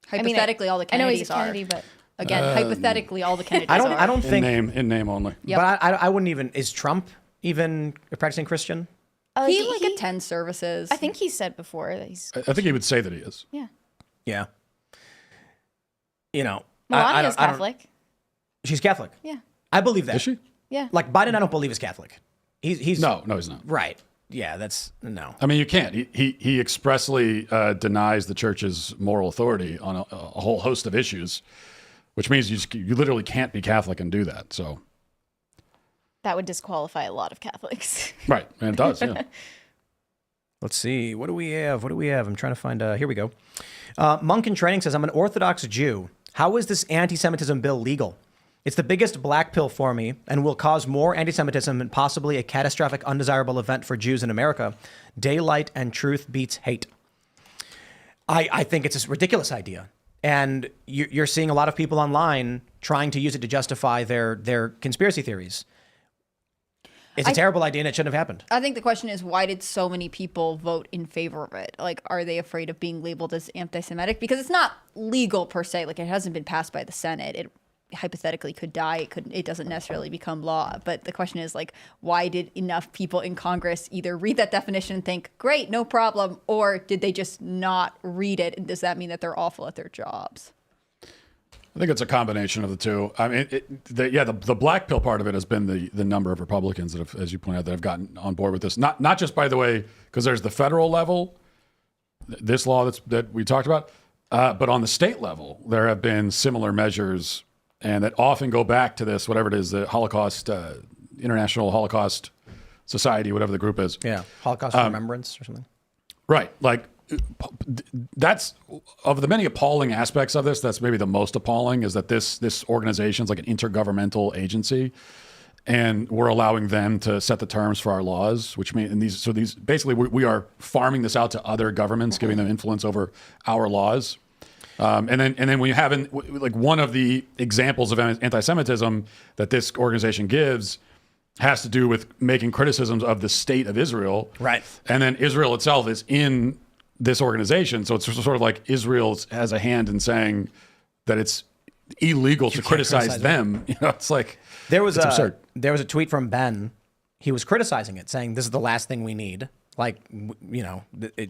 Hypothetically, all the I know Kennedys he's a are. Kennedy, but Again, hypothetically, all the Kennedys I don't. are. I don't think. In name only. Yep. But I wouldn't even. Is Trump even a practicing Christian? He attends services. I think he said before that he's. I think he would say that he is. Yeah. Yeah. Melania's I don't- Catholic. She's Catholic. Yeah. I believe that. Is she? Yeah. Like Biden, I don't believe is Catholic. He's No, he's not. right. Yeah, that's no. I mean, you can't. He expressly denies the church's moral authority on a whole host of issues, which means you literally can't be Catholic and do that. So That would disqualify a lot of Catholics. right, and it does. Yeah. Let's see. What do we have? I'm trying to find. Here we go. Monk in Training says, I'm an Orthodox Jew. How is this anti-Semitism bill legal? It's the biggest black pill for me and will cause more anti-Semitism and possibly a catastrophic, undesirable event for Jews in America. Daylight and truth beats hate. I think it's a ridiculous idea. And you're seeing a lot of people online trying to use it to justify their conspiracy theories. It's a terrible idea and it shouldn't have happened. I think the question is, why did so many people vote in favor of it? Like, are they afraid of being labeled as anti-Semitic? Because it's not legal per se. Like, it hasn't been passed by the Senate. It hypothetically could die. It doesn't necessarily become law. But the question is, like, why did enough people in Congress either read that definition and think, great, no problem, or did they just not read it? And does that mean that they're awful at their jobs? I think it's a combination of the two. I mean, the black pill part of it has been the number of Republicans that have, as you point out, that have gotten on board with this. Not just, by the way, because there's the federal level, this law that we talked about, but on the state level, there have been similar measures, and that often go back to this, whatever it is, the Holocaust, International Holocaust Society, whatever the group is. Yeah. Holocaust Remembrance or something. Right. Like that's of the many appalling aspects of this. That's maybe the most appalling is that this organization is like an intergovernmental agency, and we're allowing them to set the terms for our laws, which mean these basically we are farming this out to other governments, giving them influence over our laws. And then when you have like one of the examples of anti-Semitism that this organization gives has to do with making criticisms of the state of Israel. Right. And then Israel itself is in this organization. So it's sort of like Israel has a hand in saying that it's illegal to criticize them. You know, it's like, it's absurd. There was a tweet from Ben. He was criticizing it, saying this is the last thing we need. Like, you know,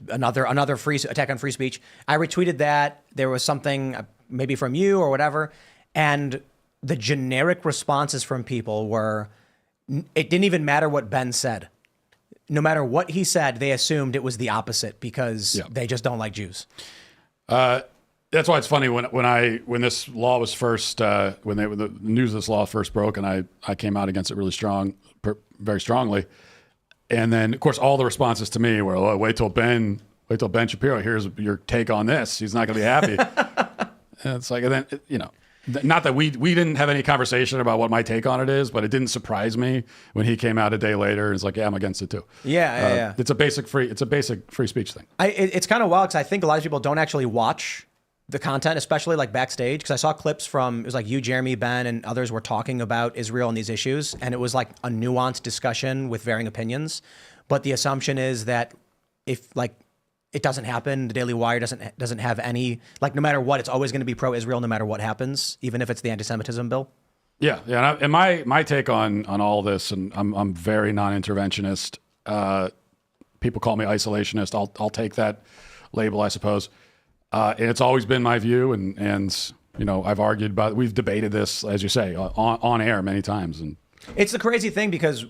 another free attack on free speech. I retweeted that. There was something maybe from you or whatever. And the generic responses from people were, it didn't even matter what Ben said. No matter what he said, they assumed it was the opposite because they just don't like Jews. That's why it's funny when this law was first when the news of this law first broke, and I came out against it very strongly, and then of course all the responses to me were, oh, wait till Ben Shapiro hears your take on this, he's not going to be happy. And it's like, and then you know. Not that we didn't have any conversation about what my take on it is, but it didn't surprise me when he came out a day later and was like, "Yeah, I'm against it too." Yeah. It's a basic free speech thing. It's kind of wild because I think a lot of people don't actually watch the content, especially like backstage. Because I saw clips from, it was like you, Jeremy, Ben, and others were talking about Israel and these issues, and it was like a nuanced discussion with varying opinions. But the assumption is that if like it doesn't happen, the Daily Wire doesn't have any, like, no matter what, it's always going to be pro-Israel no matter what happens, even if it's the anti-Semitism bill. Yeah. And my take on all this, and I'm very non-interventionist. People call me isolationist. I'll take that label, I suppose. And it's always been my view, and you know, I've argued about, we've debated this, as you say, on air many times. And it's the crazy thing because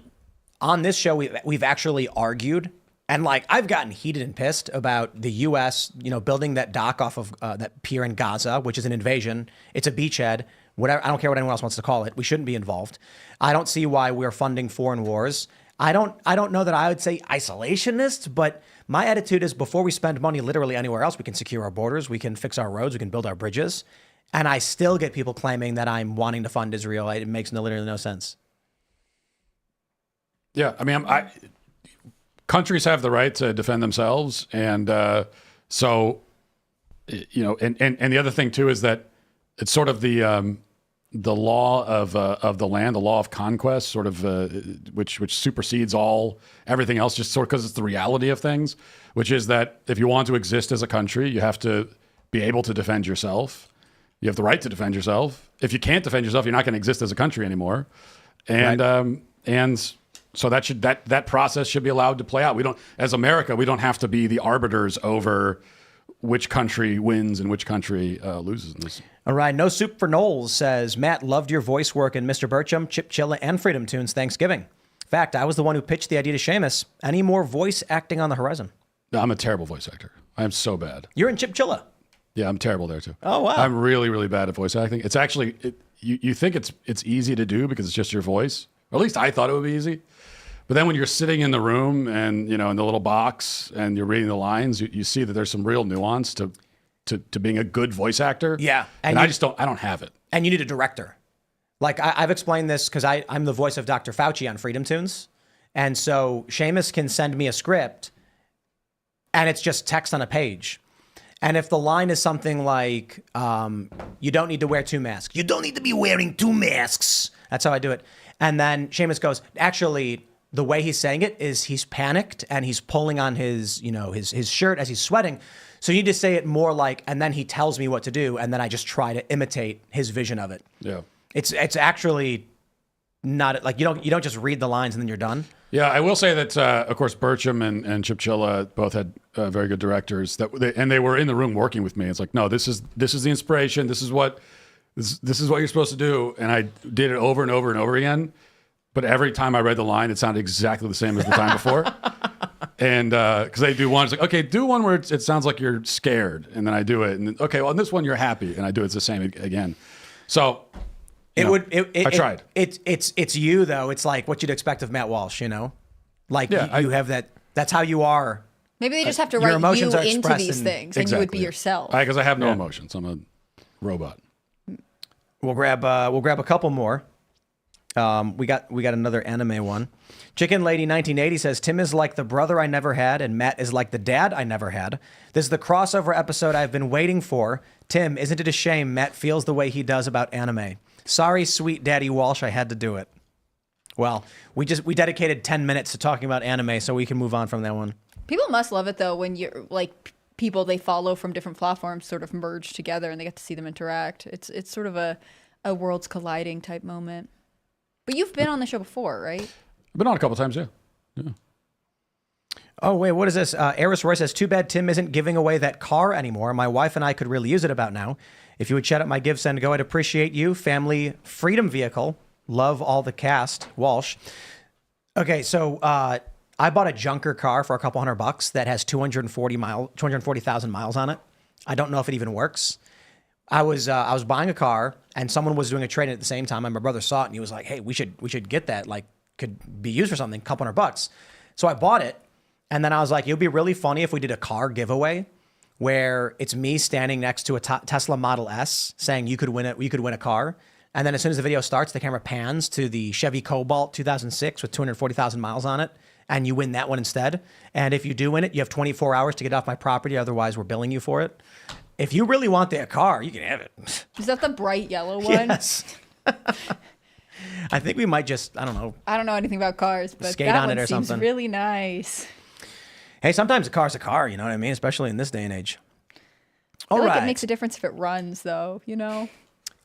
on this show we've actually argued. And like, I've gotten heated and pissed about the U.S., you know, building that dock off of that pier in Gaza, which is an invasion. It's a beachhead. Whatever. I don't care what anyone else wants to call it. We shouldn't be involved. I don't see why we're funding foreign wars. I don't know that I would say isolationist, but my attitude is before we spend money literally anywhere else, we can secure our borders, we can fix our roads, we can build our bridges. And I still get people claiming that I'm wanting to fund Israel. It makes literally no sense. Yeah, I mean, countries have the right to defend themselves, and so you know, and the other thing too is that it's sort of the law of the land, the law of conquest, sort of which supersedes everything else, just sort of because it's the reality of things, which is that if you want to exist as a country, you have to be able to defend yourself. You have the right to defend yourself. If you can't defend yourself, you're not going to exist as a country anymore, and right. So that process should be allowed to play out. As America, we don't have to be the arbiters over which country wins and which country loses in this. All right. No Soup for Knowles says, Matt, loved your voice work in Mr. Burcham, Chip Chilla, and Freedom Tunes Thanksgiving. In fact, I was the one who pitched the idea to Seamus. Any more voice acting on the horizon? No, I'm a terrible voice actor. I am so bad. You're in Chip Chilla. Yeah, I'm terrible there too. Oh, wow. I'm really, really bad at voice acting. It's actually, you think it's easy to do because it's just your voice. Or at least I thought it would be easy. But then when you're sitting in the room and, you know, in the little box and you're reading the lines, you see that there's some real nuance to being a good voice actor. Yeah. And I don't have it. And you need a director. Like I've explained this because I'm the voice of Dr. Fauci on Freedom Tunes. And so Seamus can send me a script and it's just text on a page. And if the line is something like, you don't need to wear 2 masks. You don't need to be wearing 2 masks. That's how I do it. And then Seamus goes, actually, the way he's saying it is he's panicked and he's pulling on his, you know, his shirt as he's sweating. So you need to say it more like, and then he tells me what to do. And then I just try to imitate his vision of it. Yeah. It's actually not like, you don't just read the lines and then you're done. Yeah, I will say that, of course, Burcham and Chip Chilla both had very good directors and they were in the room working with me. It's like, no, this is the inspiration. This is what you're supposed to do. And I did it over and over and over again. But every time I read the line, it sounded exactly the same as the time before. And because they do one, it's like, okay, do one where it sounds like you're scared. And then I do it. And then, okay, well, in this one, you're happy. And I do it the same again. So I tried. It's you, though. It's like what you'd expect of Matt Walsh, you know? Like you have that. That's how you are Maybe they just have to your write emotions you are into expressed these in- things, and you would be yourself. Because I have no emotions. I'm a robot. We'll grab a couple more. We got another anime one. Chicken Lady 1980 says Tim is like the brother I never had, and Matt is like the dad I never had. This is the crossover episode I've been waiting for. Tim, isn't it a shame Matt feels the way he does about anime? Sorry, sweet Daddy Walsh, I had to do it. Well, we dedicated 10 minutes to talking about anime, so we can move on from that one. People must love it though when you're like people they follow from different platforms sort of merge together and they get to see them interact. It's sort of a worlds colliding type moment. But you've been on the show before, right? I've been on a couple times, yeah. Oh, wait, what is this? Eris Roy says, too bad Tim isn't giving away that car anymore. My wife and I could really use it about now. If you would chat up my Give, Send, Go, I'd appreciate you. Family Freedom Vehicle. Love all the cast. Walsh. Okay, so I bought a junker car for a couple $100 that has 240,000 miles on it. I don't know if it even works. I was buying a car and someone was doing a trade-in at the same time, and my brother saw it and he was like, "Hey, we should get that. Like, could be used for something. Couple $100." So I bought it, and then I was like, "It would be really funny if we did a car giveaway, where it's me standing next to a Tesla Model S, saying you could win it. You could win a car." And then as soon as the video starts, the camera pans to the Chevy Cobalt 2006 with 240,000 miles on it, and you win that one instead. And if you do win it, you have 24 hours to get off my property. Otherwise, we're billing you for it. If you really want that car, you can have it. Is that the bright yellow one? Yes. I think we might just, I don't know. I don't know anything about cars, but Skate that on one it or seems something. really nice. Hey, sometimes a car's a car, you know what I mean? Especially in this day and age. I All feel right. like it makes a difference if it runs, though, you know?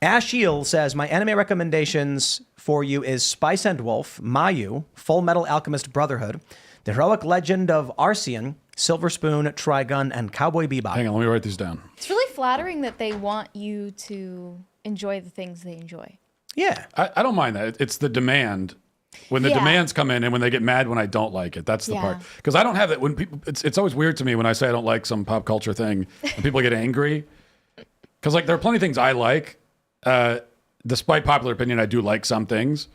Ashiel says, my anime recommendations for you is Spice and Wolf, Mayu, Full Metal Alchemist Brotherhood, The Heroic Legend of Arcean, Silver Spoon, Trigun, and Cowboy Bebop. Hang on, let me write these down. It's really flattering that they want you to enjoy the things they enjoy. Yeah. I don't mind that. It's the demand. When the Yeah. demands come in and when they get mad when I don't like it, that's the Yeah. part. Because I don't have that. When people, it's always weird to me when I say I don't like some pop culture thing and people get angry. Because like there are plenty of things I like. Despite popular opinion, I do like some things.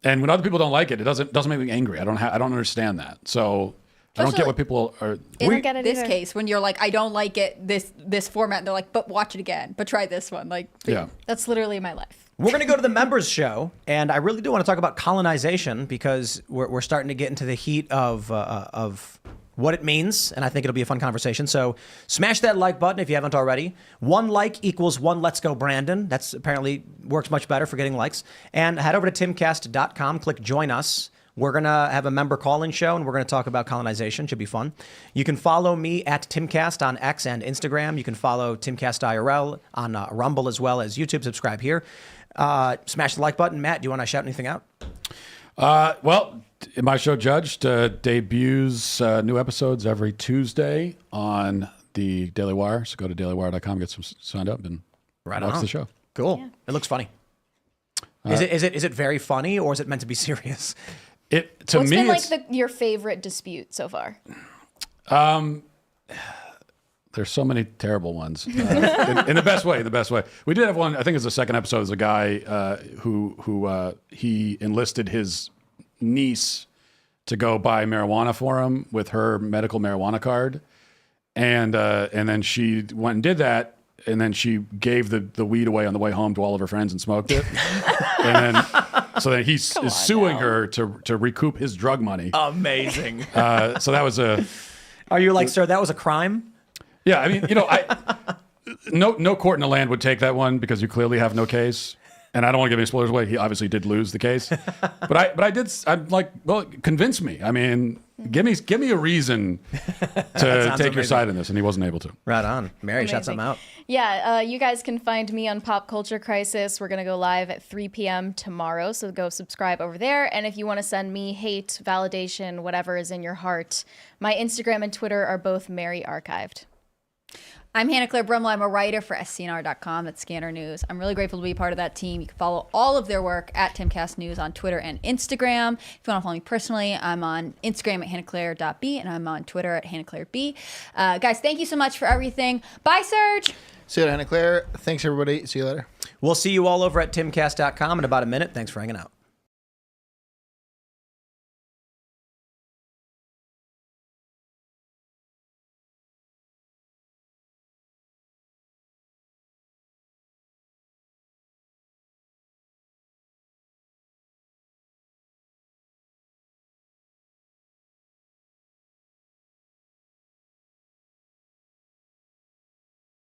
And when other people don't like it, it doesn't make me angry. I don't understand that. So I don't get what people are. I don't get it this either. case, when you're like, I don't like it, this format, and they're like, but watch it again, but try this one. Like, Yeah. That's literally my life. We're going to go to the members show, and I really do want to talk about colonization because we're starting to get into the heat of what it means, and I think it'll be a fun conversation. So smash that like button if you haven't already. 1 like equals 1 Let's Go Brandon. That's apparently works much better for getting likes. And head over to timcast.com, click Join Us. We're going to have a member call-in show, and we're going to talk about colonization. Should be fun. You can follow me at Timcast on X and Instagram. You can follow Timcast IRL on Rumble as well as YouTube. Subscribe here. Smash the like button. Matt, do you want to shout anything out? Well, my show Judged debuts new episodes every Tuesday on the Daily Wire. So go to dailywire.com, get some signed up, and watch the show. Cool. It looks funny. Is it very funny, or is it meant to be serious? To What's me, been it's, like your favorite dispute so far? there's so many terrible ones in the best way. In the best way, we did have one. I think it's the second episode. There's a guy who he enlisted his niece to go buy marijuana for him with her medical marijuana card, and then she went and did that, and then she gave the weed away on the way home to all of her friends and smoked it, and then so then he's is suing her to recoup his drug money. Amazing. So that was a. Are you like, sir, that was a crime? Yeah, I mean, no court in the land would take that one because you clearly have no case. And I don't want to give any spoilers away. He obviously did lose the case, but I did. I'm like, well, convince me. I mean, give me a reason to take your side in this, and he wasn't able to. Right on. Mary, shout something out. Yeah, you guys can find me on Pop Culture Crisis. We're going to go live at 3 p.m. tomorrow, so go subscribe over there. And if you want to send me hate, validation, whatever is in your heart, my Instagram and Twitter are both Mary Archived. I'm Hannah Claire Brumley. I'm a writer for scnr.com at Scanner News. I'm really grateful to be part of that team. You can follow all of their work at Timcast News on Twitter and Instagram. If you want to follow me personally, I'm on Instagram at hannahclaire.b, and I'm on Twitter at hannahclaireb. Guys, thank you so much for everything. Bye, Serge. See you later, Hannah Claire. Thanks, everybody. See you later. We'll see you all over at timcast.com in about a minute. Thanks for hanging out.